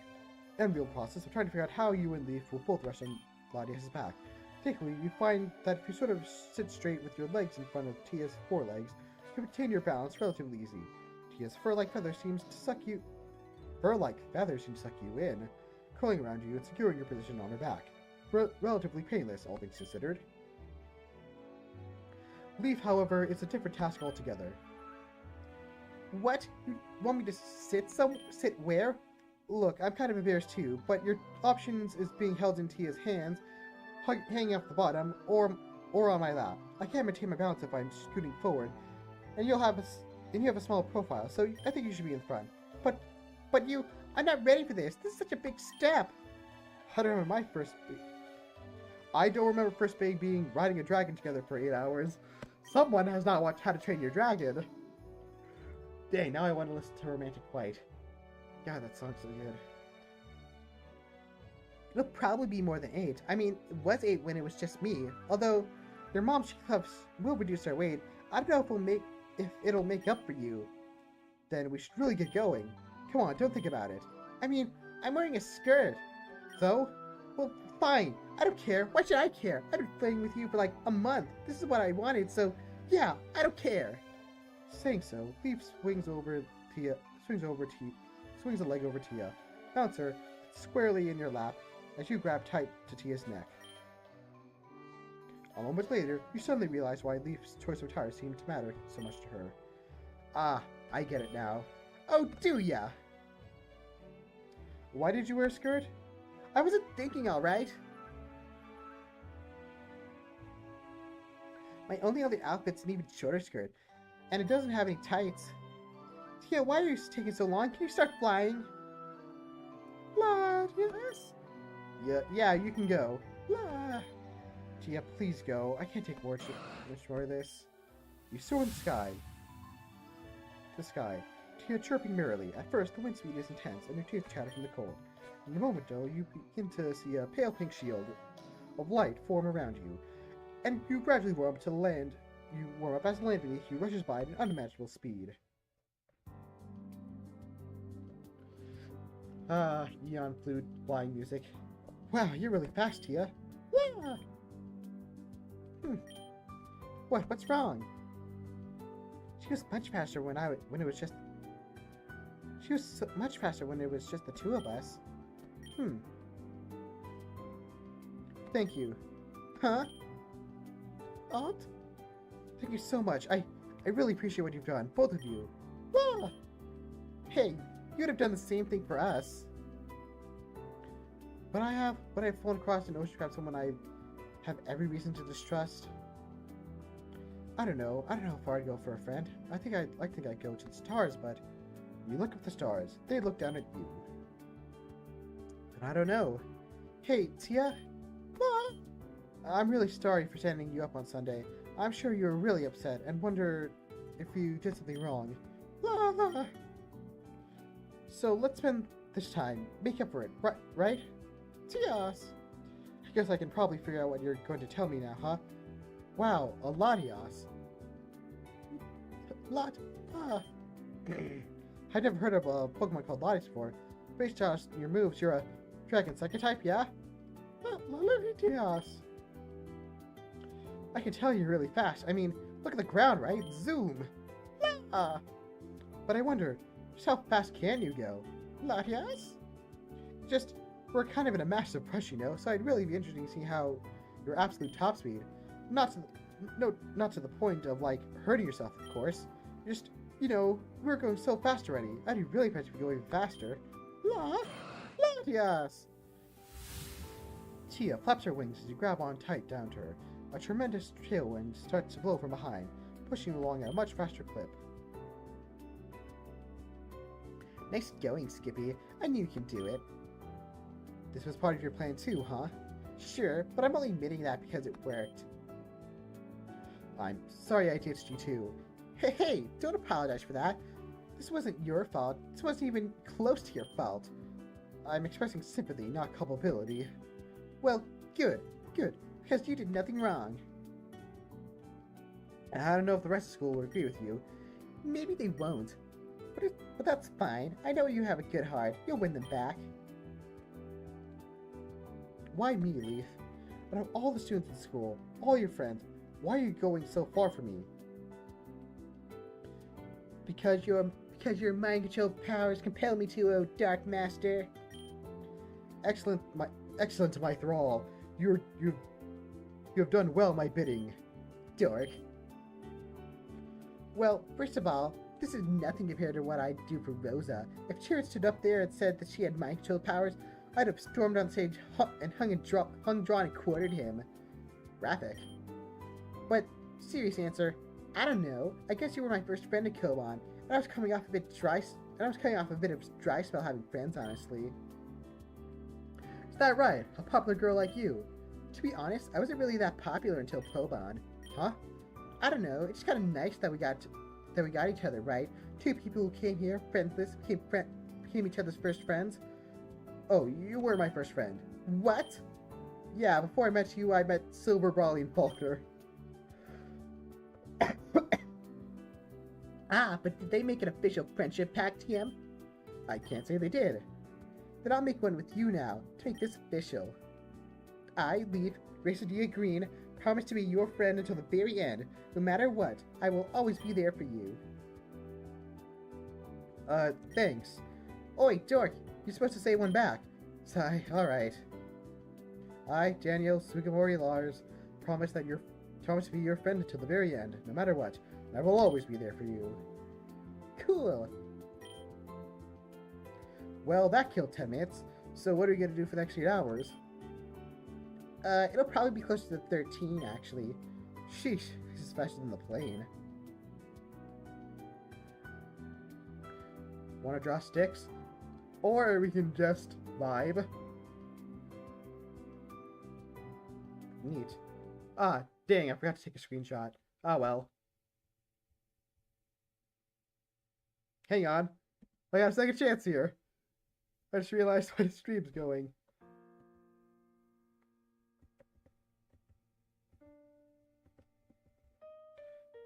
unenviable process of trying to figure out how you and Leaf will both rush on Gladius's back. Particularly, you find that if you sort of sit straight with your legs in front of Tia's forelegs, you can retain your balance relatively easy. Tia's fur-like feathers seems to suck you in, curling around you and securing your position on her back. Relatively painless, all things considered. Leaf, however, is a different task altogether. What? You want me to sit where? Look, I'm kind of embarrassed too, but your options is being held in Tia's hands, hanging off the bottom, or on my lap. I can't maintain my balance if I'm scooting forward, and you have a small profile, so I think you should be in front. But you, I'm not ready for this. This is such a big step. I don't remember first being riding a dragon together for 8 hours. Someone has not watched How to Train Your Dragon. Dang, now I want to listen to Romantic White. God, that song's so good. It'll probably be more than 8. I mean, it was 8 when it was just me. Although, your mom's clubs will reduce our weight. I don't know if it'll make up for you. Then we should really get going. Come on, don't think about it. I mean, I'm wearing a skirt. So? Well, fine. I don't care. Why should I care? I've been playing with you for like a month. This is what I wanted, so yeah, I don't care. Saying so, Leaf swings a leg over Tia, bounce her squarely in your lap as you grab tight to Tia's neck. A moment later, you suddenly realize why Leaf's choice of attire seemed to matter so much to her. Ah, I get it now. Oh, do ya? Why did you wear a skirt? I wasn't thinking, alright? My only other outfit's an even shorter skirt, and it doesn't have any tights. Tia, why are you taking so long? Can you start flying? Lord, yes? Yeah, you can go. La. Tia, please go. I can't take much more of this. You soar in the sky. Tia chirping merrily. At first, the wind speed is intense, and your teeth chatter from the cold. In a moment, though, you begin to see a pale pink shield of light form around you, and you gradually warm up to land. You warm up as the land beneath you rushes by at an unimaginable speed. Neon flute flying music. Wow, you're really fast, Tia. Yeah. What's wrong? She was much faster when it was just. She was much faster when it was just the two of us. Thank you. Huh? Alt? Thank you so much. I really appreciate what you've done, both of you. Ah! Hey, You'd have done the same thing for us. But I've flown across an ocean crab someone I have every reason to distrust. I don't know how far I'd go for a friend. I think I'd go to the stars, but when you look at the stars, they look down at you. And I don't know. Hey, Tia? Ma? I'm really sorry for sending you up on Sunday. I'm sure you were really upset and wonder if you did something wrong. La la. So let's spend this time, make up for it, right? Tias! I guess I can probably figure out what you're going to tell me now, huh? Wow, a Latias. I'd never heard of a Pokemon called Latias before. Based on your moves, you're a Dragon Psychic type, yeah? Latias. I can tell you're really fast. I mean, look at the ground, right? Zoom! But I wonder, just how fast can you go? Latias? We're kind of in a massive rush, you know, so I'd really be interested to see how your absolute top speed. Not to the point of, like, hurting yourself, of course. Just, you know, we're going so fast already. I'd be really impressed if you go even faster. Latias! Tia flaps her wings as you grab on tight down to her. A tremendous tailwind starts to blow from behind, pushing you along at a much faster clip. Nice going, Skippy. I knew you could do it. This was part of your plan too, huh? Sure, but I'm only admitting that because it worked. I'm sorry I ditched you too. Hey, don't apologize for that. This wasn't your fault. This wasn't even close to your fault. I'm expressing sympathy, not culpability. Well, good, because you did nothing wrong. I don't know if the rest of school will agree with you. Maybe they won't. But that's fine. I know you have a good heart. You'll win them back. Why me, Leaf? Out of all the students in school, all your friends, why are you going so far from me? Because your mind control powers compel me to, oh Dark Master. Excellent, my thrall. You have done well my bidding, dork. Well, first of all, this is nothing compared to what I'd do for Rosa. If Cheer stood up there and said that she had mind control powers, I'd have stormed on stage and hung, drawn, and quartered him. Graphic. But, serious answer, I don't know. I guess you were my first friend at Koban, and I was coming off a bit of dry spell having friends, honestly. Is that right? A popular girl like you. To be honest, I wasn't really that popular until Koban. Huh? I don't know. It's kind of nice that we got each other, right? Two people who came here friendless became each other's first friends. Oh, you were my first friend. What? Yeah, before I met you, I met Silver, Brawly, and Faulkner. But did they make an official friendship pact, TM? I can't say they did. Then I'll make one with you now, to make this official. I, Leaf, Racedia Green, promise to be your friend until the very end. No matter what, I will always be there for you. Thanks. Oi, dork, you're supposed to say one back. Sigh, alright. I, Daniel Sugimori Lars, promise to be your friend until the very end, no matter what. And I will always be there for you. Cool. Well, that killed 10 minutes, so what are we gonna do for the next 8 hours? It'll probably be closer to 13, actually. Sheesh, this is faster than the plane. Wanna draw sticks? Or we can just vibe. Neat. Ah, dang, I forgot to take a screenshot. Ah, well. Hang on. I got a second chance here. I just realized why the stream's going.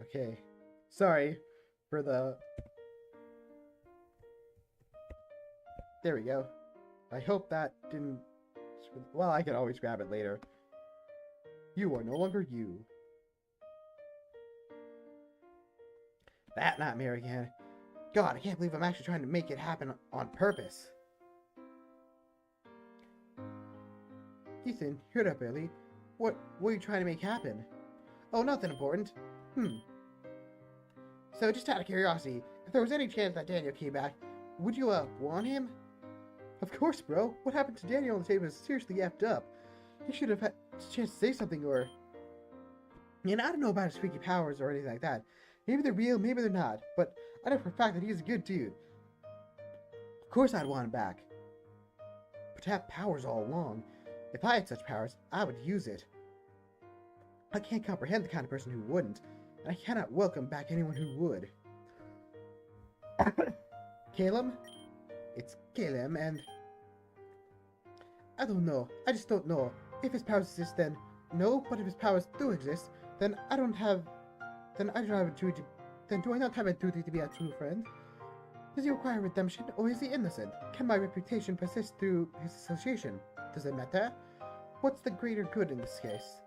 Okay. Sorry for the... There we go. I hope that didn't... Well, I can always grab it later. You are no longer you. That nightmare again. God, I can't believe I'm actually trying to make it happen on purpose. Ethan, heard up, Ellie. What are you trying to make happen? Oh, nothing important. So, just out of curiosity, if there was any chance that Daniel came back, Would you, want him? Of course, bro. What happened to Daniel on the table is seriously effed up. He should have had a chance to say something, or... And I don't know about his freaky powers or anything like that. Maybe they're real, maybe they're not. But I know for a fact that he's a good dude. Of course I'd want him back. But to have powers all along, if I had such powers, I would use it. I can't comprehend the kind of person who wouldn't, and I cannot welcome back anyone who would. Caleb? It's Caleb, and... I don't know. I just don't know. If his powers exist, then no, but if his powers do exist, then I don't have... Then I don't have a duty... Then do I not have a duty to be a true friend? Does he require redemption, or is he innocent? Can my reputation persist through his association? Does it matter? What's the greater good in this case?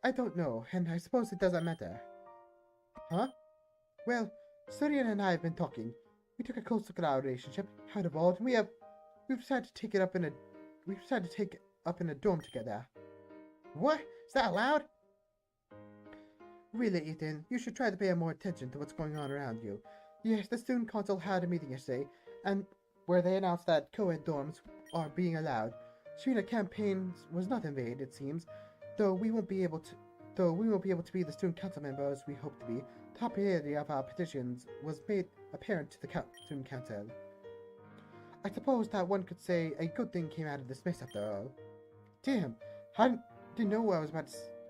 I don't know, and I suppose it doesn't matter. Huh? Well, Surian and I have been talking. We took a close look at our relationship, how it evolved, and we've decided to take it up in a dorm together. What? Is that allowed? Really, Ethan, you should try to pay more attention to what's going on around you. Yes, the student council had a meeting yesterday, and where they announced that co-ed dorms are being allowed. Serena campaigns was not in vain, it seems, though we won't be able to be the student council members we hope to be. The popularity of our petitions was made apparent to the student council. I suppose that one could say a good thing came out of this mess after all. Damn, I didn't know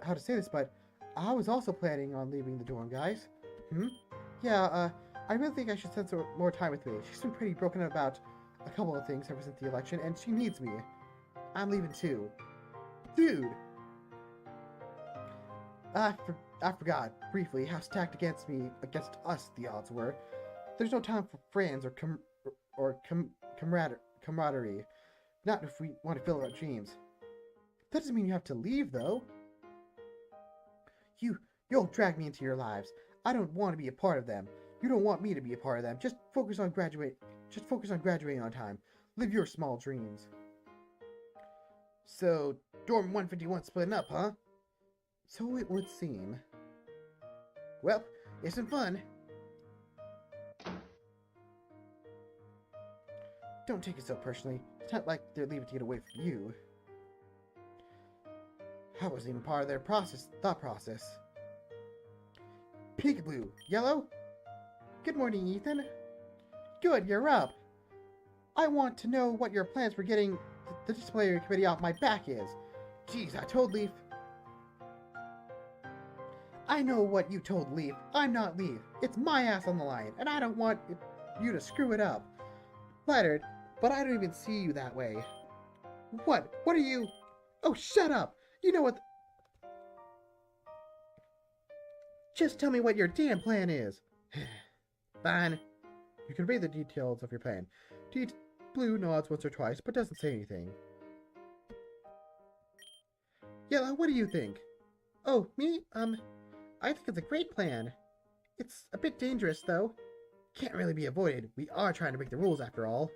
how to say this, but I was also planning on leaving the dorm, guys. Yeah, I really think I should spend some more time with me. She's been pretty broken up about a couple of things ever since the election, and she needs me. I'm leaving too. Dude! I forgot, briefly, how stacked against us the odds were. There's no time for friends or camaraderie. Not if we want to fill our dreams. That doesn't mean you have to leave, though. You'll drag me into your lives. I don't want to be a part of them. You don't want me to be a part of them. Just focus on graduating on time. Live your small dreams. So, dorm 151 splitting up, huh? So it would seem. Well, it's been fun. Don't take it so personally. It's not like they're leaving to get away from you. I wasn't even part of their thought process. Peekaboo, Yellow? Good morning, Ethan. Good, you're up. I want to know what your plans for getting the disciplinary committee off my back is. Jeez, I told Leaf. I know what you told Leaf. I'm not Leaf. It's my ass on the line, and I don't want you to screw it up. Flattered, but I don't even see you that way. What? What are you? Oh, shut up! You know what? Just tell me what your damn plan is. Fine. You can read the details of your plan. Blue nods once or twice, but doesn't say anything. Yellow, what do you think? Oh, me? I think it's a great plan. It's a bit dangerous, though. Can't really be avoided. We are trying to break the rules, after all.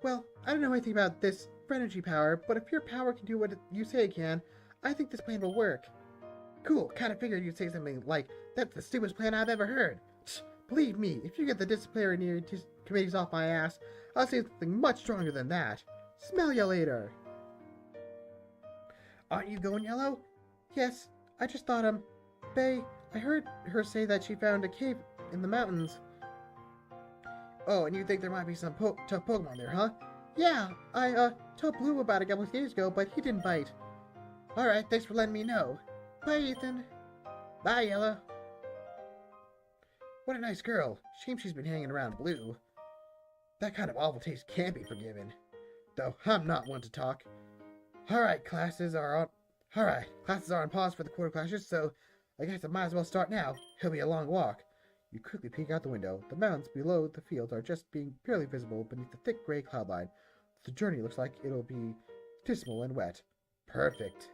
Well, I don't know anything about this energy power, but if your power can do what you say it can, I think this plan will work. Cool, kinda figured you'd say something like, that's the stupidest plan I've ever heard. Believe me, if you get the disciplinary committees off my ass, I'll say something much stronger than that. Smell ya later. Aren't you going, Yellow? Yes, I just thought, Bae, I heard her say that she found a cave in the mountains. Oh, and you think there might be some tough Pokemon there, huh? Yeah, I, told Blue about it a couple of days ago, but he didn't bite. Alright, thanks for letting me know. Bye, Ethan. Bye, Yellow. What a nice girl. Shame she's been hanging around Blue. That kind of awful taste can't be forgiven. Though I'm not one to talk. Alright, classes are on pause for the quarter classes, so I guess I might as well start now. It'll be a long walk. You quickly peek out the window. The mountains below the field are just being barely visible beneath the thick gray cloud line. The journey looks like it'll be dismal and wet. Perfect.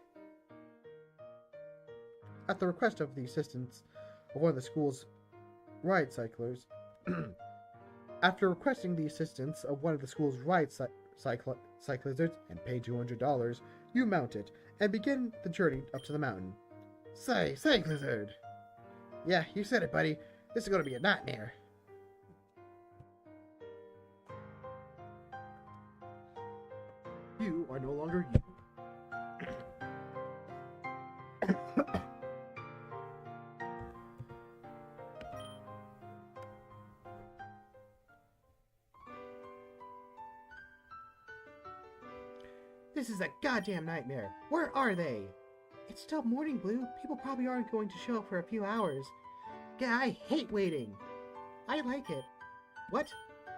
At the request of the assistants of one of the school's ride cyclers, after requesting the assistance of one of the school's ride cyclists and pay $200, you mount it and begin the journey up to the mountain. Say, Lizard. Yeah, you said it, buddy. This is going to be a nightmare. You are no longer you. This is a goddamn nightmare. Where are they? It's still morning, Blue. People probably aren't going to show up for a few hours. Yeah, I hate waiting. I like it. What?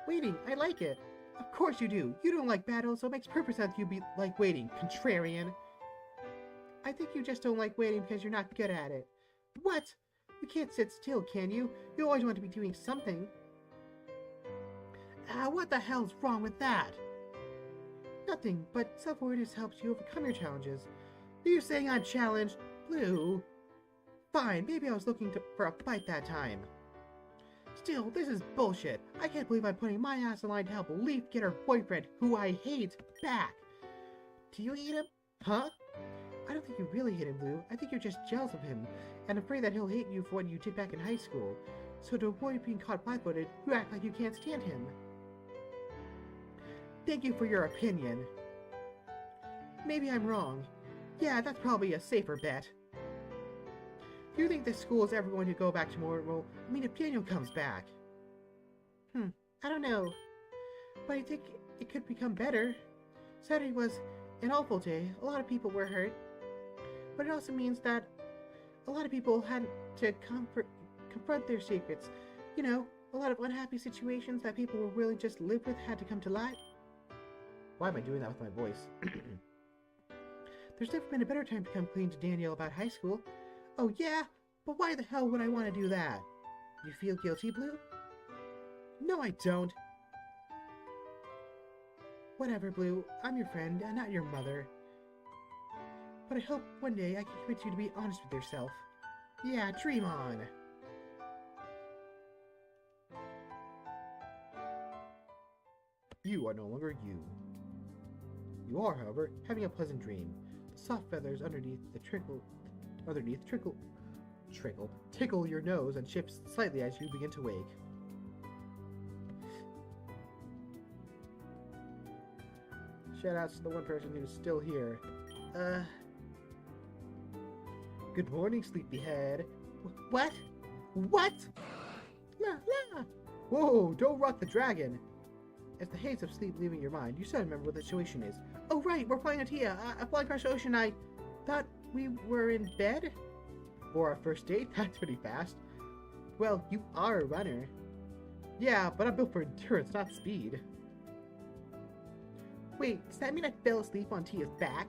Waiting, I like it. Of course you do. You don't like battles, so it makes perfect sense you be like waiting, contrarian. I think you just don't like waiting because you're not good at it. What? You can't sit still, can you? You always want to be doing something. What the hell's wrong with that? Nothing, but self-awareness helps you overcome your challenges. Are you saying I'm challenged? Blue? Fine, maybe I was looking for a fight that time. Still, this is bullshit. I can't believe I'm putting my ass in line to help Leaf get her boyfriend, who I hate, back. Do you hate him? Huh? I don't think you really hate him, Blue. I think you're just jealous of him, and afraid that he'll hate you for what you did back in high school. So to avoid being caught flat-footed, you act like you can't stand him. Thank you for your opinion. Maybe I'm wrong. Yeah, that's probably a safer bet. Do you think this school is ever going to go back to normal? I mean, if Daniel comes back. I don't know. But I think it could become better. Saturday was an awful day. A lot of people were hurt. But it also means that a lot of people had to confront their secrets. You know, a lot of unhappy situations that people were willing to just live with had to come to light. Why am I doing that with my voice? There's never been a better time to come clean to Danielle about high school. Oh yeah? But why the hell would I want to do that? You feel guilty, Blue? No, I don't. Whatever, Blue. I'm your friend, and not your mother. But I hope one day I can convince you to be honest with yourself. Yeah, dream on. You are no longer you. You are, however, having a pleasant dream. The soft feathers underneath tickle your nose and shift slightly as you begin to wake. Shoutouts to the one person who's still here. Good morning, sleepyhead. What? What? La la! Whoa, don't rock the dragon! As the haze of sleep leaving your mind, you suddenly remember what the situation is. Oh right, we're flying to Tia. Flying across the ocean. I thought we were in bed? For our first date? That's pretty fast. Well, you are a runner. Yeah, but I'm built for endurance, not speed. Wait, does that mean I fell asleep on Tia's back?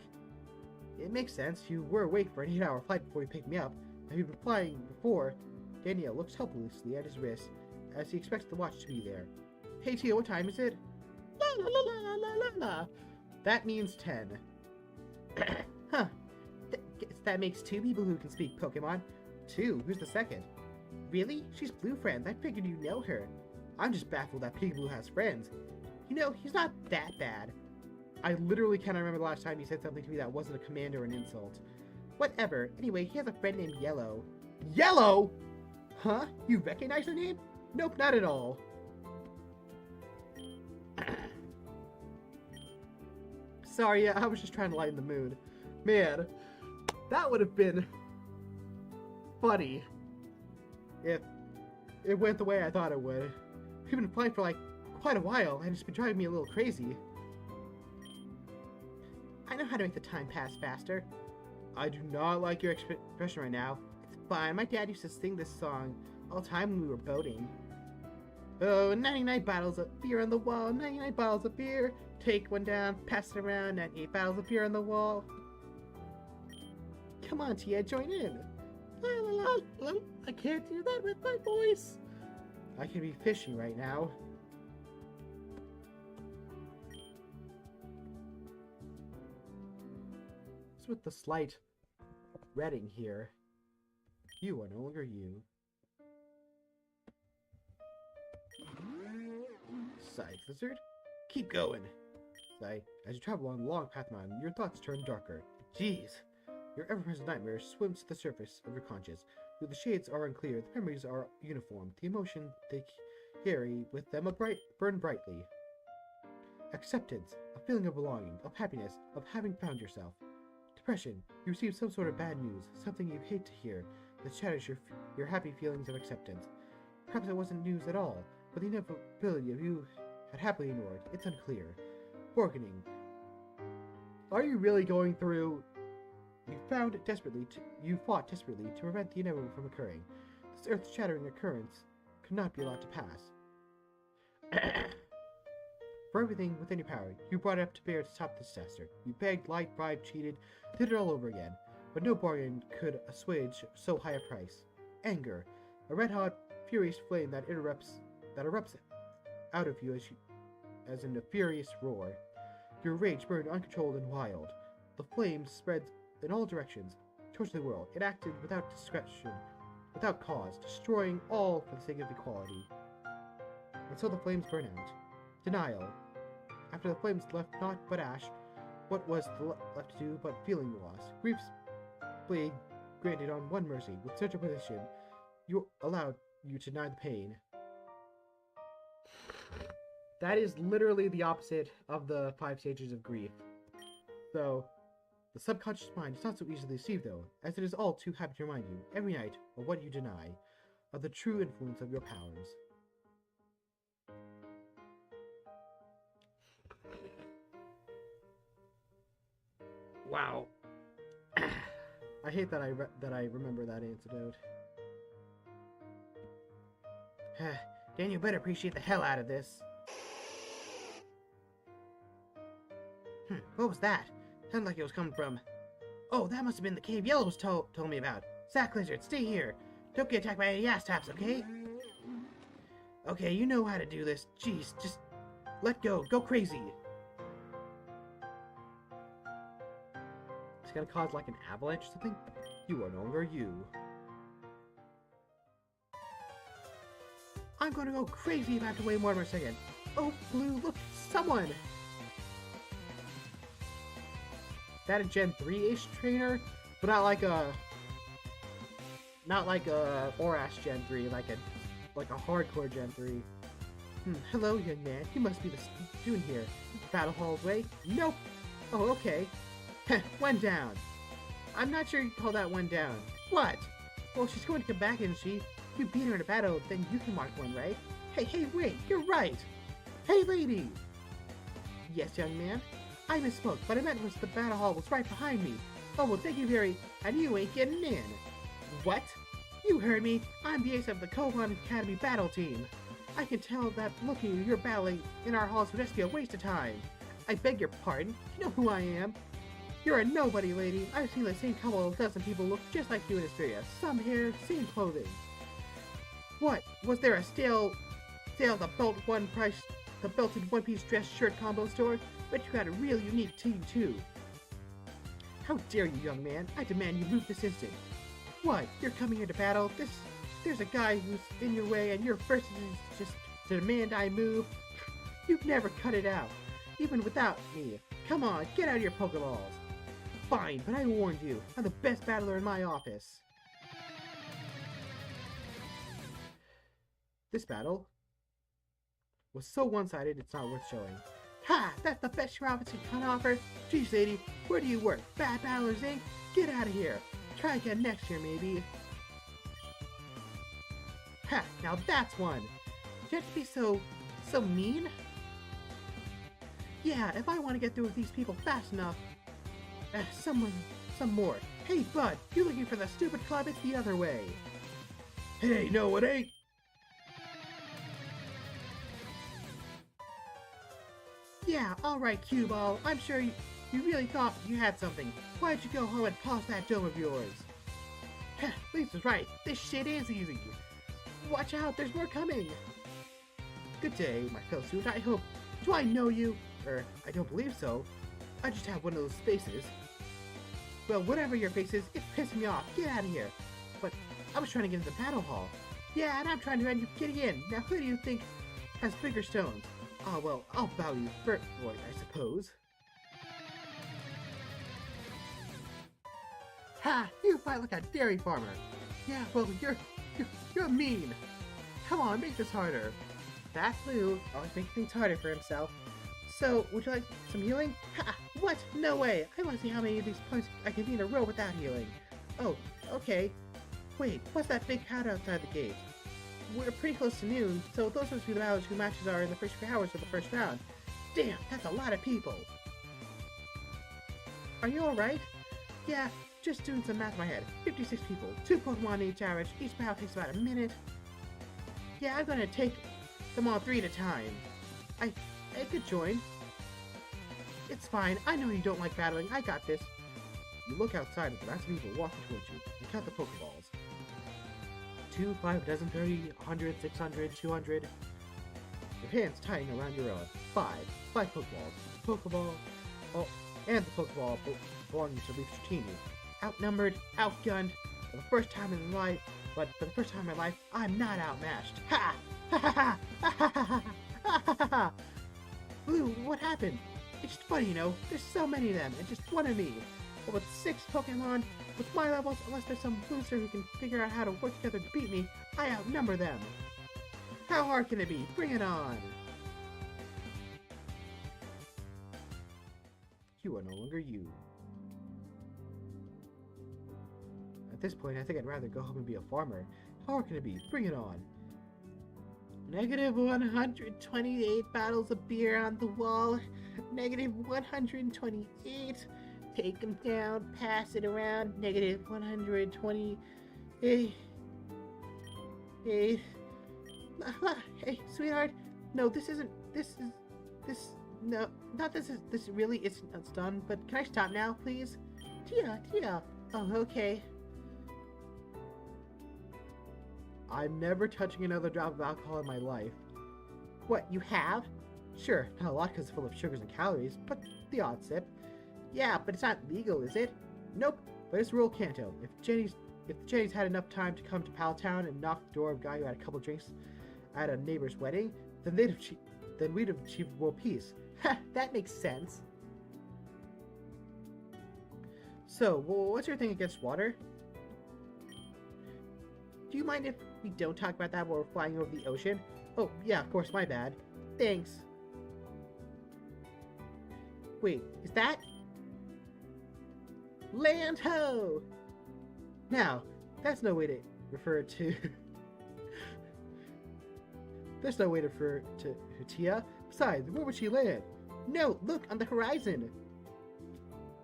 It makes sense. You were awake for an 8-hour flight before you picked me up. Have you been flying before? Daniel looks helplessly at his wrist as he expects the watch to be there. Hey Tia, what time is it? La la la la la la la. That means 10. Huh. That makes 2 people who can speak Pokemon. 2? Who's the second? Really? She's Blue Friend. I figured you know her. I'm just baffled that Pigblue has friends. You know, he's not that bad. I literally cannot remember the last time he said something to me that wasn't a command or an insult. Whatever. Anyway, he has a friend named Yellow. Yellow? Huh? You recognize her name? Nope, not at all. Sorry, I was just trying to lighten the mood. Man, that would have been funny if it went the way I thought it would. We've been playing for like quite a while, and it's been driving me a little crazy. I know how to make the time pass faster. I do not like your expression right now. It's fine. My dad used to sing this song all the time when we were boating. Oh, 99 bottles of beer on the wall, 99 bottles of beer. Take one down, pass it around, 98 bottles of beer on the wall. Come on, Tia, join in. La la la la. I can't do that with my voice. I can be fishing right now. Just with the slight reading here. You are no longer you. Sigh, Lizard. Keep going. Sigh. As you travel along the long path of mine, your thoughts turn darker. Jeez. Your ever-present nightmare swims to the surface of your conscience. Though the shades are unclear, the memories are uniform. The emotion they carry with them burn brightly. Acceptance, a feeling of belonging, of happiness, of having found yourself. Depression, you receive some sort of bad news, something you hate to hear, that shatters your happy feelings of acceptance. Perhaps it wasn't news at all, but the inevitability of you had happily ignored. It's unclear. Bargaining. Are you really going through? You fought desperately to prevent the inevitable from occurring. This earth-shattering occurrence could not be allowed to pass. For everything within your power, you brought it up to bear to stop this disaster. You begged, lied, bribed, cheated, did it all over again. But no bargain could assuage so high a price. Anger, a red-hot, furious flame that erupts out of you as in a furious roar. Your rage burned uncontrolled and wild. The flame spread in all directions, towards the world. It acted without discretion, without cause, destroying all for the sake of equality. And so the flames burn out. Denial. After the flames left naught but ash, what was left to do but feeling the loss? Grief's blade granted on one mercy, with such a position, you allowed you to deny the pain. That is literally the opposite of the 5 stages of grief. So, the subconscious mind is not so easily deceived though, as it is all too happy to remind you, every night, of what you deny, of the true influence of your powers. Wow. I hate that I remember that antidote. Daniel better appreciate the hell out of this. What was that? Sounded like it was coming from... Oh, that must have been the cave Yellow was told me about. Sack Lizard, stay here. Don't get attacked by any ass taps, okay? Okay, you know how to do this. Jeez, just let go. Go crazy. It's gonna cause like an avalanche or something? You are no longer you. I'm gonna go crazy if I have to wait more than a second. Oh, Blue, look, someone! That a Gen 3-ish trainer, but not like a Orash Gen 3, like a hardcore Gen 3. Hello, young man. You must be the student here. Battle Hall's way? Nope. Oh, okay. One down. I'm not sure you'd call that one down. What? Well, she's going to come back, isn't she? If you beat her in a battle, then you can mark one, right? Hey, wait, you're right. Hey, lady. Yes, young man. I misspoke, but I meant was the battle hall was right behind me. Oh, well, thank you and you ain't getting in. What? You heard me. I'm the ace of the Kovan Academy battle team. I can tell that looking at your battling in our halls would just be a waste of time. I beg your pardon. You know who I am. You're a nobody, lady. I've seen the same couple of dozen people look just like you in Asteria. Some hair, same clothing. What? Was there a sale the belted one-piece dress shirt combo store? But you got a real unique team, too. How dare you, young man? I demand you move this instant. What? You're coming here to battle? There's a guy who's in your way, and your first is just to demand I move? You've never cut it out, even without me. Come on, get out of your Pokeballs. Fine, but I warned you. I'm the best battler in my office. This battle was so one-sided, it's not worth showing. Ha! That's the best your office can offer? Geez, lady, where do you work? Bad Battlers, Inc.? Get out of here. Try again next year, maybe. Ha! Now that's one. You have to be so mean? Yeah, if I want to get through with these people fast enough. Some more. Hey, bud, you looking for the stupid club? It's the other way. Hey, no, it ain't. Yeah, alright, Cue Ball. I'm sure you really thought you had something. Why'd you go home and polish that dome of yours? Heh, Lisa's right. This shit is easy. Watch out, there's more coming. Good day, my fellow student. I hope... Do I know you? I don't believe so. I just have one of those faces. Well, whatever your face is, it's pissing me off. Get out of here. But I was trying to get into the battle hall. Yeah, and I'm trying to end you getting in. Now, who do you think has bigger stones? Oh, well, I'll bow you first, boy, I suppose. Ha! You fight like a dairy farmer. Yeah, well, you're mean. Come on, make this harder. That Blue always makes things harder for himself. So, would you like some healing? Ha! What? No way! I want to see how many of these points I can be in a row without healing. Oh, okay. Wait, what's that big crowd outside the gate? We're pretty close to noon, so those must be the battles whose matches are in the first few hours of the first round. Damn, that's a lot of people! Are you alright? Yeah, just doing some math in my head. 56 people, 2 Pokemon each average, each battle takes about a minute. Yeah, I'm gonna take them all 3 at a time. I could join. It's fine, I know you don't like battling, I got this. You look outside at the mass of people walking towards you, and count the Pokeballs. 2, 5, a dozen, 30, 100, 600, 200. Your hands tying around your own. 5 Pokeballs. Pokeball, oh, and the Pokeball belonging to LiveStream. Outnumbered, outgunned, for the first time in my life, but for the first time in my life, I'm not outmatched. Ha! Ha ha ha! Ha ha ha ha ha ha! Blue, what happened? It's just funny, you know, there's so many of them, and just one of me. But with 6 Pokemon, with my levels, unless there's some loser who can figure out how to work together to beat me, I outnumber them. How hard can it be? Bring it on! You are no longer you. At this point, I think I'd rather go home and be a farmer. How hard can it be? Bring it on. Negative 128 bottles of beer on the wall. Negative 128. Take them down, pass it around. Negative 128. Hey, sweetheart. No, this isn't. This. No, not this. This really it's done. But can I stop now, please? Tia. Oh, okay. I'm never touching another drop of alcohol in my life. What, you have? Sure, not a lot because it's full of sugars and calories, but the odd sip. Yeah, but it's not legal, is it? Nope, but it's rural Kanto. If the Jennies had enough time to come to Palatown and knock the door of a guy who had a couple drinks at a neighbor's wedding, then we'd have achieved world peace. Ha, that makes sense. So, what's your thing against water? Do you mind if we don't talk about that while we're flying over the ocean? Oh, yeah, of course, my bad. Thanks. Wait, is that? Land ho! Now, that's no way to refer to... There's no way to refer to Tia. Besides, where would she land? No, look, on the horizon!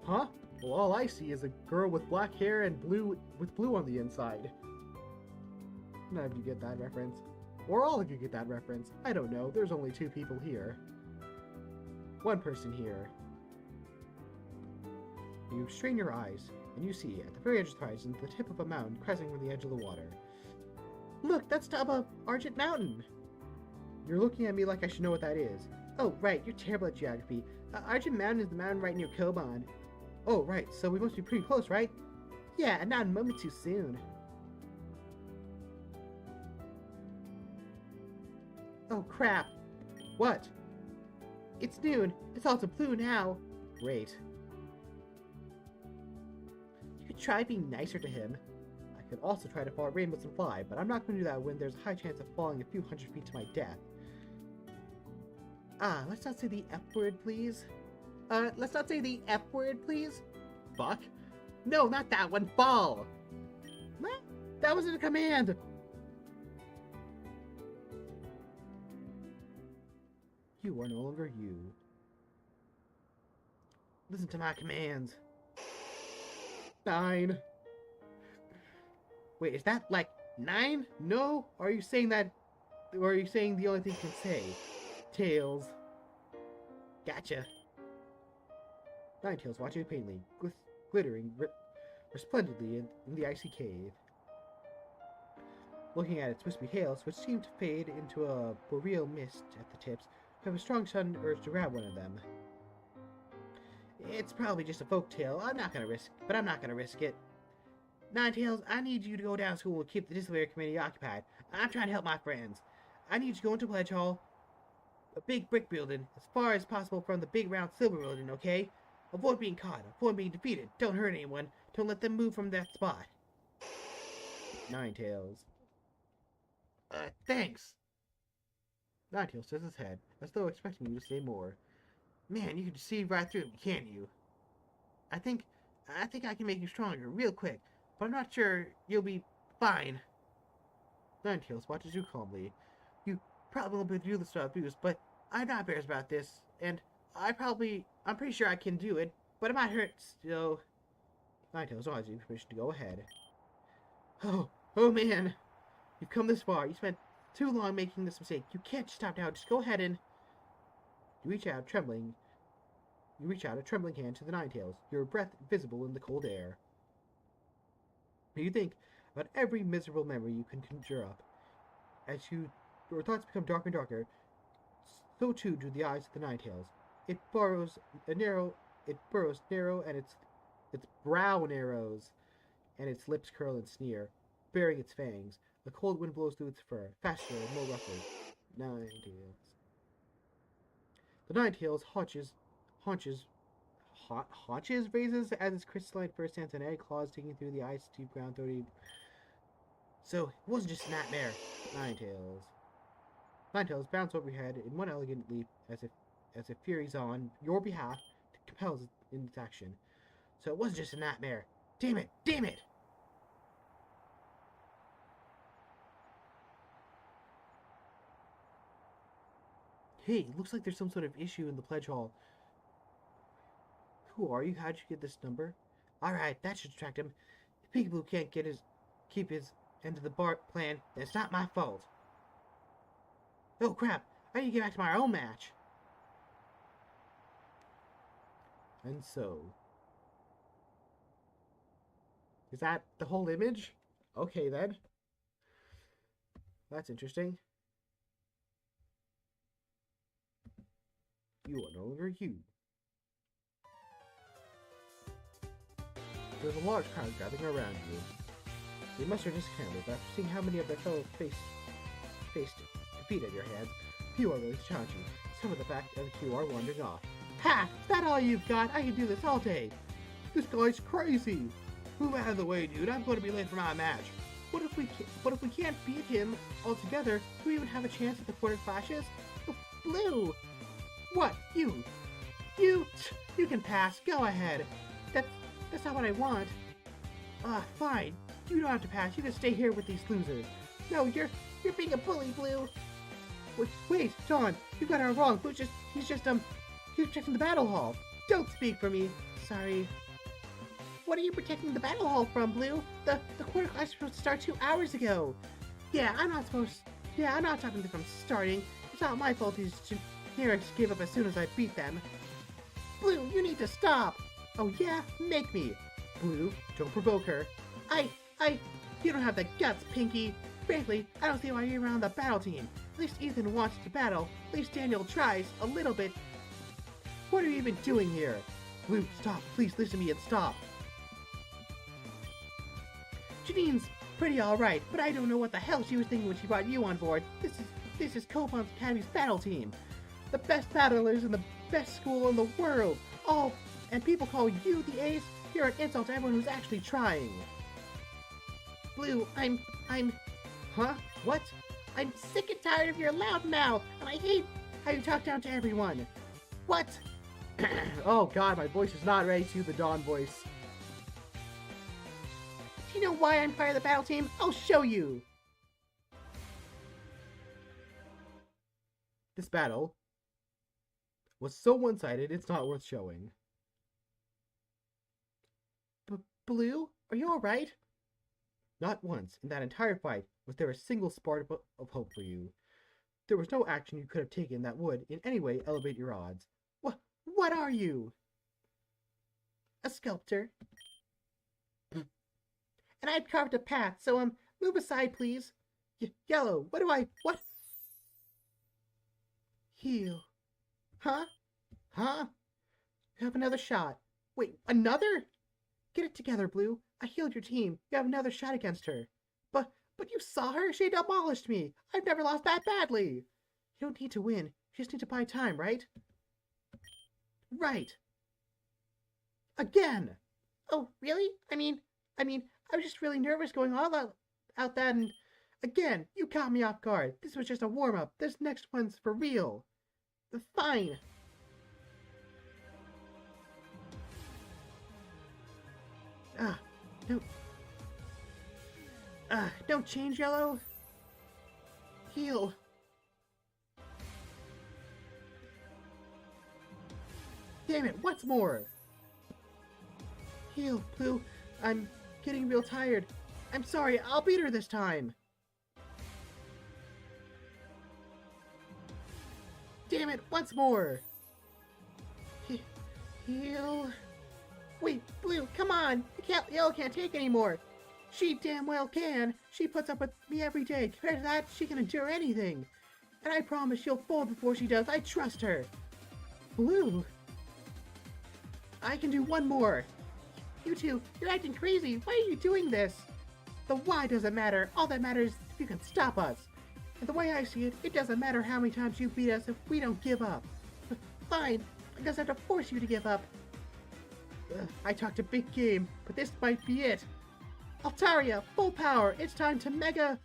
Huh? Well, all I see is a girl with black hair and blue on the inside. None of you get that reference. Or all of you get that reference. I don't know. There's only 2 people here. 1 person here. You strain your eyes, and you see, at the very edge of the horizon, the tip of a mountain cresting from the edge of the water. Look, that's top of Argent Mountain! You're looking at me like I should know what that is. Oh, right, you're terrible at geography. Argent Mountain is the mountain right near Koban. Oh, right, so we must be pretty close, right? Yeah, and not a moment too soon. Oh, crap. What? It's noon. It's also blue now. Great. You could try being nicer to him. I could also try to follow rainbows and fly, but I'm not going to do that when there's a high chance of falling a few hundred feet to my death. Let's not say the F word, please. Let's not say the F word, please. Fuck. No, not that one. Fall. What? That wasn't a command. You are no longer you. Listen to my commands. 9. Wait, is that like 9? No? Or are you saying that... Or are you saying the only thing you can say? Tails. Gotcha. Ninetales watching painfully, glittering resplendently in the icy cave. Looking at its wispy tails, which seemed to fade into a boreal mist at the tips, I have a strong sudden urge to grab one of them. It's probably just a folktale. I'm not gonna risk it. Ninetales, I need you to go down to school and keep the disciplinary committee occupied. I'm trying to help my friends. I need you to go into Pledge Hall, a big brick building, as far as possible from the big round silver building, okay? Avoid being caught, avoid being defeated, don't hurt anyone, don't let them move from that spot. Ninetales. Thanks. Ninetales says his head, as though expecting you to say more. Man, you can see right through me, can't you? I think I can make you stronger real quick, but I'm not sure you'll be fine. Ninetales watches you calmly. You probably won't be able to do this without boost, but I'm not embarrassed about this, and I'm pretty sure I can do it, but it might hurt, so... Ninetales offers you permission to go ahead. Oh man, you've come this far. You spent too long making this mistake. You can't stop now. Just go ahead and... You reach out, a trembling hand to the Ninetales, your breath visible in the cold air. You think about every miserable memory you can conjure up. As your thoughts become darker and darker, so too do the eyes of the Ninetales. It burrows narrow, and its brow narrows, and its lips curl and sneer, baring its fangs. The cold wind blows through its fur, faster and more roughly. Ninetales. The Ninetales haunches raises as its crystalline fur stands on egg claws digging through the ice deep ground 30. So it wasn't just a nightmare. Ninetales bounce over your head in one elegant leap as if furies on your behalf compels it in its action. So it wasn't just a nightmare. Damn it! Damn it! Hey, looks like there's some sort of issue in the pledge hall. Who are you? How'd you get this number? Alright, that should distract him. If Peekaboo can't keep his end of the plan, then it's not my fault. Oh crap, I need to get back to my own match. And so... Is that the whole image? Okay then. That's interesting. You are no longer you. There's a large crowd gathering around you. They must have discounted, but after seeing how many of their fellows faced defeat at your hands, few are willing to challenge you. Some of the fact that you are wandering off. Ha! Is that all you've got? I can do this all day. This guy's crazy. Move out of the way, dude. I'm going to be late for my match. What if we can't beat him altogether? Do we even have a chance at the quarter clashes? Oh, Blue! What? You can pass. Go ahead. That's not what I want. Fine. You don't have to pass. You can stay here with these losers. No, you're being a bully, Blue. Wait, John, you got her wrong. Blue's he's protecting the battle hall. Don't speak for me. Sorry. What are you protecting the battle hall from, Blue? The quarter class was supposed to start 2 hours ago. Yeah, I'm not stopping them from starting. It's not my fault these generics gave up as soon as I beat them. Blue, you need to stop. Oh yeah? Make me. Blue, don't provoke her. You don't have the guts, Pinky. Frankly, I don't see why you're on the battle team. At least Ethan wants to battle. At least Daniel tries a little bit. What are you even doing here? Blue, stop. Please listen to me and stop. Janine's pretty alright, but I don't know what the hell she was thinking when she brought you on board. This is Kopon's Academy's battle team. The best battlers in the best school in the world. And people call you the ace? You're an insult to everyone who's actually trying. Blue, Huh? What? I'm sick and tired of your loud mouth, and I hate how you talk down to everyone. What? Oh god, my voice is not ready to do the Dawn voice. Do you know why I'm part of the battle team? I'll show you! This battle was so one-sided, it's not worth showing. Blue, are you alright? Not once in that entire fight was there a single spark of hope for you. There was no action you could have taken that would, in any way, elevate your odds. What are you? A sculptor. And I've carved a path, so, move aside, please. Yellow, what? Heal. Huh? You have another shot. Wait, another? Get it together, Blue. I healed your team. You have another shot against her. But you saw her? She demolished me. I've never lost that badly. You don't need to win. You just need to buy time, right? Right. Again. Oh, really? I mean, I was just really nervous going all out that, and again, you caught me off guard. This was just a warm-up. This next one's for real. Fine. Don't... don't change, Yellow. Heal. Damn it, what's more? Heal, Blue. I'm getting real tired. I'm sorry, I'll beat her this time. Damn it, once more. Heal. Wait, Blue, come on. Yellow can't take anymore. She damn well can. She puts up with me every day. Compared to that, she can endure anything. And I promise she'll fold before she does. I trust her. Blue. I can do one more. You two, you're acting crazy. Why are you doing this? The why doesn't matter. All that matters is if you can stop us. And the way I see it, it doesn't matter how many times you beat us if we don't give up. Fine. I guess I have to force you to give up. I talked a big game, but this might be it. Altaria, full power. It's time to mega...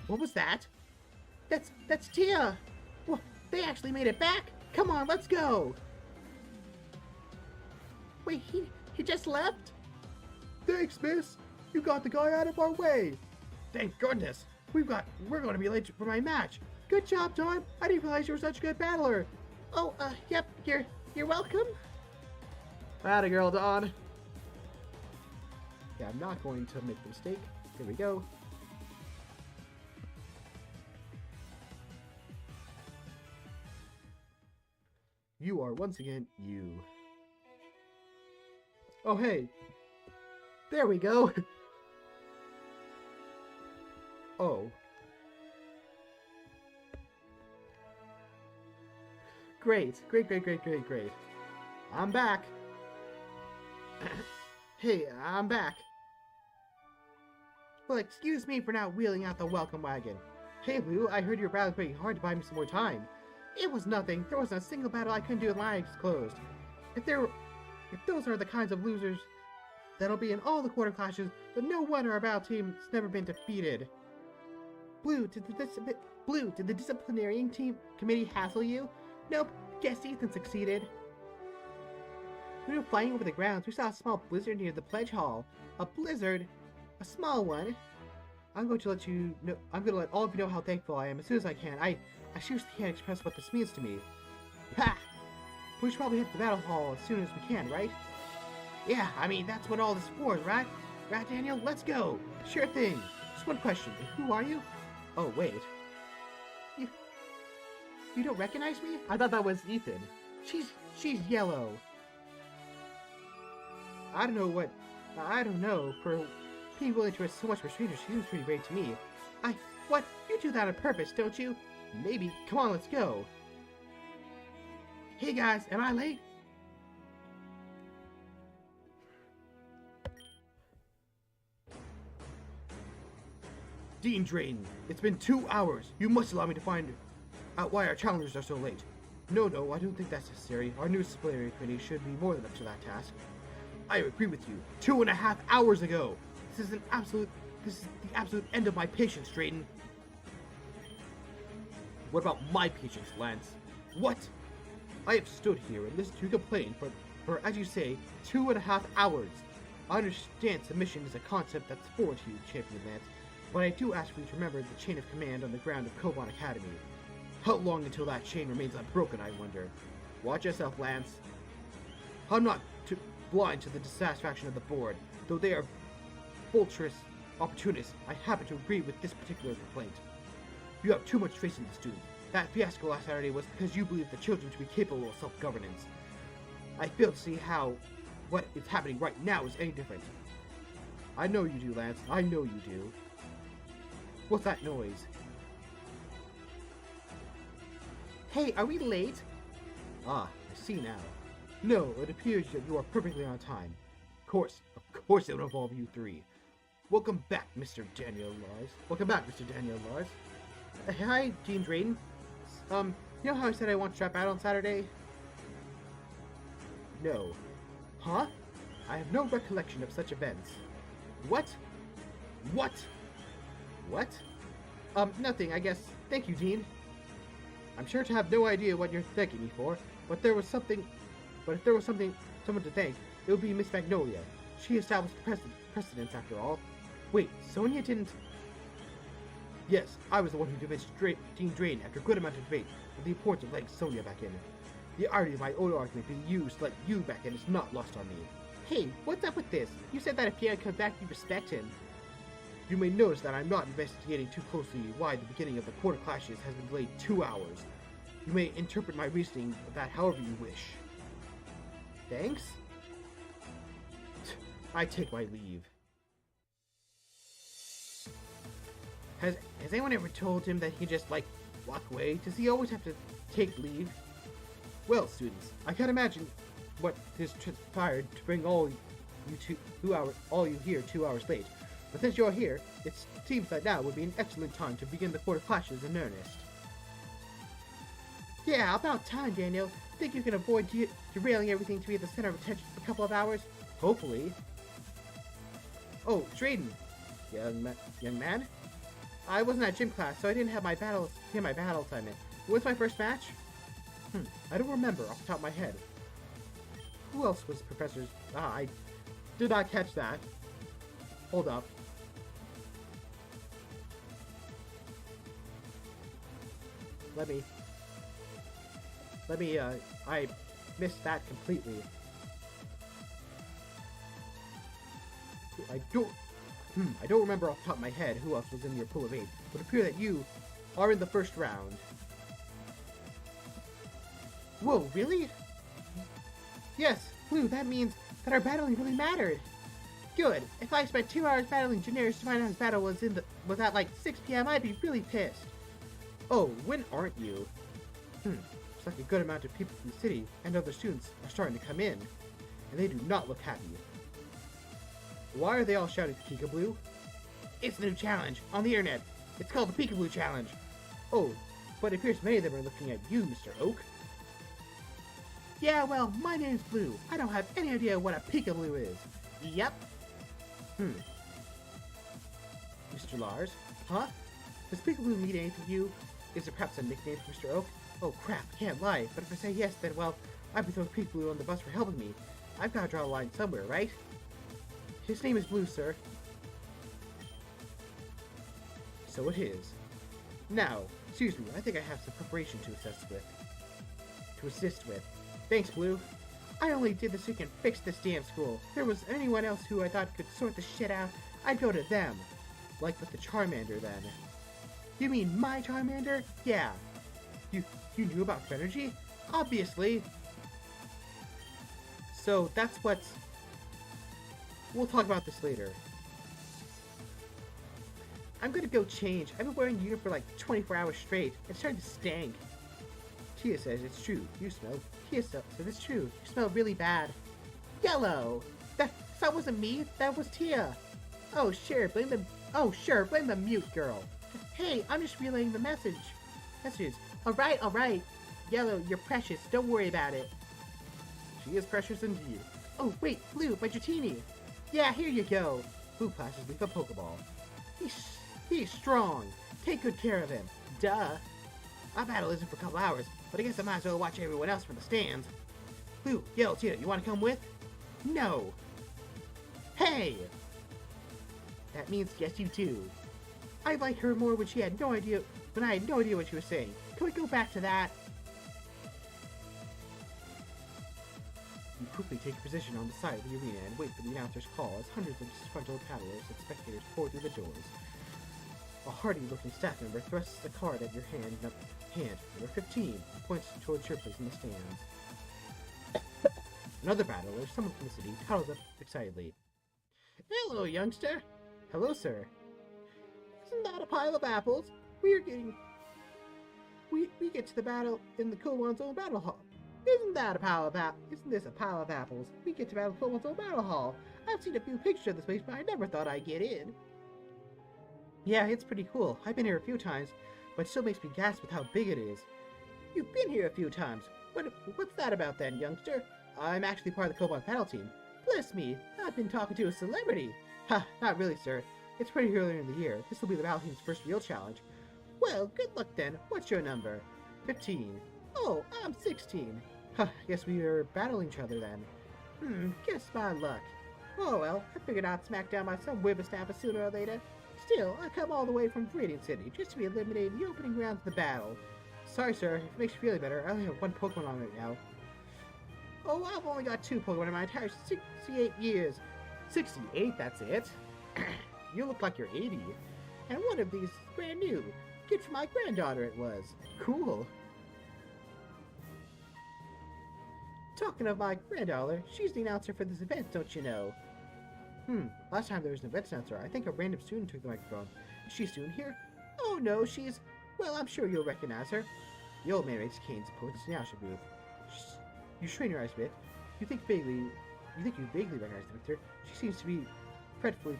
What was that? That's Tia. Well, they actually made it back. Come on, let's go. Wait, he just left? Thanks, miss. You got the guy out of our way. Thank goodness. We're going to be late for my match. Good job, Dawn. I didn't realize you were such a good battler. Oh, yep. You're welcome. Atta girl, Dawn. Yeah, I'm not going to make the mistake. Here we go. You are once again you. Oh, hey. There we go. Oh. Great. I'm back. Hey, I'm back. Well, excuse me for not wheeling out the welcome wagon. Hey, Lou, I heard you were battling pretty hard to buy me some more time. It was nothing. There wasn't a single battle I couldn't do with my eyes closed. If those are the kinds of losers that'll be in all the quarter clashes, then no wonder our battle team's never been defeated. Blue, did the disciplinary team committee hassle you? Nope. Guess Ethan succeeded. We were flying over the grounds. We saw a small blizzard near the pledge hall. A blizzard? A small one? I'm going to let you know. I'm going to let all of you know how thankful I am as soon as I can. I seriously can't express what this means to me. Ha! We should probably hit the battle hall as soon as we can, right? Yeah, I mean, that's what all this is for, right? Right, Daniel? Let's go! Sure thing. Just one question. Who are you? Oh, wait. You don't recognize me? I thought that was Ethan. She's yellow. I don't know. For being willing to risk so much for strangers, she seems pretty brave to me. What? You do that on purpose, don't you? Maybe. Come on, let's go. Hey guys, am I late? Dean Drayton, it's been 2 hours. You must allow me to find out why our challengers are so late. No, I don't think that's necessary. Our new disciplinary committee should be more than up to that task. I agree with you. 2.5 hours ago. This is the absolute end of my patience, Drayton. What about my patience, Lance? What? I have stood here and listened to you complain for, as you say, 2.5 hours. I understand submission is a concept that's foreign to you, Champion Lance, but I do ask for you to remember the chain of command on the ground of Koban Academy. How long until that chain remains unbroken, I wonder? Watch yourself, Lance. I'm not too blind to the dissatisfaction of the board, though they are vulturous opportunists. I happen to agree with this particular complaint. You have too much faith in the students. That fiasco last Saturday was because you believed the children to be capable of self-governance. I fail to see how what is happening right now is any different. I know you do, Lance. I know you do. What's that noise? Hey, are we late? Ah, I see now. No, it appears that you are perfectly on time. Of course it would involve you three. Welcome back, Mr. Daniel Lars. Welcome back, Mr. Daniel Lars. Hi, Dean Drayton. You know how I said I want to drop out on Saturday? No. Huh? I have no recollection of such events. What? What? What? Nothing, I guess. Thank you, Dean. I'm sure to have no idea what you're thanking me for, but if there was something someone to thank, it would be Miss Magnolia. She established the precedence after all. Wait, Sonia didn't... Yes, I was the one who convinced Dean Drain after a good amount of debate of the importance of letting Sonia back in. The irony of my own argument being used to let you back in is not lost on me. Hey, what's up with this? You said that if Pierre comes back, you respect him. You may notice that I'm not investigating too closely why the beginning of the quarter clashes has been delayed 2 hours. You may interpret my reasoning of that however you wish. Thanks? I take my leave. Has anyone ever told him that he can just, like, walk away? Does he always have to take leave? Well, students, I can't imagine what has transpired to bring all you here 2 hours late. But since you're here, it seems that now would be an excellent time to begin the quarter clashes in earnest. Yeah, about time, Daniel. Think you can avoid derailing everything to be at the center of attention for a couple of hours? Hopefully. Oh, Drayden. Young man? I wasn't at gym class, so I didn't have my battle assignment. What's my first match? I don't remember off the top of my head. Who else was Professor's... I did not catch that. Hold up. Let me, I missed that completely. I don't remember off the top of my head who else was in your pool of 8, but it appears that you are in the first round. Whoa, really? Yes, Blue, that means that our battling really mattered. Good. If I spent 2 hours battling Daenerys to find out his battle was at like 6 p.m., I'd be really pissed. Oh, when aren't you? It's like a good amount of people from the city and other students are starting to come in, and they do not look happy. Why are they all shouting Peekaboo? It's a new challenge on the internet. It's called the Peekaboo Challenge. Oh, but it appears many of them are looking at you, Mr. Oak. Yeah, well, my name's Blue. I don't have any idea what a peekaboo is. Yep. Mr. Lars? Huh? Does peekaboo mean anything to you? Is it perhaps a nickname for Mr. Oak? Oh crap, I can't lie, but if I say yes, then well, I'd be throwing peekaboo on the bus for helping me. I've got to draw a line somewhere, right? His name is Blue, sir. So it is. Now, excuse me, I think I have some preparation to assist with. Thanks, Blue. I only did this so you can fix this damn school. If there was anyone else who I thought could sort this shit out, I'd go to them. Like with the Charmander, then. You mean my Charmander? Yeah. You knew about Fenergy? Obviously. So that's what's... We'll talk about this later. I'm gonna go change. I've been wearing uniform for like 24 hours straight. It's starting to stink. Tia says it's true. Tia says it's true. You smell really bad. Yellow! That wasn't me. That was Tia. Oh, sure. Blame the mute girl. Hey, I'm just relaying the messages. Alright. Yellow, you're precious. Don't worry about it. She is precious indeed. Oh, wait, Blue, my Dratini. Yeah, here you go. Blue passes me the Pokeball. He's strong. Take good care of him. Duh. Our battle isn't for a couple hours, but I guess I might as well watch everyone else from the stands. Blue, Yellow, Tina, you want to come with? No. Hey! That means yes, you do. I liked her more when I had no idea what she was saying. Can we go back to that? You quickly take a position on the side of the arena and wait for the announcer's call as hundreds of disgruntled paddlers and spectators pour through the doors. A hardy-looking staff member thrusts a card at your hand, number 15, and points towards your place in the stands. Another battler, someone from the city, toddles up excitedly. Hello, youngster. Hello, sir. Isn't that a pile of apples? We get to the battle in the Kowan's own battle hall. Isn't this a pile of apples? We get to battle Kowan's own battle hall. I've seen a few pictures of this place, but I never thought I'd get in. Yeah, it's pretty cool. I've been here a few times, but it still makes me gasp with how big it is. You've been here a few times. What's that about then, youngster? I'm actually part of the Koban battle team. Bless me, I've been talking to a celebrity. Ha, not really, sir. It's pretty early in the year. This will be the battle team's first real challenge. Well, good luck then. What's your number? 15. Oh, I'm 16. Huh, guess we are battling each other then. Guess my luck. Oh well, I figured I'd smack down my some whippersnapper sooner or later. Still, I come all the way from Viridian City just to be eliminated in the opening rounds of the battle. Sorry, sir, if it makes you feel better, I only have one Pokemon on right now. Oh, I've only got 2 Pokemon in my entire 68 years. 68, that's it? You look like you're 80. And one of these is brand new. Gift for my granddaughter it was. Cool. Talking of my granddaughter, she's the announcer for this event, don't you know? Last time there was an event announcer, I think a random student took the microphone. Is she a student here? Oh no, she's... Well, I'm sure you'll recognize her. The old man raised Cane's post in the usher booth. You strain your eyes a bit. You think you vaguely recognize Victor. She seems to be fretfully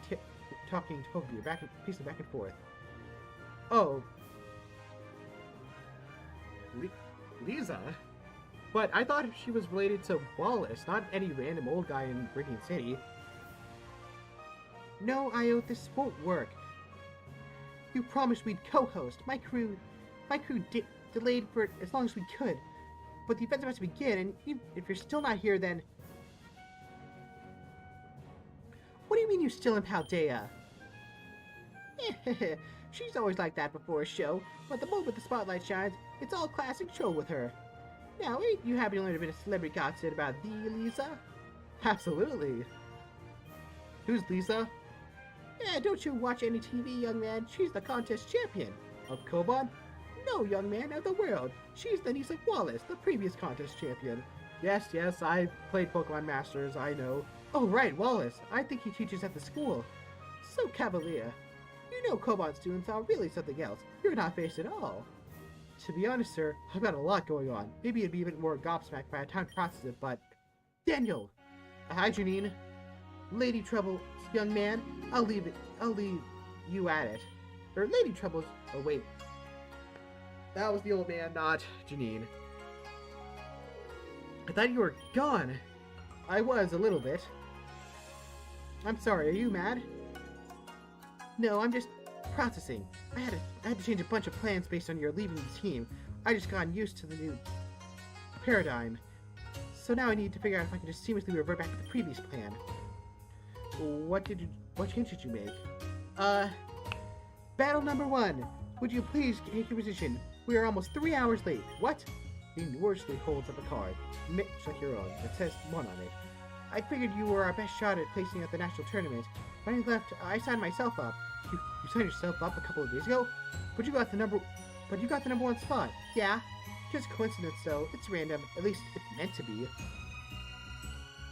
talking to Pokemon, pacing back and forth. Oh. Lisa? But I thought she was related to Wallace, not any random old guy in Viridian City. No, Io, this won't work. You promised we'd co-host. My crew delayed for as long as we could. But the event's about to begin, and if you're still not here, then... What do you mean you're still in Paldea? She's always like that before a show, but the moment the spotlight shines, it's all classic troll with her. Now, ain't you happy to learn a bit of celebrity gossip about the Lisa? Absolutely. Who's Lisa? Yeah, don't you watch any TV, young man? She's the contest champion. Of Koban? No, young man, of the world. She's the niece of Wallace, the previous contest champion. Yes, I've played Pokemon Masters, I know. Oh, right, Wallace. I think he teaches at the school. So cavalier. You know Koban students are really something else. You're not based at all. To be honest, sir, I've got a lot going on. Maybe it'd be a bit more gobsmacked by the time to process it, but... Daniel! Hi, Janine. Lady Trouble's young man. I'll leave you at it. Or Lady Trouble's... Oh, wait. That was the old man, not Janine. I thought you were gone. I was, a little bit. I'm sorry, are you mad? No, I'm just processing. I had to change a bunch of plans based on your leaving the team. I just gotten used to the new paradigm. So now I need to figure out if I can just seamlessly revert back to the previous plan. What change did you make? Battle number 1. Would you please take your position? We are almost 3 hours late. What? He nervously holds up a card, much like your own, that says 1 on it. I figured you were our best shot at placing at the national tournament. When I left, I signed myself up. You signed yourself up a couple of days ago? But you got the number 1 spot. Yeah. Just coincidence though. It's random. At least it's meant to be.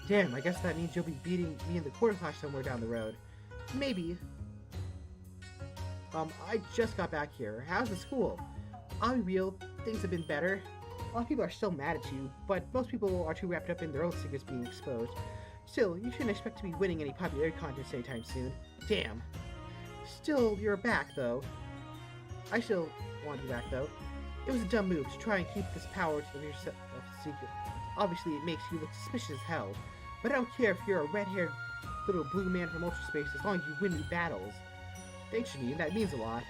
Damn, I guess that means you'll be beating me in the quarter clash somewhere down the road. Maybe. I just got back here. How's the school? I'll be real, things have been better. A lot of people are still mad at you, but most people are too wrapped up in their own secrets being exposed. Still, you shouldn't expect to be winning any popularity contests anytime soon. Damn. Still, you're back, though. I still want you back, though. It was a dumb move to try and keep this power to yourself a secret. Obviously, it makes you look suspicious as hell. But I don't care if you're a red-haired little blue man from Ultra Space as long as you win the battles. Thanks, Janine. That means a lot.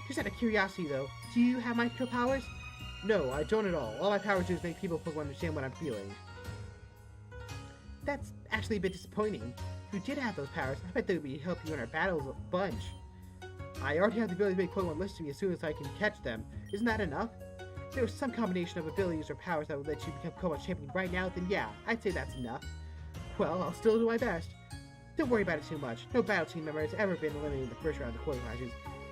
Just out of curiosity, though, do you have micro powers? No, I don't at all. All my powers do is make people understand what I'm feeling. That's actually a bit disappointing. If you did have those powers, I bet they would help you in our battles a bunch. I already have the ability to make Pokemon listen to me as soon as I can catch them. Isn't that enough? If there was some combination of abilities or powers that would let you become Pokemon champion right now, then yeah, I'd say that's enough. Well, I'll still do my best. Don't worry about it too much. No battle team member has ever been eliminated in the first round of the quarter clashes,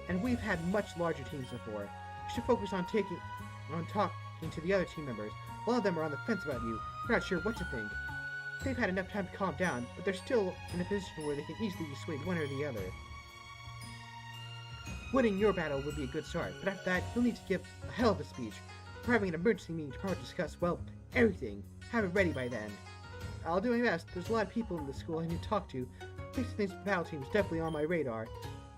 and we've had much larger teams before. You should focus on talking to the other team members. A lot of them are on the fence about you. They're not sure what to think. They've had enough time to calm down, but they're still in a position where they can easily be swayed one or the other. Winning your battle would be a good start, but after that, you'll need to give a hell of a speech. We're having an emergency meeting to probably discuss, well, everything. Have it ready by then. I'll do my best. There's a lot of people in the school I need to talk to. Fixing things with the battle team is definitely on my radar.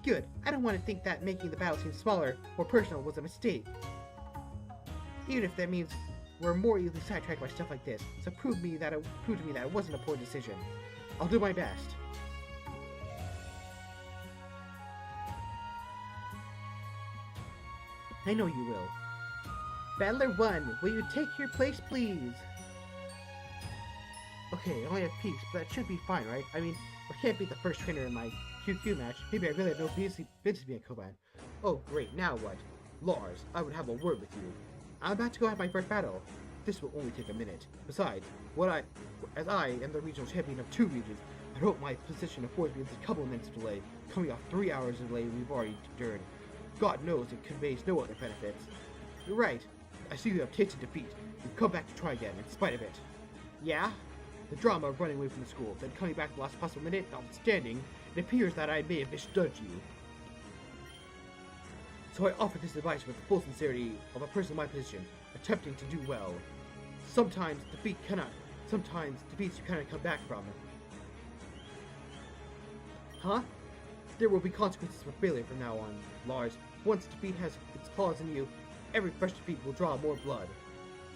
Good. I don't want to think that making the battle team smaller or personal was a mistake. Even if that means we're more easily sidetracked by stuff like this. So prove to me that it wasn't a poor decision. I'll do my best. I know you will. Battler 1, will you take your place, please? Okay, I only have peace, but that should be fine, right? I mean, I can't beat the first trainer in my QQ match. Maybe I really have no business being a Koban. Oh, great, now what? Lars, I would have a word with you. I'm about to go have my first battle. This will only take a minute. Besides, as I am the regional champion of 2 regions, I hope my position affords me a couple minutes delay, coming off 3 hours of delay we've already endured. God knows it conveys no other benefits. You're right. I see you have tasted defeat. You've come back to try again, in spite of it. Yeah? The drama of running away from the school, then coming back the last possible minute, notwithstanding, it appears that I may have misjudged you. So I offer this advice with the full sincerity of a person in my position, attempting to do well. Sometimes defeats you cannot come back from. Huh? There will be consequences for failure from now on, Lars. Once defeat has its claws in you, every fresh defeat will draw more blood.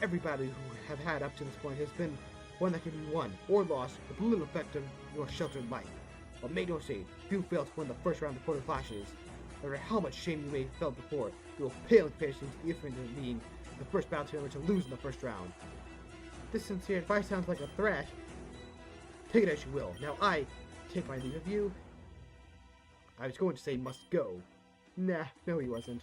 Every battle you have had up to this point has been one that can be won or lost with little effect on your sheltered life. But make no mistake, if you fail to win the first round of quarter clashes, no matter how much shame you may have felt before, you will pale in comparison to the difference of being the first battle champion to lose in the first round. This sincere advice sounds like a threat. Take it as you will. Now I take my leave of you. I was going to say must go. Nah, no he wasn't.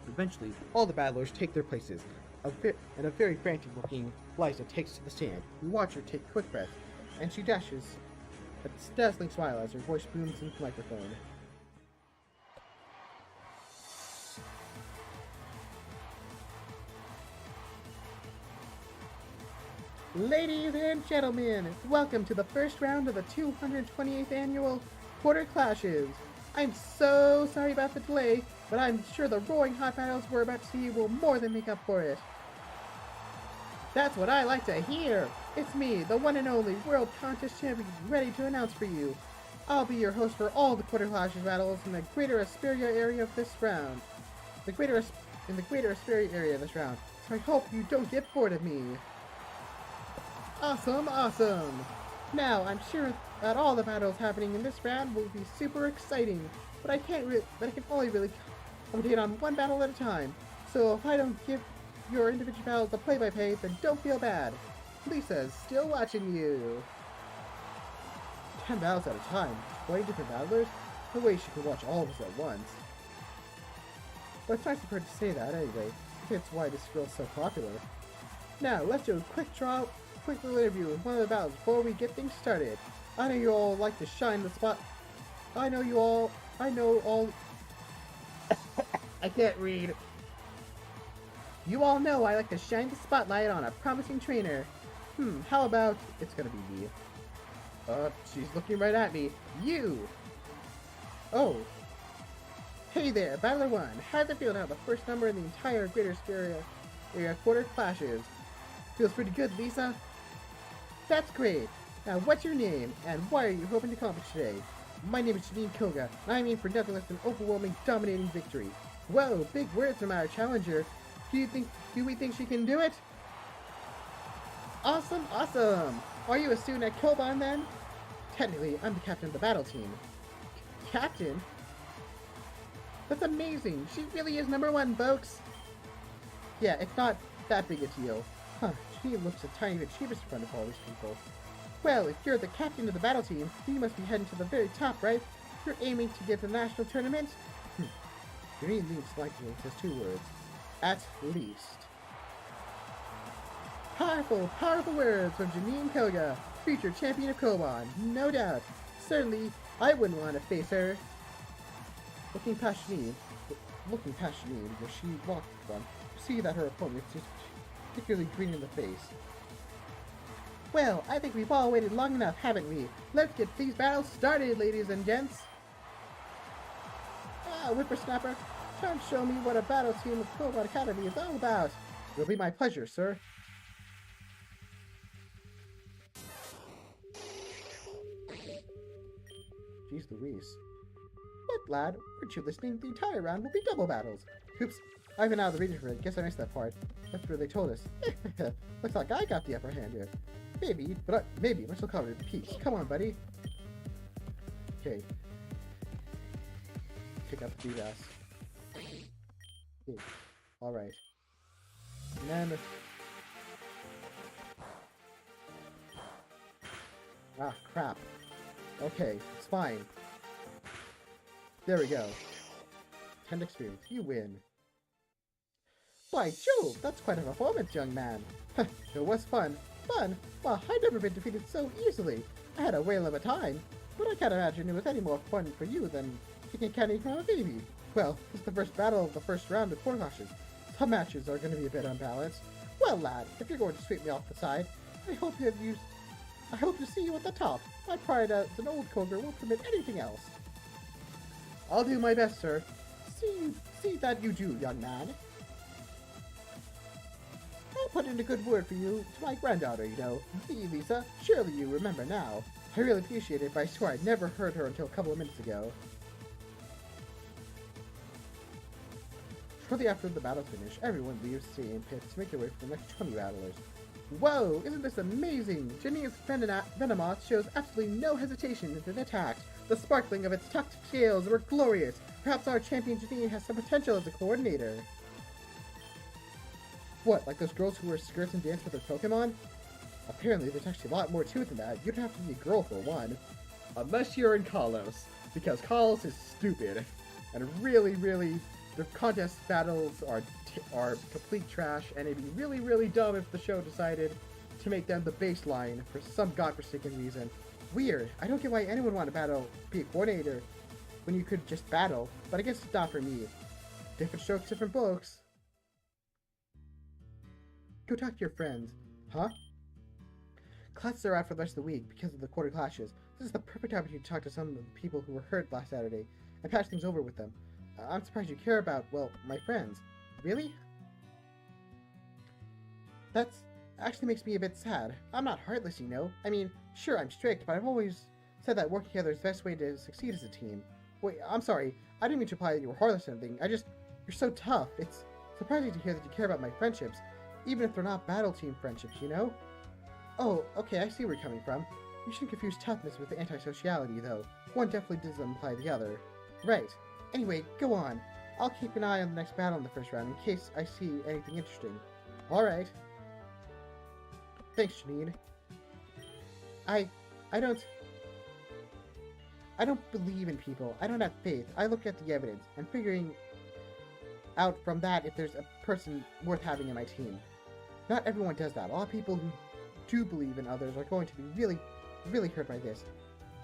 Eventually, all the battlers take their places, and a very frantic-looking Liza takes to the stand. We watch her take a quick breath, and she dashes a dazzling smile as her voice booms into the microphone. Ladies and gentlemen, welcome to the first round of the 228th annual Quarter Clashes. I'm so sorry about the delay, but I'm sure the roaring hot battles we're about to see will more than make up for it. That's what I like to hear! It's me, the one and only World Contest Champion, ready to announce for you. I'll be your host for all the Quarter Clashes battles in the Greater Asperia area of this round. In the Greater Asperia area of this round, so I hope you don't get bored of me. Awesome, awesome! Now, I'm sure that all the battles happening in this round will be super exciting, but I can only really commentate on one battle at a time. So if I don't give your individual battles the play-by-play, then don't feel bad. Lisa's still watching you. 10 battles at a time, 20 different battlers? No way she can watch all of us at once. But it's nice of her to say that anyway. I think that's why this girl's so popular. Now, let's do a quick little interview with one of the battles before we get things started. I know you all like to shine the spot. I know all... I can't read. You all know I like to shine the spotlight on a promising trainer. How about... It's gonna be me. She's looking right at me. You! Oh. Hey there, Battler 1. How's it feel to have the first number in the entire Greater Area Quarter Clashes? Feels pretty good, Lisa. That's great. Now, what's your name, and why are you hoping to accomplish today? My name is Janine Koga, and I aim for nothing less than overwhelming, dominating victory. Whoa, big words from our challenger. Do we think she can do it? Awesome, awesome! Are you a student at Koban then? Technically, I'm the captain of the battle team. Captain? That's amazing! She really is #1, folks! Yeah, it's not that big a deal. Huh, she looks a tiny bit sheepish in front of all these people. Well, if you're the captain of the battle team, you must be heading to the very top, right? You're aiming to get to the national tournament? Green leaves slightly says 2 words. At least. Powerful, powerful words from Janine Koga, future champion of Koban, no doubt. Certainly, I wouldn't want to face her. Looking past Janine, where she walked from, see that her opponent is particularly green in the face. Well, I think we've all waited long enough, haven't we? Let's get these battles started, ladies and gents! Ah, whippersnapper, try and show me what a battle team of Koban Academy is all about. It'll be my pleasure, sir. Jeez Louise. What, lad? Weren't you listening? The entire round will be double battles. Oops, I've been out of the region for it. Guess I missed that part. That's what they told us. Looks like I got the upper hand here. Maybe, but maybe. We're still covered in peace. Come on, buddy. Okay. Pick up the ass. Okay. Alright. And then... Ah, crap. Okay, it's fine. There we go. 10 experience. You win. By Jove, that's quite a performance, young man. It was fun. Fun? Well, I've never been defeated so easily. I had a whale of a time. But I can't imagine it was any more fun for you than picking candy from a baby. Well, it's the first battle of the first round of 4 clashes. Some matches are going to be a bit unbalanced. Well, lad, if you're going to sweep me off the side, I hope to see you at the top. My pride as an old Koger won't permit anything else. I'll do my best, sir. See that you do, young man. I'll put in a good word for you to my granddaughter, you know. See, Lisa, surely you remember now. I really appreciate it, but I swear I'd never heard her until a couple of minutes ago. Shortly after the battles finish, everyone leaves the stadium pits to make their way for the next 20 battlers. Whoa, isn't this amazing? Janina's Venomoth shows absolutely no hesitation in the attacks. The sparkling of its tucked scales were glorious. Perhaps our champion Janine has some potential as a coordinator. What, like those girls who wear skirts and dance with their Pokemon? Apparently, there's actually a lot more to it than that. You don't have to be a girl for one. Unless you're in Kalos, because Kalos is stupid. And really, the contest battles are complete trash, and it'd be really, really dumb if the show decided to make them the baseline for some godforsaken reason. Weird. I don't get why anyone would want to be a coordinator when you could just battle, but I guess it's not for me. Different strokes, different folks. Go talk to your friends. Huh? Classes are out for the rest of the week because of the quarter clashes. This is the perfect opportunity to talk to some of the people who were hurt last Saturday and patch things over with them. I'm surprised you care about, well, my friends. Really? That's actually makes me a bit sad. I'm not heartless, you know. I mean, sure, I'm strict, but I've always said that working together is the best way to succeed as a team. Wait, I'm sorry. I didn't mean to imply that you were heartless or anything. You're so tough. It's surprising to hear that you care about my friendships, even if they're not battle team friendships, you know? Oh, okay, I see where you're coming from. You shouldn't confuse toughness with antisociality, though. One definitely doesn't imply the other. Right. Anyway, go on. I'll keep an eye on the next battle in the first round in case I see anything interesting. Alright. Thanks, Janine. I don't believe in people. I don't have faith. I look at the evidence and figuring out from that if there's a person worth having in my team. Not everyone does that. A lot of people who do believe in others are going to be really, really hurt by this.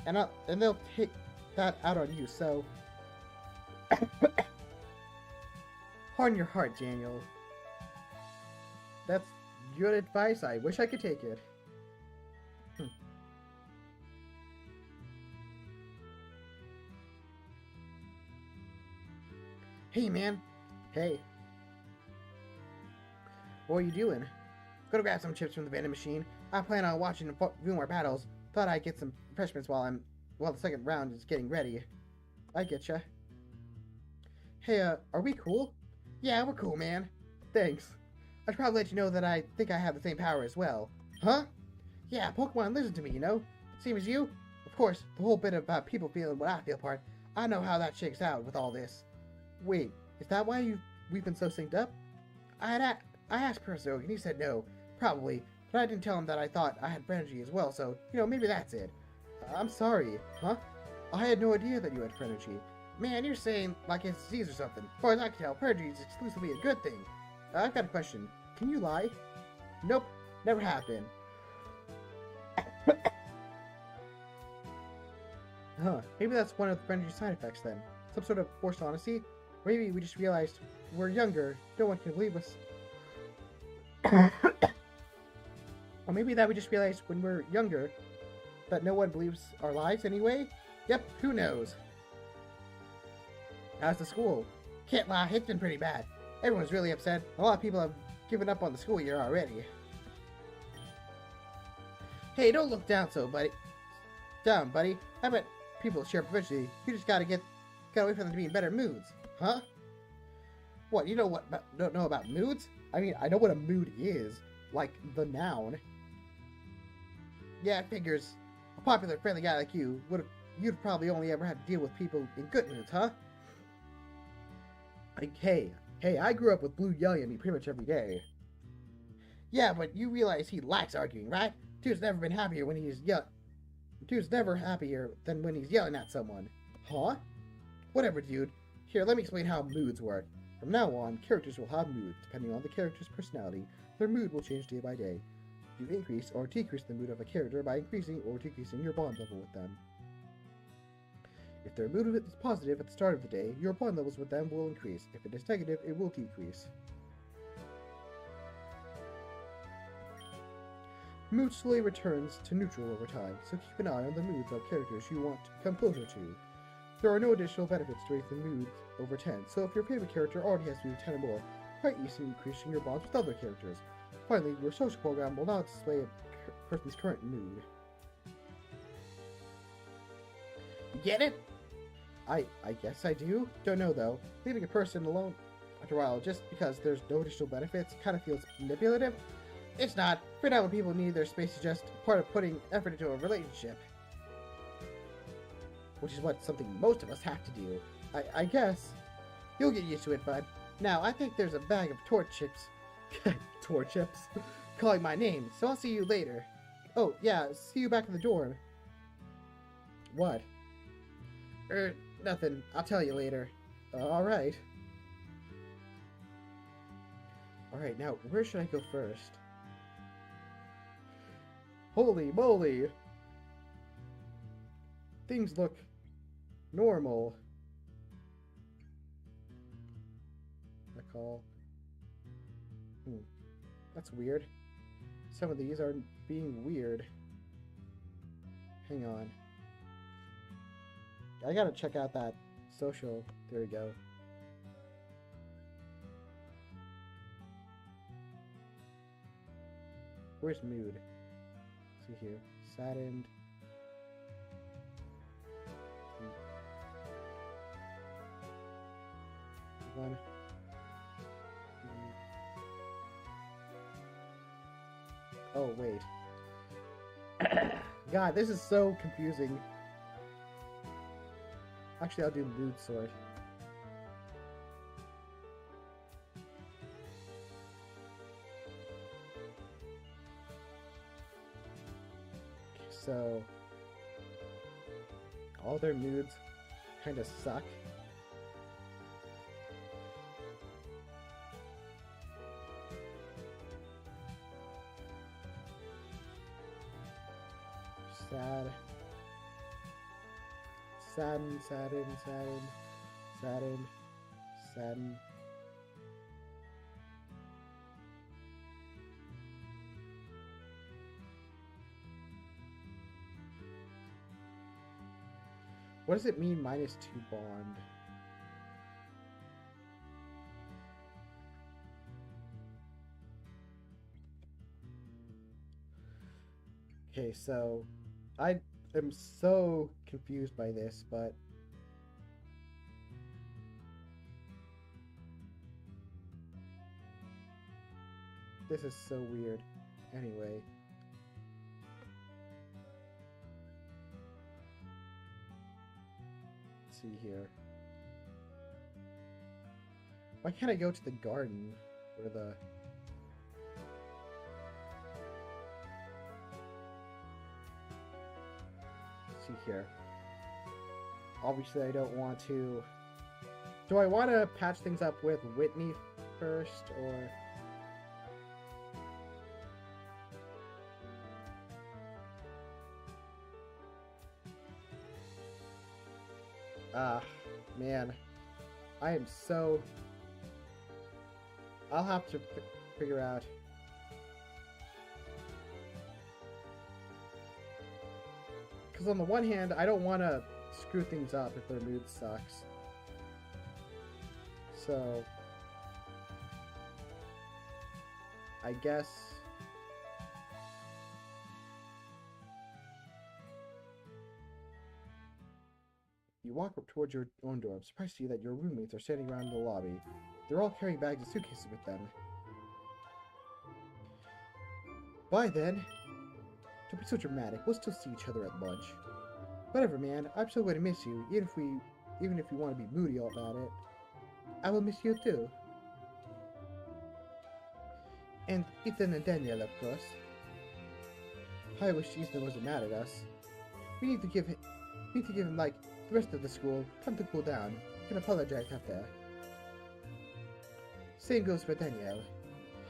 And they'll take that out on you, so... Harden your heart, Daniel. That's good advice. I wish I could take it. Hey, man. Hey. What are you doing? Gonna grab some chips from the vending machine. I plan on watching a few more battles. Thought I'd get some refreshments while the second round is getting ready. I getcha. Hey, are we cool? Yeah, we're cool, man. Thanks. I should probably let you know that I think I have the same power as well. Huh? Yeah, Pokemon listen to me, you know? Same as you? Of course, the whole bit about people feeling what I feel part, I know how that shakes out with all this. Wait, is that why we've been so synced up? I asked Perso, and he said no, probably, but I didn't tell him that I thought I had Frenergy as well, so, you know, maybe that's it. I'm sorry, huh? I had no idea that you had Frenergy. Man, you're saying like it's a disease or something. As far as I can tell, Frenergy is exclusively a good thing. I've got a question. Can you lie? Nope, never have been. Huh, maybe that's one of the Frenergy side effects then. Some sort of forced honesty? Or maybe we just realized we're younger, no one can believe us. Or maybe that we just realized when we're younger that no one believes our lies anyway? Yep, who knows? How's the school? Can't lie, it's been pretty bad. Everyone's really upset. A lot of people have given up on the school year already. Hey, don't look down, buddy. I bet people share eventually. You just gotta wait for them to be in better moods. Huh? What, you don't know about moods? I mean, I know what a mood is. Like, the noun. Yeah, it figures. A popular, friendly guy like you'd probably only ever have to deal with people in good moods, huh? Like, hey, I grew up with Blue yelling at me pretty much every day. Yeah, but you realize he likes arguing, right? Dude's never been happier when he's yell. Dude's never happier than when he's yelling at someone. Huh? Whatever, dude. Here, let me explain how moods work. From now on, characters will have moods. Depending on the character's personality, their mood will change day by day. You increase or decrease the mood of a character by increasing or decreasing your bond level with them. If their mood is positive at the start of the day, your bond levels with them will increase. If it is negative, it will decrease. Mood slowly returns to neutral over time, so keep an eye on the moods of characters you want to come closer to. There are no additional benefits to raising moods over 10, so if your favorite character already has mood 10 or more, quite easily increasing your bonds with other characters. Finally, your social program will now display a person's current mood. Get it? I guess I do. Don't know though. Leaving a person alone after a while just because there's no additional benefits kind of feels manipulative. It's not. For now, when people need their space is just part of putting effort into a relationship. Which is something most of us have to do. I guess. You'll get used to it, bud. Now, I think there's a bag of torch chips. Torch chips? Calling my name, so I'll see you later. Oh, yeah, see you back in the dorm. What? Nothing. I'll tell you later. Alright. Alright, now, where should I go first? Holy moly! Things look normal. I call. That's weird. Some of these are being weird. Hang on. I gotta check out that social. There we go. Where's mood? See here. Saddened. One. Oh, wait. God, this is so confusing. Actually, I'll do mood sort. So, all their moods kind of suck. Sad. Saddened, saddened, saddened, saddened, saddened. What does it mean -2 bond? Okay, so I am so confused by this, but this is so weird. Anyway. Let's see here. Why can't I go to the garden or the... Let's see here. Obviously, I don't want to... Do I want to patch things up with Whitney first, or... Man. I am so... I'll have to figure out... Because on the one hand, I don't want to screw things up if their mood sucks. So... I guess... You walk up towards your own door. I'm surprised to see that your roommates are standing around in the lobby. They're all carrying bags and suitcases with them. Bye then. Don't be so dramatic. We'll still see each other at lunch. Whatever, man. I'm still going to miss you, even if you want to be moody about it. I will miss you too. And Ethan and Danielle, of course. I wish Ethan wasn't mad at us. We need to give him like the rest of the school time to cool down. You can apologize after. Same goes for Danielle.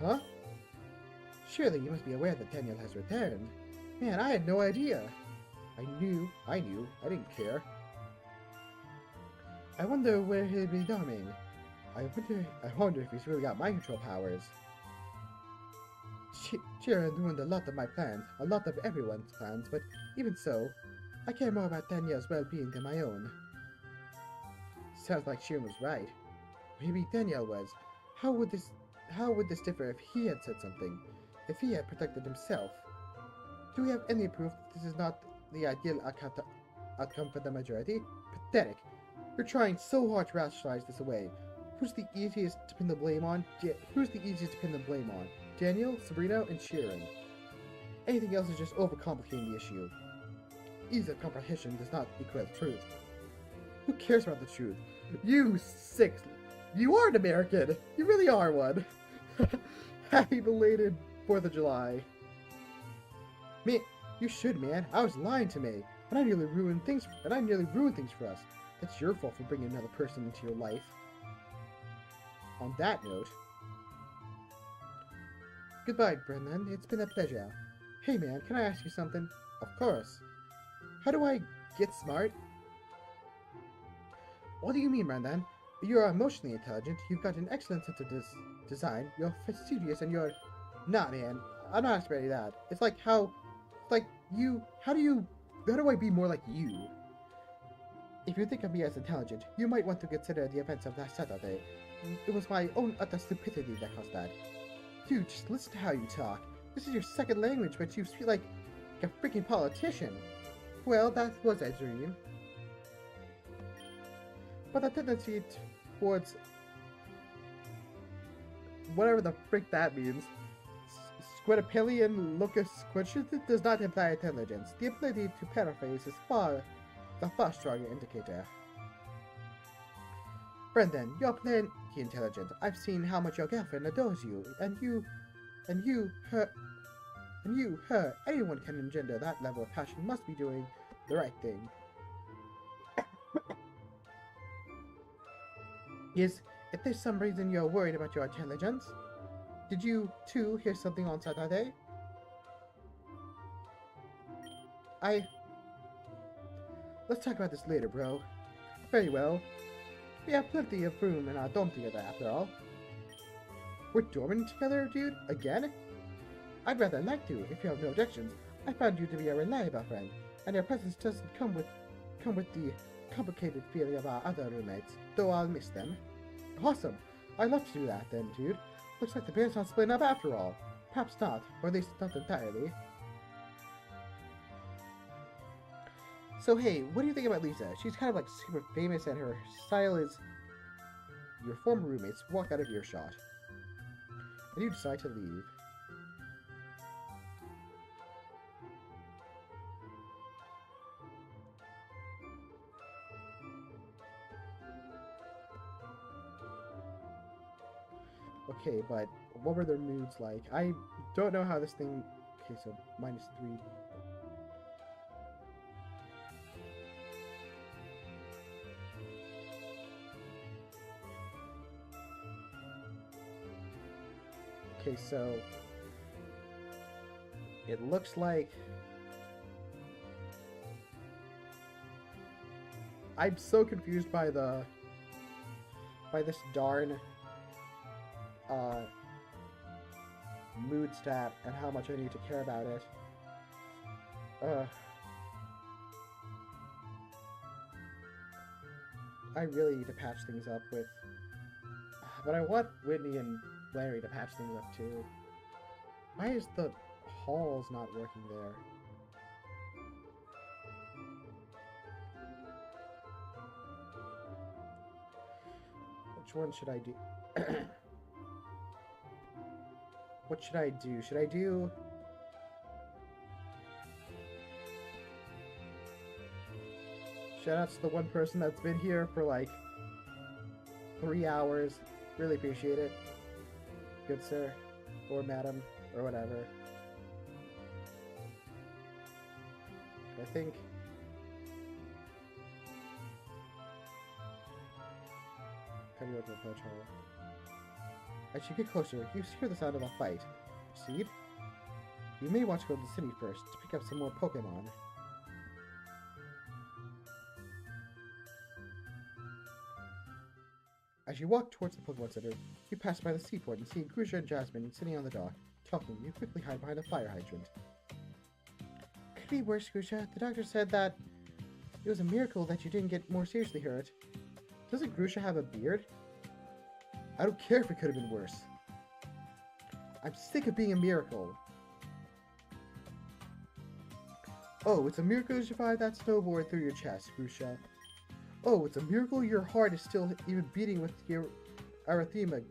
Huh? Surely you must be aware that Danielle has returned. Man, I had no idea. I knew. I didn't care. I wonder where he'll be dorming. I wonder if he's really got mind control powers. Sharon ruined a lot of my plans, a lot of everyone's plans, but even so, I care more about Danielle's well-being than my own. Sounds like Sharon was right. Maybe Danielle was. How would this differ if he had said something? If he had protected himself? Do we have any proof that this is not the ideal outcome for the majority? Pathetic. You're trying so hard to rationalize this away. Who's the easiest to pin the blame on? Daniel, Sabrina, and Sharon. Anything else is just overcomplicating the issue. Ease of comprehension does not equal truth. Who cares about the truth? You are an American! You really are one! Happy belated 4th of July. Man, you should, man. I was lying to me. And I nearly ruined things for us. That's your fault for bringing another person into your life. On that note... Goodbye, Brendan. It's been a pleasure. Hey, man, can I ask you something? Of course. How do I get smart? What do you mean, Brendan? You're emotionally intelligent, you've got an excellent sense of design, you're fastidious, and you're... Nah, man. I'm not expecting that. It's like how... How do I be more like you? If you think of me as intelligent, you might want to consider the events of last Saturday. It was my own utter stupidity that caused that. Dude, just listen to how you talk. This is your second language, but you speak like a freaking politician. Well, that was a dream. But the tendency towards... whatever the frick that means. Squidapillion locus squidshit does not imply intelligence. The ability to paraphrase is the far stronger indicator. Brendan, you're plenty intelligent. I've seen how much your girlfriend adores you, her, anyone can engender that level of passion must be doing the right thing. If there's some reason you're worried about your intelligence, did you, too, hear something on Saturday? Let's talk about this later, bro. Very well. We have plenty of room in our dorm together, after all. We're dorming together, dude? Again? I'd rather like to, if you have no objections. I found you to be a reliable friend, and your presence doesn't come with the complicated feeling of our other roommates, though I'll miss them. Awesome! I'd love to do that then, dude. Looks like the band's not splitting up after all. Perhaps not, or at least not entirely. So hey, what do you think about Lisa? She's kind of like super famous and her style is... Your former roommates walk out of earshot. And you decide to leave. Okay, but what were their moods like? I don't know how this thing... Okay, so -3. Okay, so... It looks like... I'm so confused by the... by this darn... mood stat and how much I need to care about it. I really need to patch things up with... But I want Whitney and Larry to patch things up too. Why is the halls not working there? Which one should I do? What should I do? Should I do... Shoutouts to the one person that's been here for like 3 hours. Really appreciate it. Good sir. or madam, or whatever. I think... Penny went to the pledge hall. As you get closer, you hear the sound of a fight. Proceed? You may want to go to the city first to pick up some more Pokemon. As you walk towards the Pokemon Center, you pass by the seaport and see Grusha and Jasmine sitting on the dock, talking. You quickly hide behind a fire hydrant. Could be worse, Grusha. The doctor said that it was a miracle that you didn't get more seriously hurt. Doesn't Grusha have a beard? I don't care if it could have been worse. I'm sick of being a miracle. Oh, it's a miracle you survived that snowboard through your chest, Grusha. Oh, it's a miracle your heart is still even beating with your arrhythmia,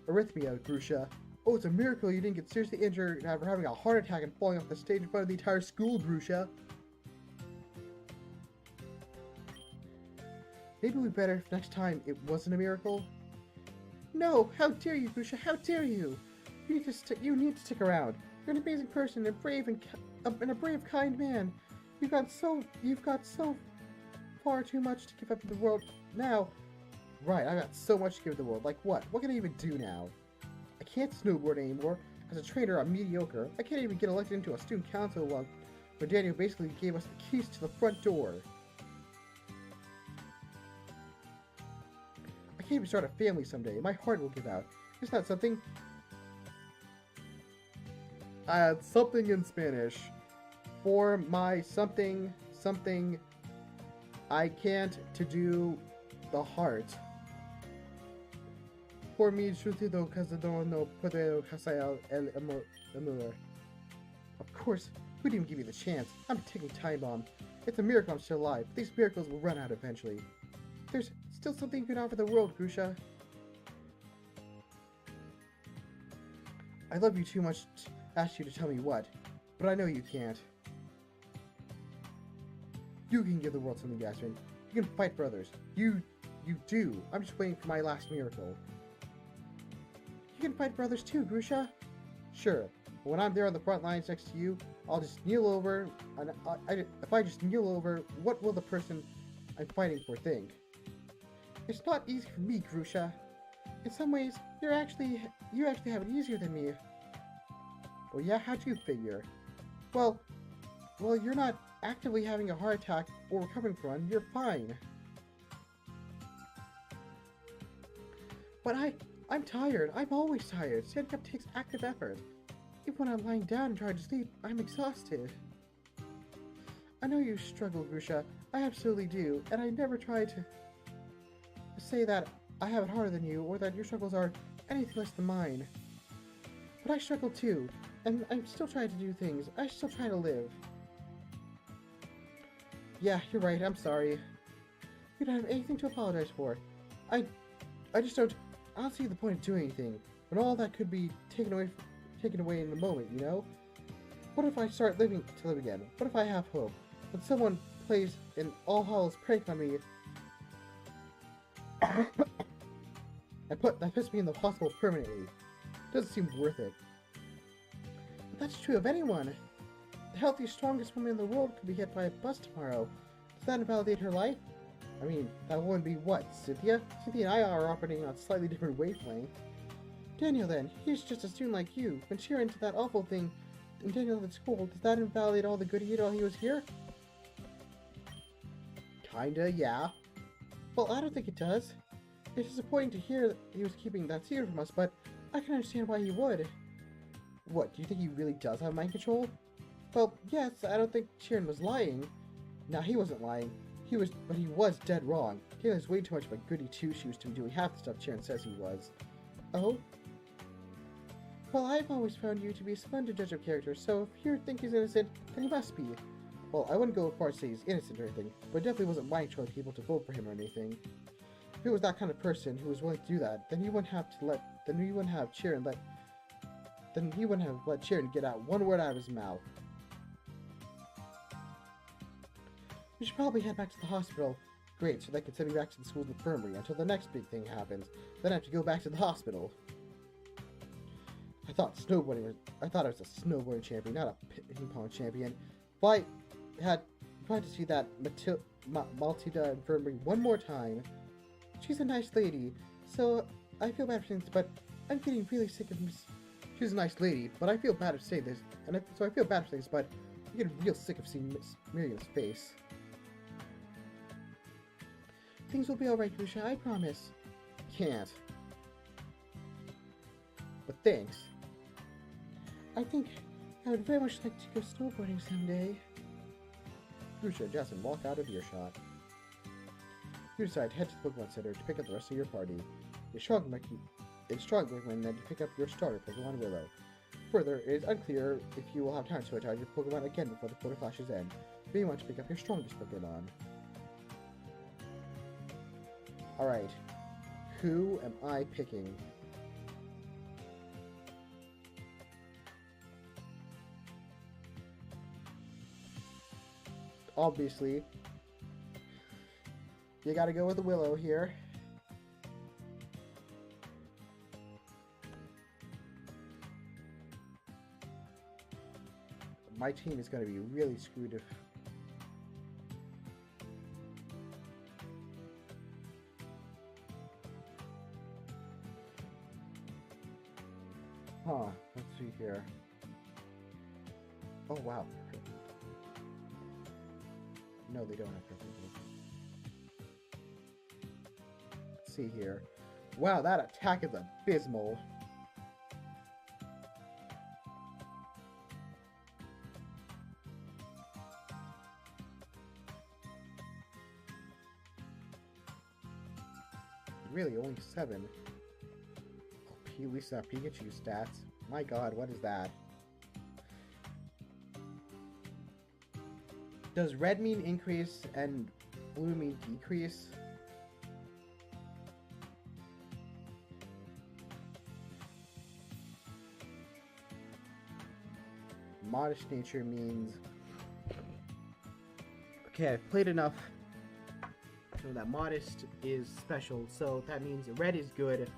Grusha. Oh, it's a miracle you didn't get seriously injured after having a heart attack and falling off the stage in front of the entire school, Grusha. Maybe we better if next time it wasn't a miracle. No, how dare you, Grusha, how dare you! You need to stick around. You're an amazing person, a brave and a brave, kind man. You've got so far too much to give up to the world now. Right, I got so much to give to the world. Like what? What can I even do now? I can't snowboard anymore. As a trainer, I'm mediocre. I can't even get elected into a student council when Daniel basically gave us the keys to the front door. I can't even start a family someday. My heart will give out. Isn't that something? Something in Spanish. For my something I can't to do the heart. Por mi sentido casado no puedo hacer el amor. Of course, we didn't even give you the chance. I'm a ticking time bomb. It's a miracle I'm still alive. These miracles will run out eventually. There's still something you can offer the world, Grusha. I love you too much to ask you to tell me what, but I know you can't. You can give the world something, Jasmine. You can fight for others. You do. I'm just waiting for my last miracle. You can fight for others too, Grusha. Sure, but when I'm there on the front lines next to you, I'll just kneel over, and if I just kneel over, what will the person I'm fighting for think? It's not easy for me, Grusha. In some ways, you actually have it easier than me. Well, yeah, how'd you figure? Well, you're not actively having a heart attack or recovering from one. You're fine. But I'm tired. I'm always tired. Standing up takes active effort. Even when I'm lying down and trying to sleep, I'm exhausted. I know you struggle, Grusha. I absolutely do, and I never try to say that I have it harder than you, or that your struggles are anything less than mine. But I struggle too, and I'm still trying to do things. I still try to live. Yeah, you're right, I'm sorry. You don't have anything to apologize for. I don't see the point of doing anything, when all that could be taken away in the moment, you know? What if I start living to live again? What if I have hope? When someone plays an All Hallows prank on me, that puts me in the hospital permanently. Doesn't seem worth it. But that's true of anyone. The healthiest, strongest woman in the world could be hit by a bus tomorrow. Does that invalidate her life? I mean, that would be what, Cynthia? Cynthia and I are operating on slightly different wavelength. Daniel then, he's just a student like you. When she ran into that awful thing in Daniel at school, does that invalidate all the good he did while he was here? Kinda, yeah. Well, I don't think it does. It's disappointing to hear that he was keeping that secret from us, but I can understand why he would. What, do you think he really does have mind control? Well, yes, I don't think Sharon was lying. No, he wasn't lying. But he was dead wrong. Taylor's way too much of a goody two-shoes to be doing half the stuff Sharon says he was. Oh? Well, I've always found you to be a splendid judge of character, so if you think he's innocent, then he must be. Well, I wouldn't go as far as to say he's innocent or anything, but it definitely wasn't my choice people to vote for him or anything. If he was that kind of person who was willing to do that, then he wouldn't have let Sharon get out one word out of his mouth. We should probably head back to the hospital. Great, so they can send me back to the school's infirmary until the next big thing happens. Then I have to go back to the hospital. I I thought I was a snowboarding champion, not a ping pong champion. If I had tried to see that Maltida infirmary one more time, she's a nice lady, so I feel bad for things, but I'm getting really sick of she's a nice lady, but I feel bad of saying this, so I feel bad for things, but I'm getting real sick of seeing Miss Miriam's face. Things will be alright, Lucia, I promise. Can't. But thanks. I think I would very much like to go snowboarding someday. Lucia and Jasmine walk out of earshot. You decide to head to the Pokemon Center to pick up the rest of your party. It's strongly recommend that you pick up your starter Pokemon Willow. Further, it is unclear if you will have time to recharge your Pokemon again before the quota flashes end. You may want to pick up your strongest Pokemon. Alright, who am I picking? Obviously, you gotta go with the Willow here. My team is gonna be really screwed if... Huh, let's see here. Oh wow. No, they don't have perfect. Let's see here. Wow, that attack is abysmal. Really, only 7. Oh, at least that Pikachu stats. My god, what is that? Does red mean increase and blue mean decrease? Modest nature means... Okay, I've played enough. So that modest is special, so that means red is good.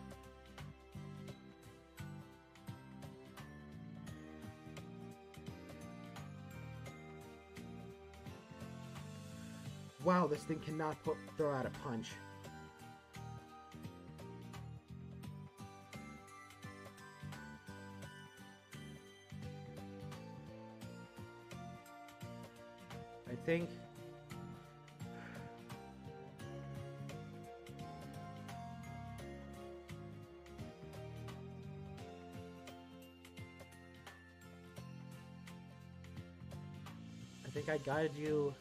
Wow, this thing cannot throw out a punch. I think... I gotta do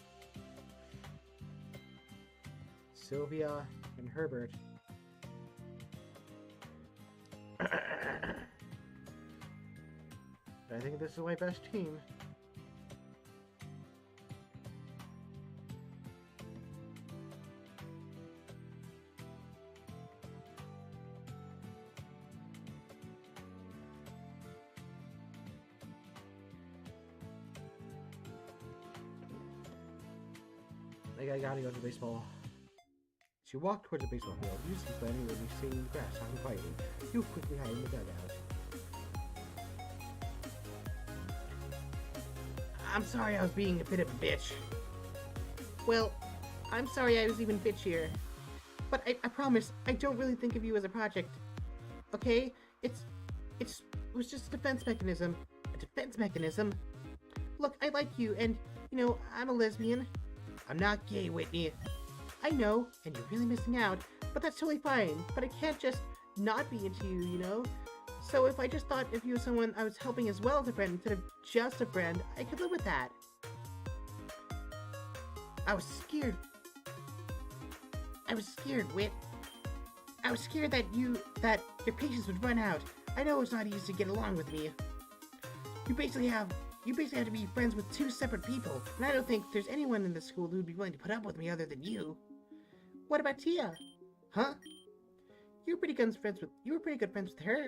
Sylvia and Herbert. But I think this is my best team. I gotta go to baseball. She walked towards the baseball field. Usually planning would be sitting in the grass, talking quietly. You quickly hide in the dugout. I'm sorry I was being a bit of a bitch. Well, I'm sorry I was even bitchier. But I promise, I don't really think of you as a project. Okay? It was just a defense mechanism. A defense mechanism? Look, I like you, and, you know, I'm a lesbian. I'm not gay, Whitney. I know, and you're really missing out, but that's totally fine. But I can't just not be into you, you know? So if I just thought if you were someone I was helping as well as a friend instead of just a friend, I could live with that. I was scared. Whit. I was scared that your patience would run out. I know it's not easy to get along with me. You basically have to be friends with 2 separate people, and I don't think there's anyone in the school who'd be willing to put up with me other than you. What about Tia? Huh? You were pretty good friends with her.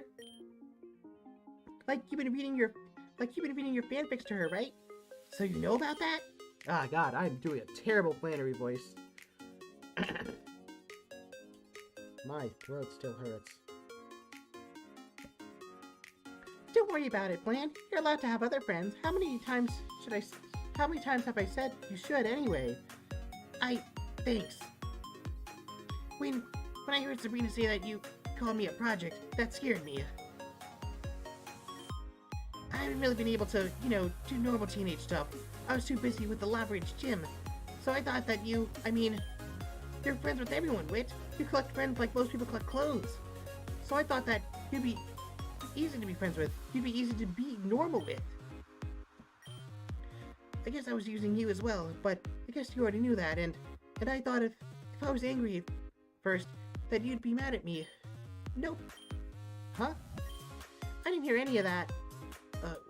Like you've been reading your fanfics to her, right? So you know about that? Ah, God, I'm doing a terrible Flannery voice. My throat still hurts. Don't worry about it, Bland. You're allowed to have other friends. How many times have I said you should anyway? Thanks. When I heard Sabrina say that you called me a project, that scared me. I haven't really been able to, do normal teenage stuff. I was too busy with the Lava-Ridge gym. So I thought that you're friends with everyone, Wit. You collect friends like most people collect clothes. So I thought that you'd be easy to be friends with. You'd be easy to be normal with. I guess I was using you as well, but I guess you already knew that, and I thought if I was angry at first, that you'd be mad at me. Nope. Huh? I didn't hear any of that.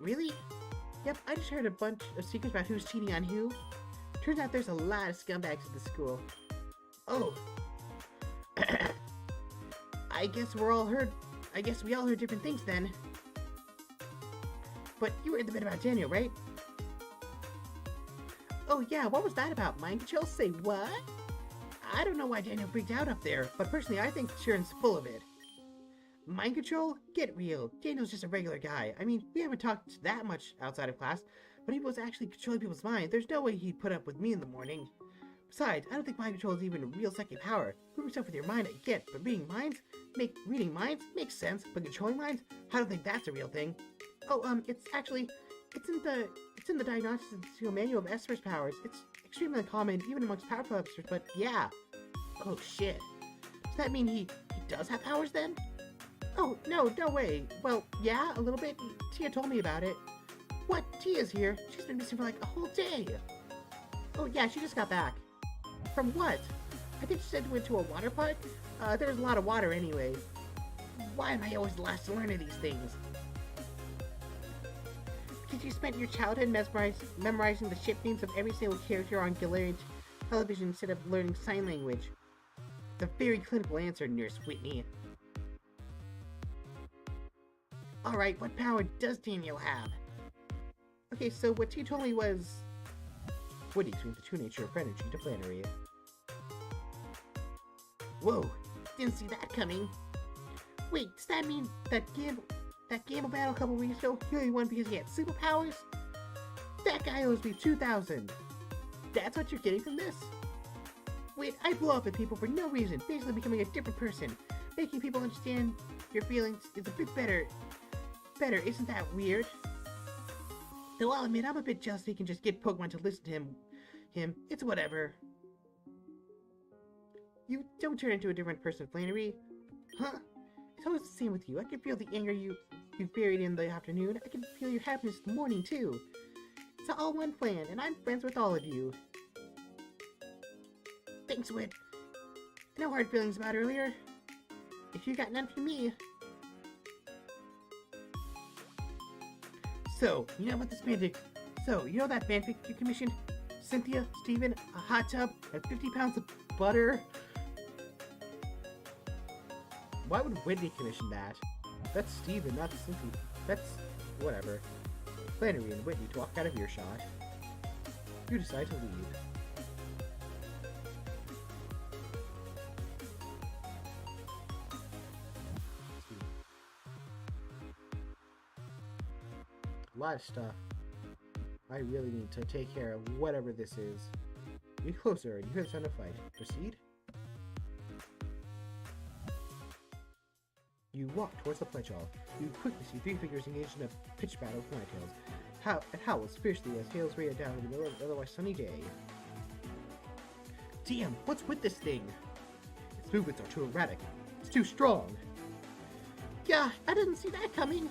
Really? Yep, I just heard a bunch of secrets about who's cheating on who. Turns out there's a lot of scumbags at the school. Oh. I guess we all heard different things then. But you were in the bit about Daniel, right? Oh yeah, what was that about? Mind control? Say what? I don't know why Daniel freaked out up there, but personally I think Sharon's full of it. Mind control? Get real. Daniel's just a regular guy. I mean, we haven't talked that much outside of class, but he was actually controlling people's minds. There's no way he'd put up with me in the morning. Besides, I don't think mind control is even a real psychic power. Moving stuff with your mind, I get, but reading minds makes sense, but controlling minds? I don't think that's a real thing. Oh, it's in the diagnostical manual of Esper's powers. It's extremely uncommon, even amongst powerful Espers, but yeah. Oh shit. Does that mean he does have powers then? Oh, no way. Well, yeah, a little bit. Tia told me about it. What? Tia's here? She's been missing for like a whole day. Oh yeah, she just got back. From what? I think she said she went to a water park. There was a lot of water anyway. Why am I always the last to learn of these things? Because you spent your childhood memorizing the ship names of every single character on Galarian television instead of learning sign language. The very clinical answer, Nurse Whitney. Alright, what power does Daniel have? Okay, so what she told me was... Woody explains the true nature of energy to Flannery. Whoa, didn't see that coming. Wait, does that mean that Gamble battle a couple weeks ago, he only won because he had superpowers? That guy owes me 2,000. That's what you're getting from this? Wait, I blow up at people for no reason, basically becoming a different person. Making people understand your feelings is a bit better. Isn't that weird? Though I'll admit, I'm a bit jealous he can just get Pokemon to listen to him. It's whatever. You don't turn into a different person, Flannery. Huh? It's always the same with you. I can feel the anger you buried in the afternoon. I can feel your happiness in the morning, too. It's all one plan, and I'm friends with all of you. Thanks, Wit. No hard feelings about earlier. If you got none for me. So, you know that fanfic you commissioned? Cynthia, Steven, a hot tub, and 50 pounds of butter? Why would Whitney commission that? That's Steven, not Cynthia. That's... whatever. Flannery and Whitney walk out of earshot. You decide to leave. A lot of stuff. I really need to take care of whatever this is. Be closer and you hear the sound of fight. Proceed? You walk towards the pledge hall. You quickly see three figures engaged in a pitched battle with Ninetales. It howls fiercely as hails rain down in the middle of an otherwise sunny day. Damn, what's with this thing? Its movements are too erratic. It's too strong. Yeah, I didn't see that coming.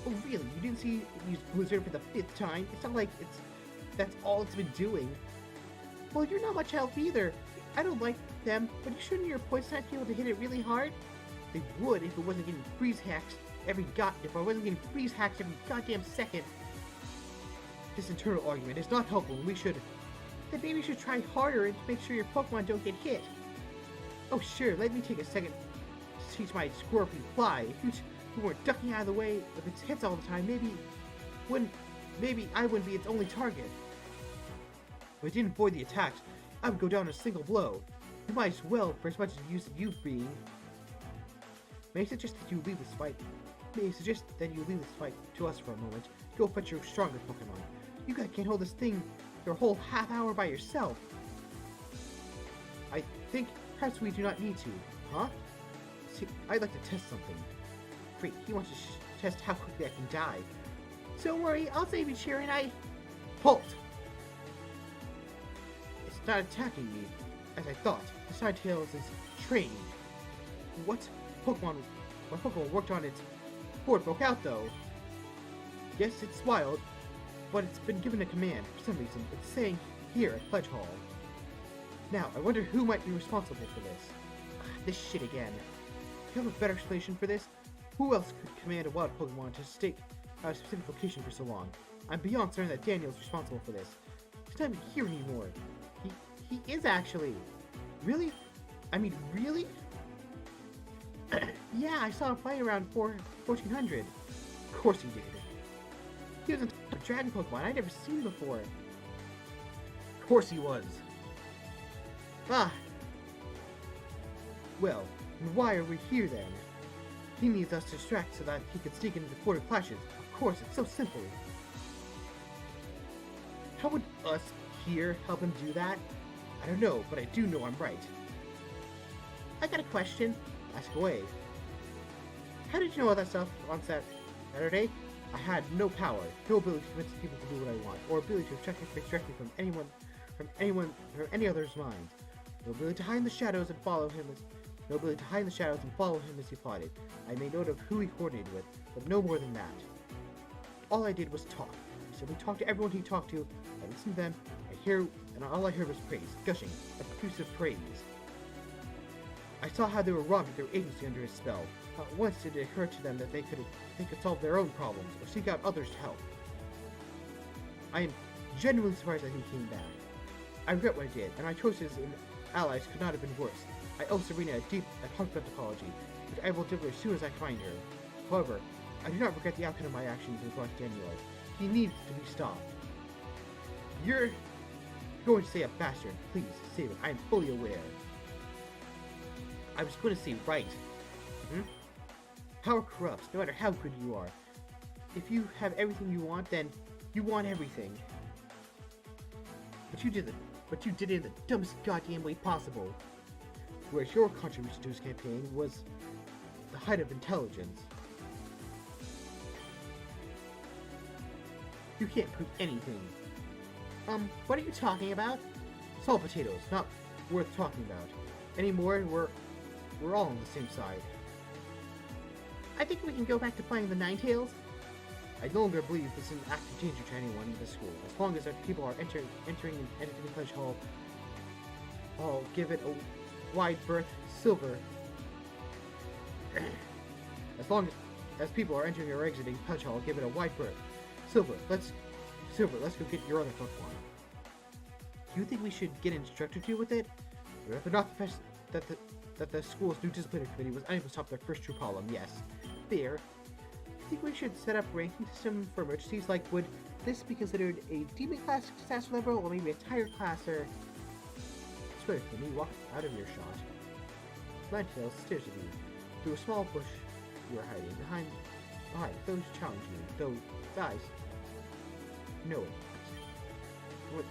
Oh really? You didn't see it use Blizzard for the 5th time? It's not like that's all it's been doing. Well, you're not much help either. I don't like them, but shouldn't your poison type be able to hit it really hard? They would if it wasn't getting freeze hacks every goddamn second. This internal argument is not helpful, and then maybe we should try harder and make sure your Pokemon don't get hit. Oh sure, let me take a second to teach my Scorpion fly. If you weren't ducking out of the way of its hits all the time, maybe I wouldn't be its only target. If I didn't avoid the attacks, I would go down in a single blow. You might as well for as much as use you've being. May I suggest that you leave this fight May I suggest that you leave this fight to us for a moment. Go fetch your stronger Pokemon. You guys can't hold this thing your whole half hour by yourself. I think perhaps we do not need to, huh? See, I'd like to test something. Great, he wants to test how quickly I can die. Don't worry, I'll save you, Sharon. Halt! It's not attacking me, as I thought. The Side-Tails is trained. What Pokemon worked on it before it broke out, though? Yes, it's wild, but it's been given a command for some reason. It's saying here at Pledge Hall. Now, I wonder who might be responsible for this. This shit again. Do you have a better explanation for this? Who else could command a wild Pokemon to stay at a specific location for so long? I'm beyond certain that Daniel's responsible for this. He's not even here anymore. He is actually. Really? I mean, really? Yeah, I saw him fly around 1400. Of course he did. He was a dragon Pokemon I'd never seen before. Of course he was. Ah. Well, and why are we here then? He needs us to distract so that he can sneak into the quarter clashes. Of course, it's so simple. How would us here help him do that? I don't know, but I do know I'm right. I got a question. Ask away. How did you know all that stuff on Saturday? I had no power, no ability to convince people to do what I want, or ability to extract information directly from any other's mind. No ability to hide in the shadows and follow him as he plotted. I made note of who he coordinated with, but no more than that. All I did was talk. I simply talked to everyone he talked to. I listened to them. And all I heard was praise, gushing, effusive praise. I saw how they were robbed of their agency under his spell. Not once did it occur to them that they could solve their own problems or seek out others to help. I am genuinely surprised that he came back. I regret what I did, and my choices in allies could not have been worse. I owe Serena a deep and heartfelt apology, which I will deliver as soon as I find her. However, I do not regret the outcome of my actions with regard to Daniel. He needs to be stopped. You're going to say a bastard. Please, save it. I am fully aware. I was going to say right. Power corrupts, no matter how good you are. If you have everything you want, then you want everything. But you did it in the dumbest goddamn way possible. Whereas your contribution to his campaign was the height of intelligence. You can't prove anything. What are you talking about? Salt potatoes, not worth talking about. Anymore, we're all on the same side. I think we can go back to playing the Ninetales. I no longer believe this is an active danger to anyone in the school. As long as people are entering and exiting Pledge Hall, I'll give it a wide berth, Silver. As long as people are entering or exiting Pledge Hall, I'll give it a wide berth. Silver, let's go get your other Pokemon. Do you think we should get instructor to with it? Remember not that the school's new disciplinary committee was unable to stop their first true problem. Yes, fair. I think we should set up a ranking system for emergencies. Like, would this be considered a demon class disaster level, or maybe a tiger class, or... Swear to me, walk out of your shot. Ninetales stares at you. Through a small bush you are hiding behind those challenge you, though eyes know it.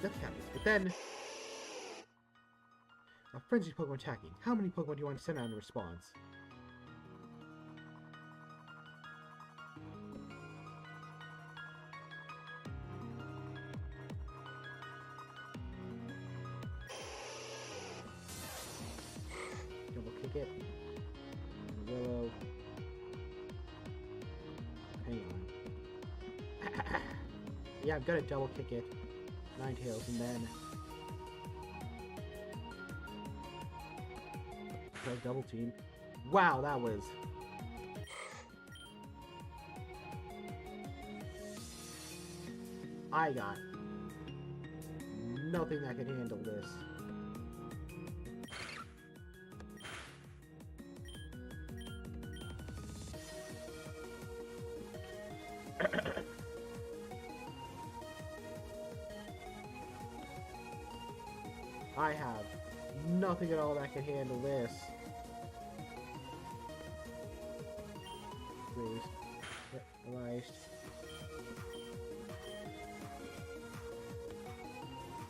Nothing happens, but then... A frenzied Pokemon attacking. How many Pokemon do you want to send out in response? Double kick it. Willow. Hang on. Yeah, I'm gonna double kick it. Ninetales, and then... double team. Wow, that was... I got nothing that could handle this. I have nothing at all that can handle this. Please. Christ.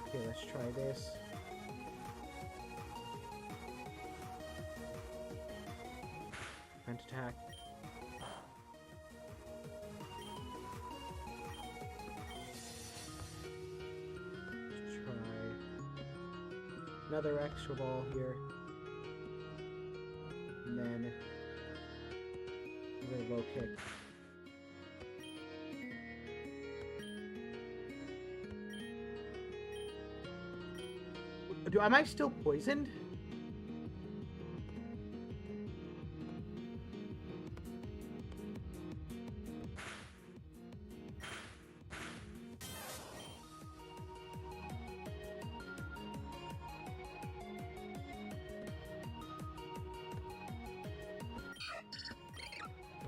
Okay, let's try this. Front attack. Let's try another extra ball here. And then a low kick. Am I still poisoned?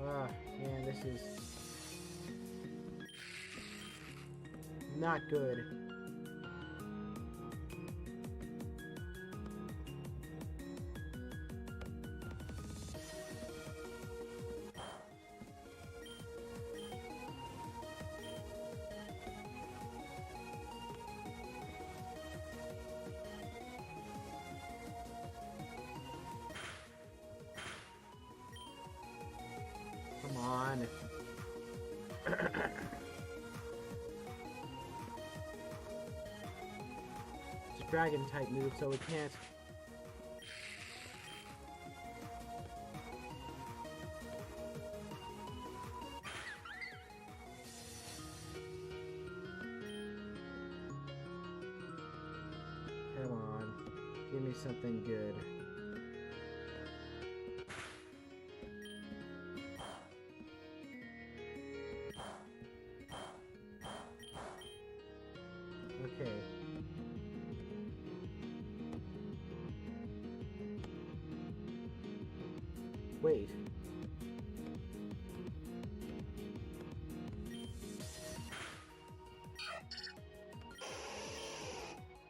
Ah, man, this is not good. Come on. It's a dragon type move, so it can't. Come on. Give me something good. Okay. Wait.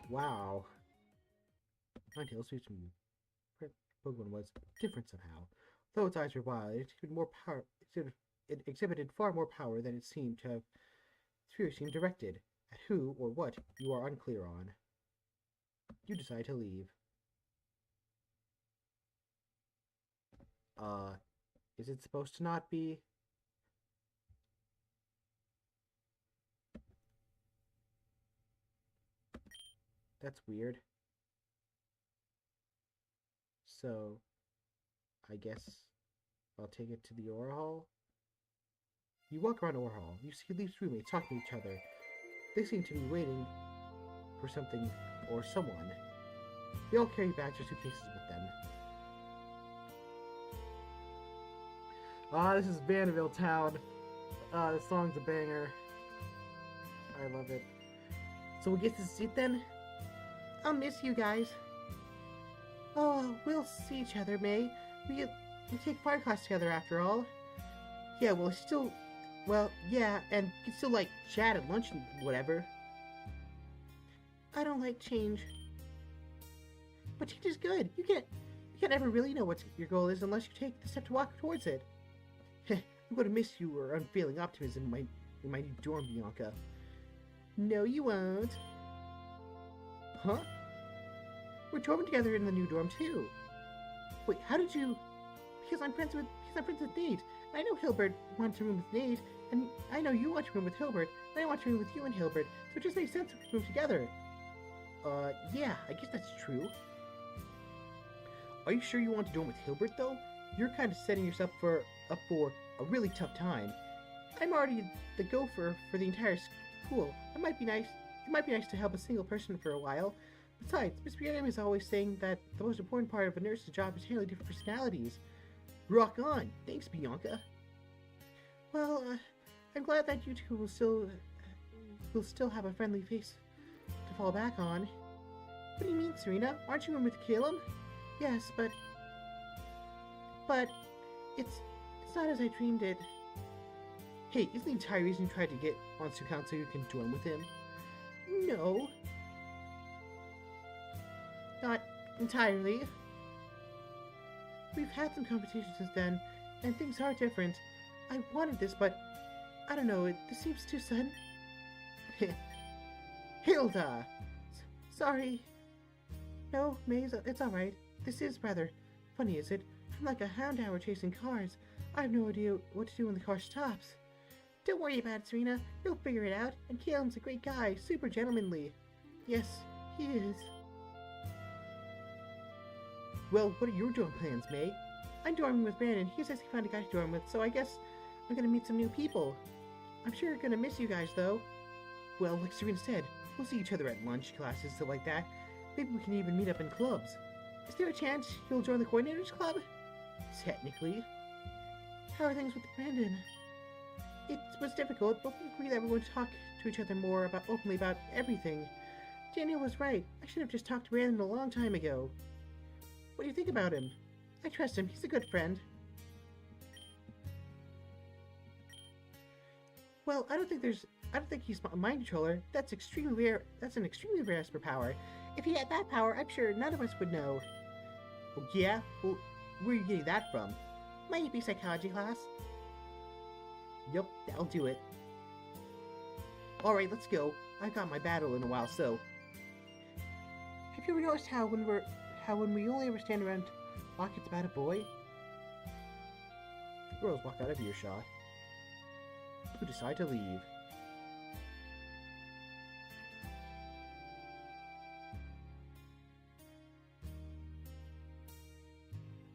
Wow. Until Suit's Pokemon was different somehow. Though its eyes were wild, it exhibited more power. It exhibited far more power than it seemed to have. Its fear seemed directed at who or what you are unclear on. You decide to leave. Is it supposed to not be? That's weird. So, I guess I'll take it to the Aura Hall. You walk around Aura Hall. You see Leaf's roommates talking to each other. They seem to be waiting for something or someone. They all carry bags or suitcases with them. This is Vanderbilt Town. The song's a banger. I love it. So we get to see it then? I'll miss you guys. Oh, we'll see each other, May. We take fire class together after all. Yeah, yeah, and you can still, like, chat at lunch and whatever. I don't like change. But change is good. You can't ever really know what your goal is unless you take the step to walk towards it. I'm gonna miss your unfailing optimism in my new dorm, Bianca. No, you won't. Huh? We're dorming together in the new dorm too. Wait, how did you? Because I'm friends with Nate. And I know Hilbert wants to room with Nate, and I know you want to room with Hilbert, and I want to room with you and Hilbert. So it just makes sense if we move together. Yeah, I guess that's true. Are you sure you want to dorm with Hilbert though? You're kind of setting yourself up for a really tough time. I'm already the gopher for the entire school. It might be nice to help a single person for a while. Besides, Miss Brianna is always saying that the most important part of a nurse's job is handling different personalities. Rock on! Thanks, Bianca. Well, I'm glad that you two will still have a friendly face to fall back on. What do you mean, Serena? Aren't you in with Caleb? Yes, but it's not as I dreamed it. Hey, isn't the entire reason you tried to get on Sukan so you can dorm with him? No. Not entirely. We've had some competition since then, and things are different. I wanted this, but I don't know, this seems too sudden. Hilda! Sorry. No, Maze, it's alright. This is rather funny, is it? I'm like a hound hour chasing cars. I have no idea what to do when the car stops. Don't worry about it, Serena. You'll figure it out. And Caleb's a great guy, super gentlemanly. Yes, he is. Well, what are your dorm plans, May? I'm dorming with Brandon. He says he found a guy to dorm with, so I guess I'm gonna meet some new people. I'm sure gonna miss you guys, though. Well, like Serena said, we'll see each other at lunch, classes, stuff like that. Maybe we can even meet up in clubs. Is there a chance you'll join the Coordinators Club? Technically. How are things with Brandon? It was difficult, but we agreed that we would talk to each other more openly about everything. Daniel was right. I should have just talked to Brandon a long time ago. What do you think about him? I trust him. He's a good friend. Well, I don't think he's a mind controller. That's extremely rare. That's an extremely rare superpower. If he had that power, I'm sure none of us would know. Oh, yeah? Well, where are you getting that from? My AP psychology class. Yup, that'll do it. Alright, let's go. I've got my battle in a while, so... Have you ever noticed how when we only ever stand around talk, it's about a boy? The girls walk out of earshot. Who decide to leave.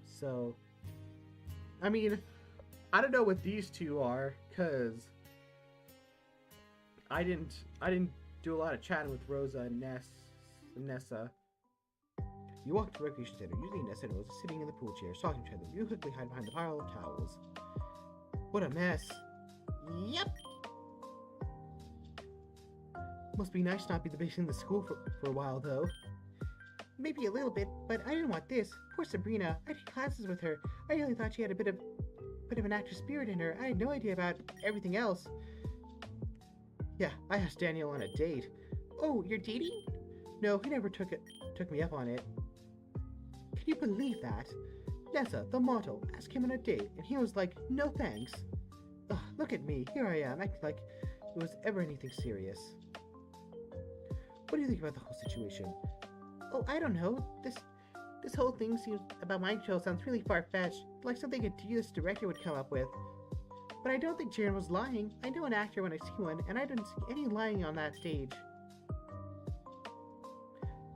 So, I mean, I don't know what these two are, cause I didn't do a lot of chatting with Rosa and Nessa. You walk to the recreation center. Usually Nessa and Rosa sitting in the pool chairs, talking to each other. You quickly hide behind the pile of towels. What a mess. Yep. Must be nice not be the biggest in the school for a while, though. Maybe a little bit, but I didn't want this. Poor Sabrina. I did classes with her. I really thought she had a bit of an actress spirit in her. I had no idea about everything else. Yeah, I asked Daniel on a date. Oh, you're dating? No, he never took me up on it. Can you believe that? Nessa, the model, asked him on a date, and he was like, no thanks. Ugh, look at me. Here I am, acting like it was ever anything serious. What do you think about the whole situation? Oh, I don't know. This whole thing seems about mind control sounds really far-fetched, like something a DS director would come up with. But I don't think Jaren was lying. I know an actor when I see one, and I didn't see any lying on that stage.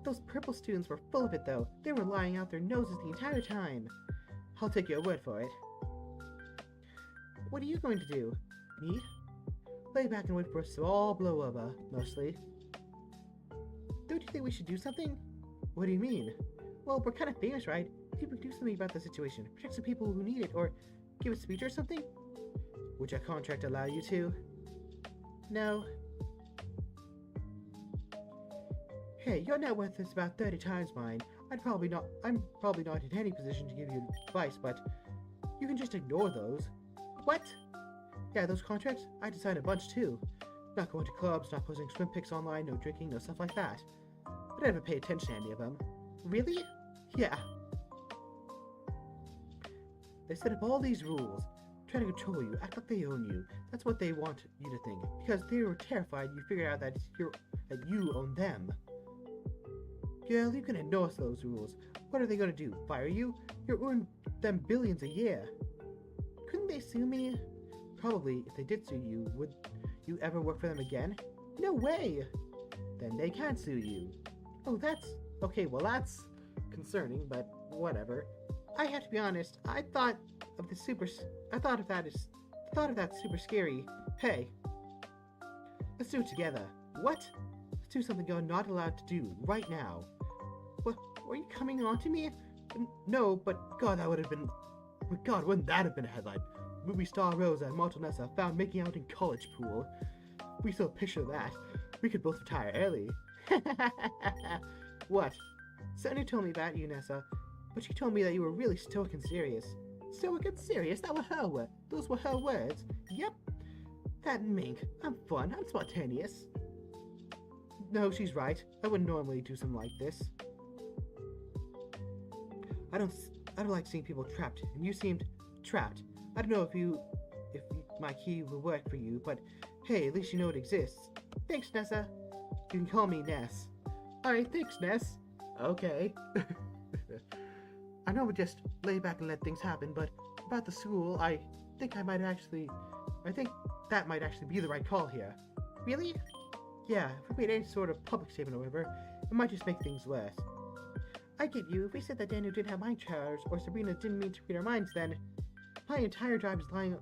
Those purple students were full of it, though. They were lying out their noses the entire time. I'll take your word for it. What are you going to do? Me? Lay back and wait for us to all blow over, mostly. Don't you think we should do something? What do you mean? Well, we're kind of famous, right? Maybe we can do something about the situation. Protect some people who need it, or give a speech or something? Would your contract allow you to? No. Hey, your net worth is about 30 times mine. I'm probably not in any position to give you advice, but you can just ignore those. What? Yeah, those contracts, I had to sign a bunch too. Not going to clubs, not posting swim pics online, no drinking, no stuff like that. I don't ever pay attention to any of them. Really? Yeah. They set up all these rules, try to control you, act like they own you. That's what they want you to think, because they were terrified you figured out that you own them. Girl, you can ignore those rules. What are they going to do? Fire you? You're earning them billions a year. Couldn't they sue me? Probably. If they did sue you, would you ever work for them again? No way! Then they can't sue you. Oh, that's... Okay, well that's concerning, but whatever. I have to be honest, I thought of that super scary. Hey. Let's do it together. What? Let's do something you're not allowed to do right now. What? Were you coming on to me? No, but God, that would have been... God, wouldn't that have been a headline? Movie star Rosa and Martel Nessa found making out in college pool. We saw a picture of that. We could both retire early. What? Sonia told me about you, Nessa, but she told me that you were really stoic and serious. Stoic and serious? Those were her words. Yep. That mink. I'm fun. I'm spontaneous. No, she's right. I wouldn't normally do something like this. I don't like seeing people trapped, and you seemed trapped. I don't know if my key will work for you, but hey, at least you know it exists. Thanks, Nessa. You can call me Ness. Alright, thanks, Ness. Okay. I know we just lay back and let things happen, but about the school, I think that might actually be the right call here. Really? Yeah, if we made any sort of public statement, however, it might just make things worse. I get you. If we said that Daniel didn't have mind powers, or Sabrina didn't mean to read our minds, then my entire job is lying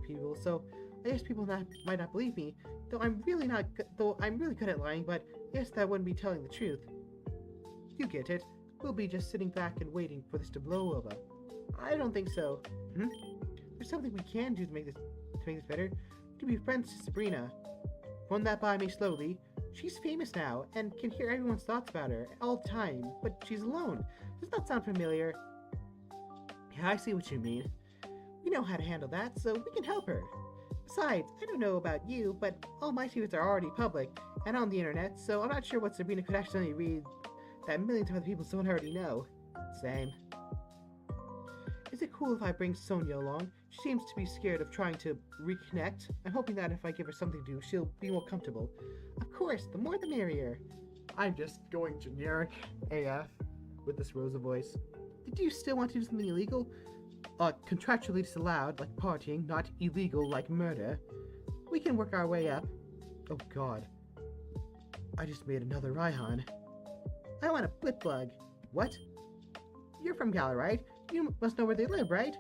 people, so I guess people might not believe me, though I'm really good at lying, but I guess that wouldn't be telling the truth. You get it. We'll be just sitting back and waiting for this to blow over. I don't think so. There's something we can do to make this better. To be friends to Sabrina. Run that by me slowly. She's famous now, and can hear everyone's thoughts about her all the time, but she's alone. Does that sound familiar? Yeah, I see what you mean. We know how to handle that, so we can help her. Besides, I don't know about you, but all my secrets are already public and on the internet, so I'm not sure what Sabrina could accidentally read that millions of other people don't already know. Same. Is it cool if I bring Sonia along? She seems to be scared of trying to reconnect. I'm hoping that if I give her something to do, she'll be more comfortable. Of course, the more the merrier. I'm just going generic AF with this Rosa voice. Did you still want to do something illegal? Contractually disallowed, like partying, not illegal, like murder. We can work our way up. Oh god. I just made another Raihan. I want a blip bug. What? You're from Gala, right? You must know where they live, right?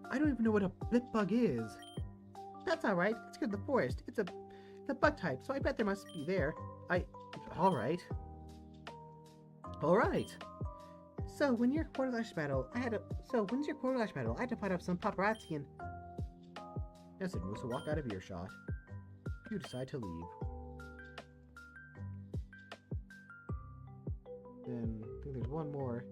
I don't even know what a blip bug is. That's alright. It's good in the forest. It's a bug type, so I bet there must be there. Alright. Alright. So, when's your quarterlash battle? I had to fight off some paparazzi and... Yes, it moves to walk out of earshot. You decide to leave. Then, I think there's one more.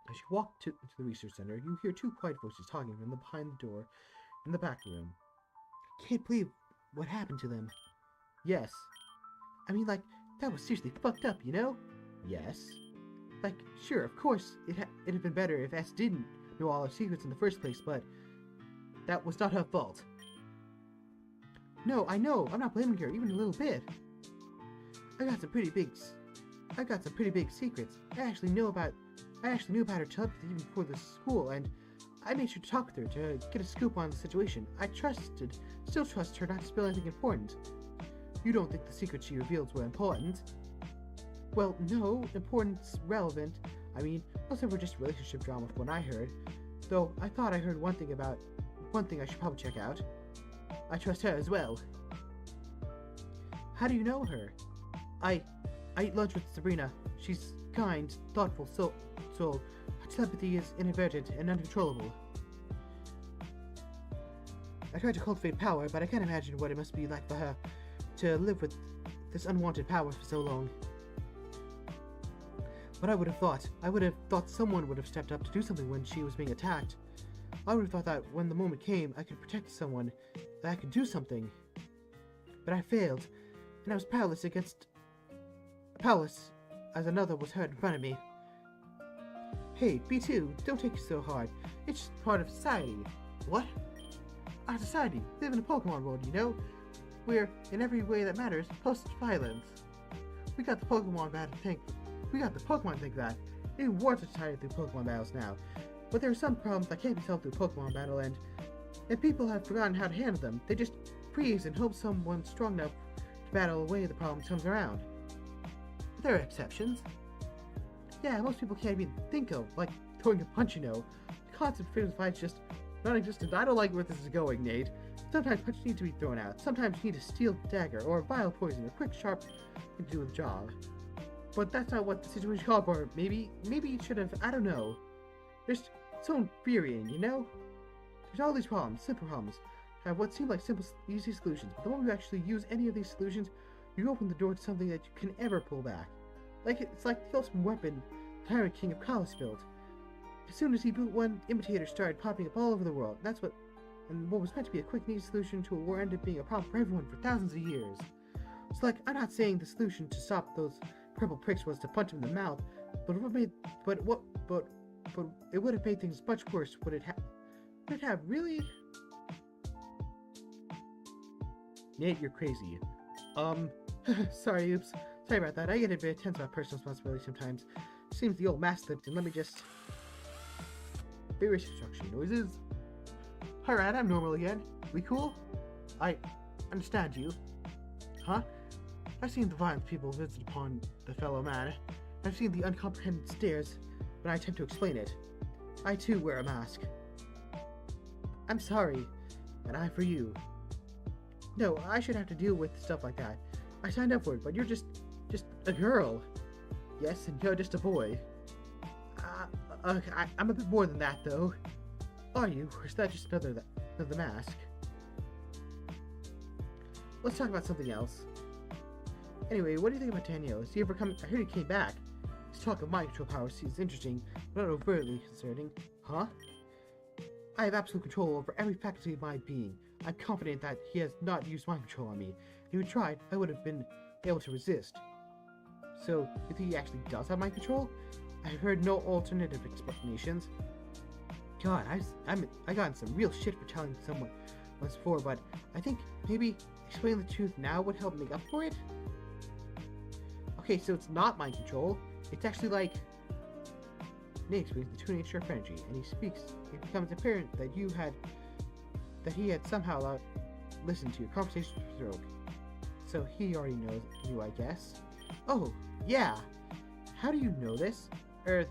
As you walk into the research center, you hear two quiet voices talking from behind the door in the back room. I can't believe what happened to them. Yes. I mean, like, that was seriously fucked up, you know? Yes. Like, sure, of course, it'd have been better if S didn't know all our secrets in the first place, but that was not her fault. No, I know, I'm not blaming her even a little bit. I got some pretty big secrets. I actually knew about her telepathy even before the school, and I made sure to talk with her to get a scoop on the situation. I still trust her not to spill anything important. You don't think the secrets she revealed were important? Well, no, important's relevant. I mean, most of them were just relationship drama from what I heard. Though, I thought I heard one thing I should probably check out. I trust her as well. How do you know her? I eat lunch with Sabrina. She's kind, thoughtful soul. Her telepathy is inadvertent and uncontrollable. I tried to cultivate power, but I can't imagine what it must be like for her to live with this unwanted power for so long. But I would have thought someone would have stepped up to do something when she was being attacked. I would have thought that when the moment came, I could protect someone, that I could do something. But I failed, and I was powerless as another was hurt in front of me. Hey, B2, don't take it so hard. It's just part of society. What? Our society. We live in a Pokemon world, you know? We're, in every way that matters, post-violence. We got the Pokemon to think that. Even wars are decided through Pokemon battles now. But there are some problems that can't be solved through Pokemon battle, and if people have forgotten how to handle them, they just freeze and hope someone's strong enough to battle away the problem comes around. But there are exceptions. Yeah, most people can't even think of, like throwing a punch, you know. The concept of freedom fight's just non-existent. I don't like where this is going, Nate. Sometimes punches need to be thrown out. Sometimes you need a steel dagger or a vile poison. A quick, sharp can do the job. But that's not what the situation called for. Maybe you should have, I don't know. It's so infuriating, you know? There's all these problems, simple problems, have what seem like simple, easy solutions. But the moment you actually use any of these solutions, you open the door to something that you can ever pull back. It's like the ultimate weapon the Tyrant King of Kalos built. As soon as he built one, imitators started popping up all over the world. And what was meant to be a quick, neat solution to a war ended up being a problem for everyone for thousands of years. It's like, I'm not saying the solution to stop those purple pricks was to punch them in the mouth, but But it would have made things much worse, would it have? Would it have, really? Nate, you're crazy. Sorry, oops. Sorry about that. I get a bit tense about personal responsibility sometimes. Seems the old mask slipped, and let me just... Various construction noises. Alright, I'm normal again. We cool? I understand you. Huh? I've seen the violence people visit upon the fellow man. I've seen the uncomprehended stares when I attempt to explain it. I too wear a mask. I'm sorry, and I for you. No, I should have to deal with stuff like that. I signed up for it, but you're just a girl. Yes, and you're just a boy. I'm a bit more than that, though. Are you, or is that just another mask? Let's talk about something else. Anyway, what do you think about Daniel? Is he ever coming? I heard he came back. His talk of mind control powers seems interesting, but not overtly concerning. Huh? I have absolute control over every faculty of my being. I'm confident that he has not used mind control on me. If he had tried, I would have been able to resist. So, you think he actually does have mind control? I've heard no alternative explanations. God, I got in some real shit for telling someone once before, but I think maybe explaining the truth now would help make up for it? Okay, so it's not mind control. It's actually like... Nate explains the true nature of energy, and he speaks. It becomes apparent that he had somehow listened to your conversation with Rogue. So he already knew, I guess. Oh, yeah. How do you know this?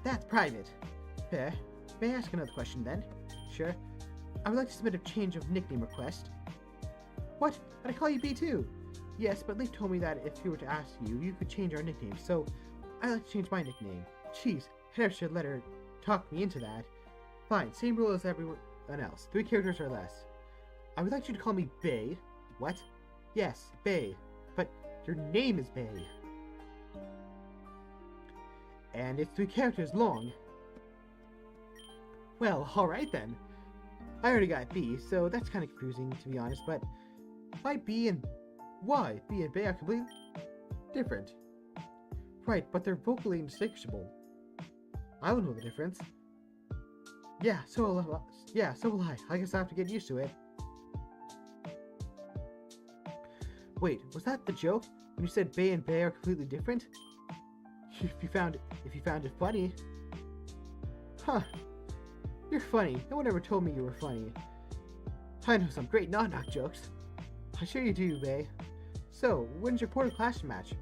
That's private. Fair. May I ask another question then? Sure. I would like to submit a change of nickname request. What? But I call you B2. Yes, but Leaf told me that if we were to ask you, you could change our nickname, so I'd like to change my nickname. Jeez, I never should let her talk me into that. Fine, same rule as everyone else. 3 characters or less. I would like you to call me Bay. What? Yes, Bay. But your name is Bay. And it's 3 characters long. Well, alright then. I already got B, so that's kind of confusing, to be honest, but why B and Bay are completely different. Right, but they're vocally indistinguishable. I don't know the difference. Yeah, so will I. I guess I have to get used to it. Wait, was that the joke? When you said Bay and Bay are completely different? If you found it funny. Huh. You're funny. No one ever told me you were funny. I know some great knock-knock jokes. I'm sure you do, Bay. So, when's your Portal Clash match?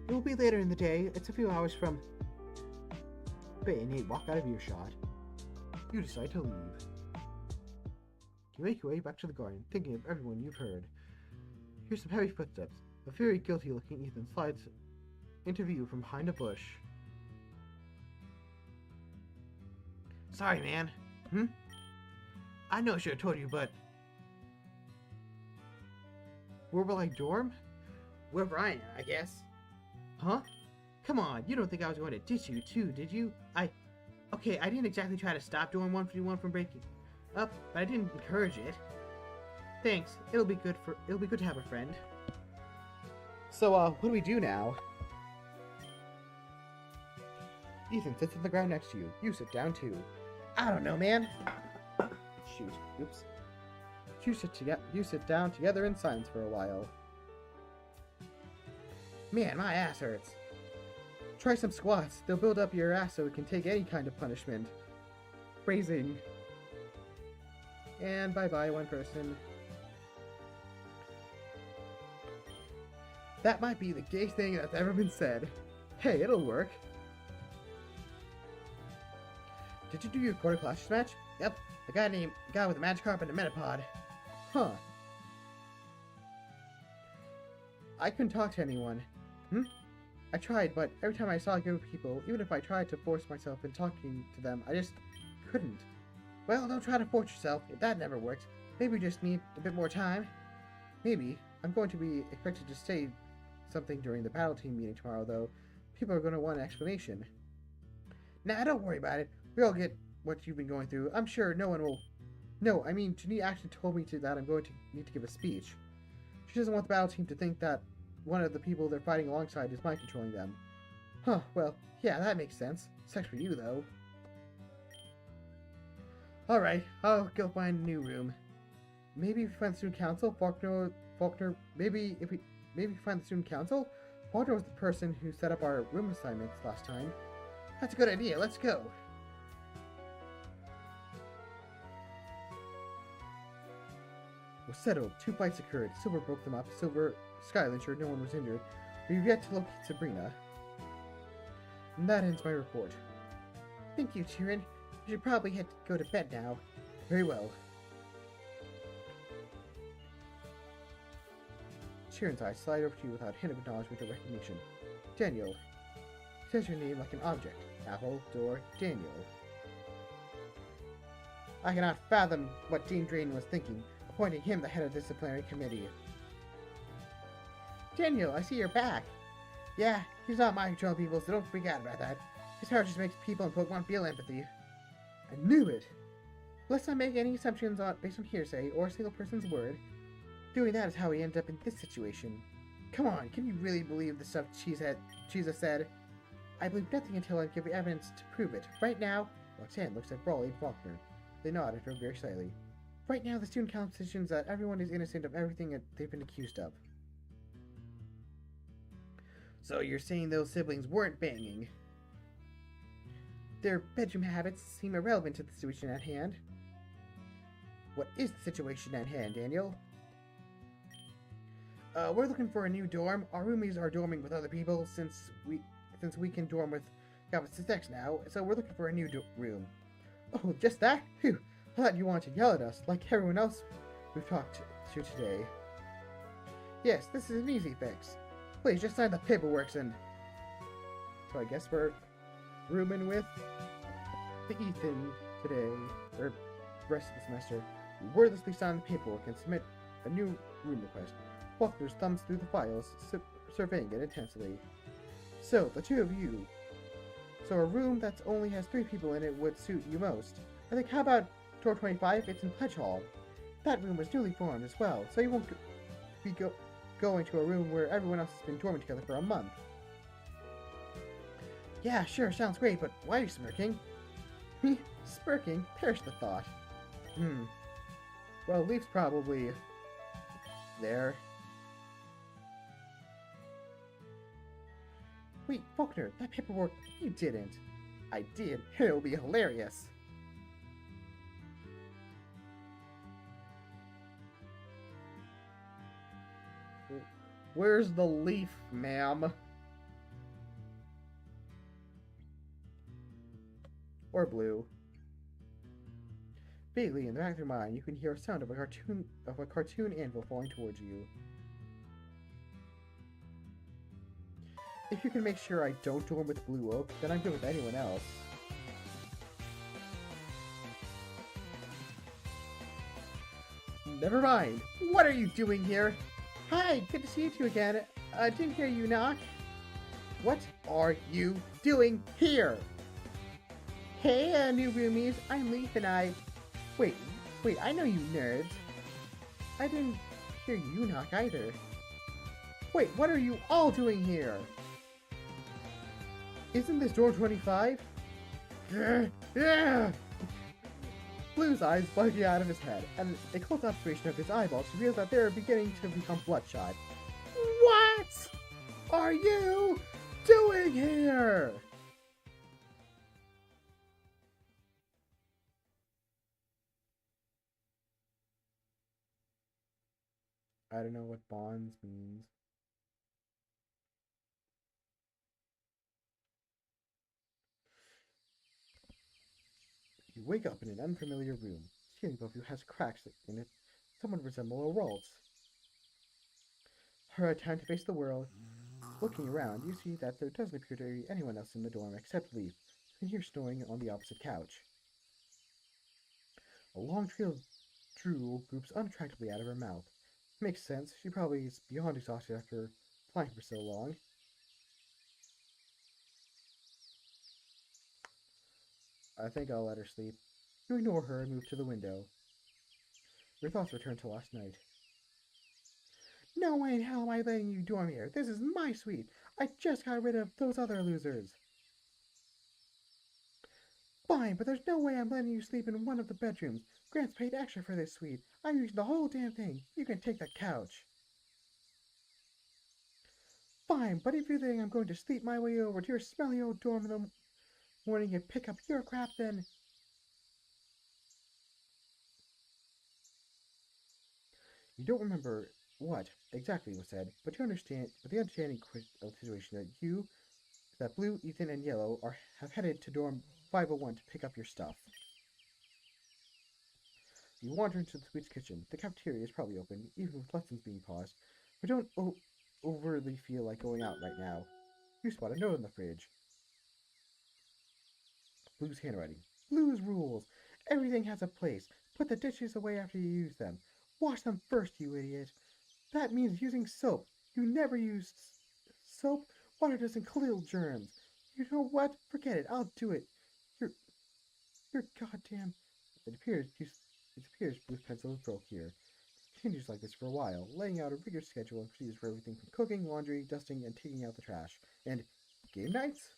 It will be later in the day. It's a few hours from... Bay and Nate walk out of earshot. You decide to leave. You make your way back to the garden, thinking of everyone you've heard. Hear some heavy footsteps. A very guilty-looking Ethan slides into view from behind a bush. Sorry, man. I know I should have told you, but... Where will I dorm? Wherever I am, I guess. Huh? Come on, you don't think I was going to ditch you too, did you? Okay, I didn't exactly try to stop Dorm 151 from breaking up, but I didn't encourage it. Thanks. It'll be good to have a friend. So, what do we do now? Ethan sits on the ground next to you. You sit down too. I don't know, man. Shoot. Oops. You sit down together in silence for a while. Man, my ass hurts. Try some squats. They'll build up your ass so it can take any kind of punishment. Phrasing. And bye-bye, one person. That might be the gayest thing that's ever been said. Hey, it'll work. Did you do your Quarter Clashes match? Yep. A guy with a Magikarp and a Metapod. Huh. I couldn't talk to anyone. I tried, but every time I saw a group of people, even if I tried to force myself in talking to them, I just couldn't. Well, don't try to force yourself. If that never worked, maybe you just need a bit more time. Maybe. I'm going to be expected to say something during the battle team meeting tomorrow, though. People are going to want an explanation. Nah, don't worry about it. We all get what you've been going through. I'm sure no one will... No, I mean, Janine actually told me that I'm going to need to give a speech. She doesn't want the battle team to think that one of the people they're fighting alongside is mind controlling them. Huh, well, yeah, that makes sense. Sucks for you, though. Alright, I'll go find a new room. Maybe if we find the student council, Faulkner, maybe if we find the student council? Faulkner was the person who set up our room assignments last time. That's a good idea, let's go. Was settled. 2 fights occurred. Silver broke them up. Skylar ensured no one was injured. We've yet to locate Sabrina. And that ends my report. Thank you, Tyrion. You should probably head to go to bed now. Very well. Tyrion's eyes slide over to you without a hint of acknowledgement or recognition. Daniel. Says your name like an object. Apple, door, Daniel. I cannot fathom what Dean Drayton was thinking, appointing him the head of the disciplinary committee. Daniel, I see you're back. Yeah, he's not my control people, so don't freak out about that. His power just makes people in Pokemon feel empathy. I knew it! Let's not make any assumptions based on hearsay or a single person's word. Doing that is how we end up in this situation. Come on, can you really believe the stuff Cheesa said? I believe nothing until I give you evidence to prove it. Right now, Roxanne looks at Brawley and Faulkner. They nod at her very slightly. Right now, the student council decisions that everyone is innocent of everything that they've been accused of. So you're saying those siblings weren't banging? Their bedroom habits seem irrelevant to the situation at hand. What is the situation at hand, Daniel? We're looking for a new dorm. Our roomies are dorming with other people since we can dorm with the opposite sex now, so we're looking for a new room. Oh, just that? Phew. I thought you wanted to yell at us, like everyone else we've talked to today. Yes, this is an easy fix. Please, just sign the paperwork and... So I guess we're rooming with the Ethan today, or the rest of the semester. We wordlessly sign the paperwork and submit a new room request. Faulkner's thumbs through the files, surveying it intensely. So, the two of you. So a room that only has 3 people in it would suit you most. I think, how about door 25? It's in Pledge Hall. That room was newly formed as well, so you won't be going to a room where everyone else has been dorming together for a month. Yeah, sure, sounds great, but why are you smirking? Me? Smirking? Perish the thought. Well, Leaf's probably... there. Wait, Faulkner, that paperwork... You didn't. I did. It'll be hilarious. Where's the leaf, ma'am? Or blue. Vaguely, in the back of your mind, you can hear a sound of a cartoon anvil falling towards you. If you can make sure I don't dorm with Blue Oak, then I'm good with anyone else. Never mind. What are you doing here? Hi, good to see you two again. Didn't hear you knock. What are you doing here? Hey, new roomies. I'm Leaf and I... Wait, I know you nerds. I didn't hear you knock either. Wait, what are you all doing here? Isn't this door 25? Blue's eyes bugging out of his head, and a close observation of his eyeballs reveals that they're beginning to become bloodshot. What are you doing here? I don't know what bonds means. You wake up in an unfamiliar room. The ceiling above you has cracks in it, somewhat resemble a waltz. Alright, time to face the world. Looking around, you see that there doesn't appear to be anyone else in the dorm except Leaf. You can hear snoring on the opposite couch. A long trail of drool droops unattractively out of her mouth. Makes sense, she probably is beyond exhausted after flying for so long. I think I'll let her sleep. You ignore her and move to the window. Your thoughts return to last night. No way in hell am I letting you dorm here. This is my suite. I just got rid of those other losers. Fine, but there's no way I'm letting you sleep in one of the bedrooms. Grant's paid extra for this suite. I'm using the whole damn thing. You can take the couch. Fine, but if you think I'm going to sleep my way over to your smelly old dorm in the morning and pick up your crap, then... You don't remember what exactly was said, but you understand, with the understanding of the situation that Blue, Ethan, and Yellow have headed to dorm 501 to pick up your stuff. You wander into the suite's kitchen. The cafeteria is probably open, even with lessons being paused, but don't overly feel like going out right now. You spot a note in the fridge. Blue's handwriting. Blue's rules. Everything has a place. Put the dishes away after you use them. Wash them first, you idiot. That means using soap. You never use soap. Water doesn't kill germs. You know what? Forget it. I'll do it. You're goddamn. It appears Blue's pencil broke here. Continues like this for a while, laying out a rigorous schedule and procedures for everything from cooking, laundry, dusting, and taking out the trash. And game nights?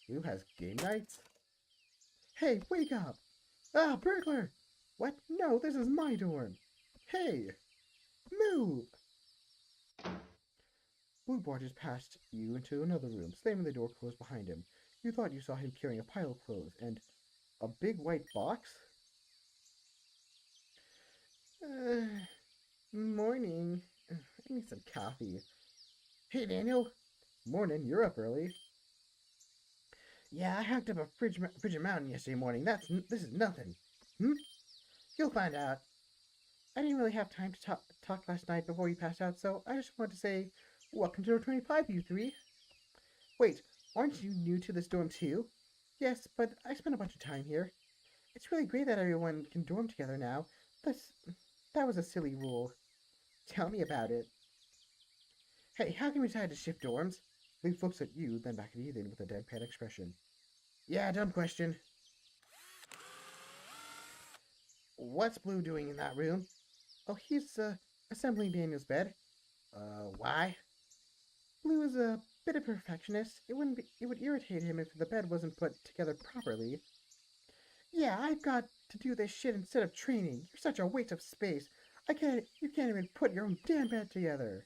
Blue has game nights? Hey, wake up! Ah, burglar! What? No, this is my dorm! Hey! Move! Blue barges past you into another room, slamming the door closed behind him. You thought you saw him carrying a pile of clothes and a big white box? Morning. I need some coffee. Hey, Daniel. Morning. You're up early. Yeah, I hacked up a Frigid Mountain yesterday morning. This is nothing. You'll find out. I didn't really have time to talk last night before you passed out, so I just wanted to say, welcome to Door 25, you three. Wait, aren't you new to this dorm too? Yes, but I spent a bunch of time here. It's really great that everyone can dorm together now. That was a silly rule. Tell me about it. Hey, how come we decided to shift dorms? Luke looks at you, then back at Ethan with a deadpan expression. Yeah, dumb question. What's Blue doing in that room? Oh, he's, assembling Daniel's bed. Why? Blue is a bit of a perfectionist. It would irritate him if the bed wasn't put together properly. Yeah, I've got to do this shit instead of training. You're such a waste of space. You can't even put your own damn bed together.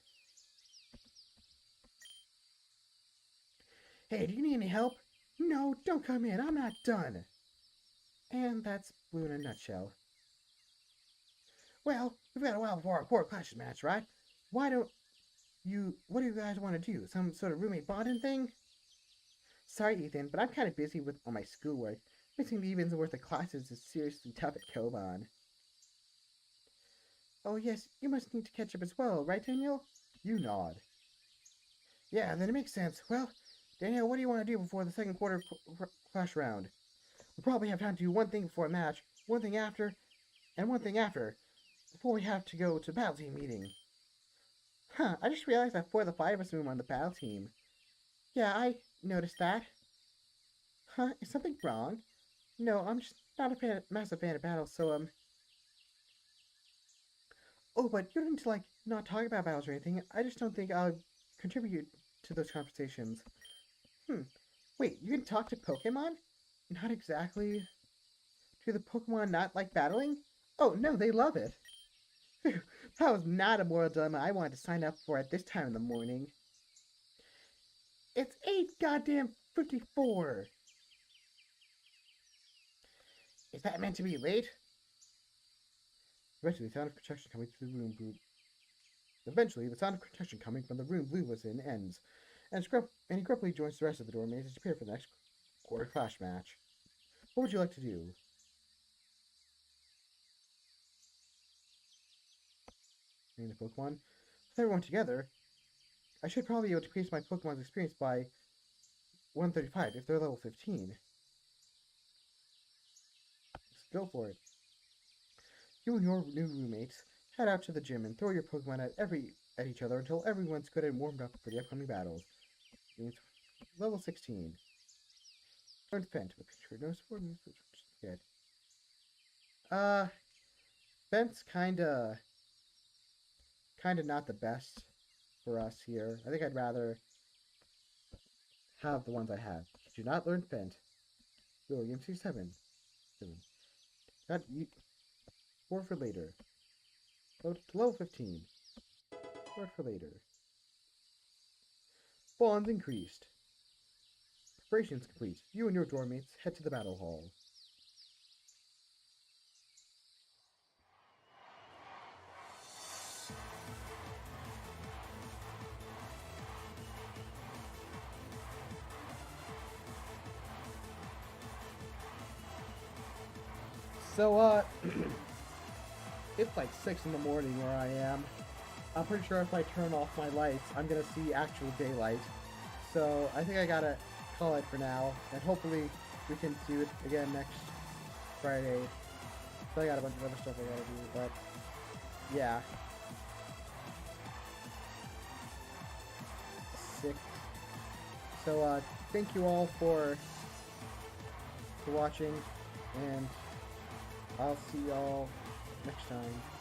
Hey, do you need any help? No, don't come in. I'm not done. And that's Blue in a nutshell. Well, we've got a while before our core clashes match, right? What do you guys want to do? Some sort of roommate bonding thing? Sorry, Ethan, but I'm kind of busy on my schoolwork. Missing the evens worth of classes is seriously tough at Koban. Oh yes, you must need to catch up as well, right, Daniel? You nod. Yeah, then it makes sense. Well, Daniel, what do you want to do before the second quarter clash round? We'll probably have time to do one thing before a match, one thing after, and one thing after, before we have to go to battle team meeting. Huh, I just realized that 4 of the 5 of us are on the battle team. Yeah, I noticed that. Huh, is something wrong? No, I'm just not a massive fan of battles, so, Oh, but you don't need to, like, not talk about battles or anything. I just don't think I'll contribute to those conversations. Wait, you can talk to Pokemon? Not exactly. Do the Pokemon not like battling? Oh, no, they love it. That was not a moral dilemma I wanted to sign up for at this time in the morning. It's 8:54. Is that meant to be late? Eventually, the sound of protection coming from the room Blue was in ends, and he grumpily joins the rest of the dormmates to prepare for the next quarter clash match. What would you like to do? Name the Pokemon? With everyone together, I should probably be able to increase my Pokemon's experience by 135 if they're level 15. Let's go for it. You and your new roommates head out to the gym and throw your Pokemon at each other until everyone's good and warmed up for the upcoming battles. It's level 16. Learn Fent, but picture no support moves which get. Fent's kinda not the best for us here. I think I'd rather have the ones I have. Do not learn Fent. William C7. 7. Got you. 4 for later. Level 15. 4 for later. Bonds increased. Preparations complete. You and your dorm mates head to the battle hall. So, it's like 6 in the morning where I am. I'm pretty sure if I turn off my lights, I'm gonna see actual daylight. So, I think I gotta call it for now, and hopefully we can do it again next Friday. So I got a bunch of other stuff I gotta do, but yeah. 6. So, thank you all for watching, and I'll see y'all next time.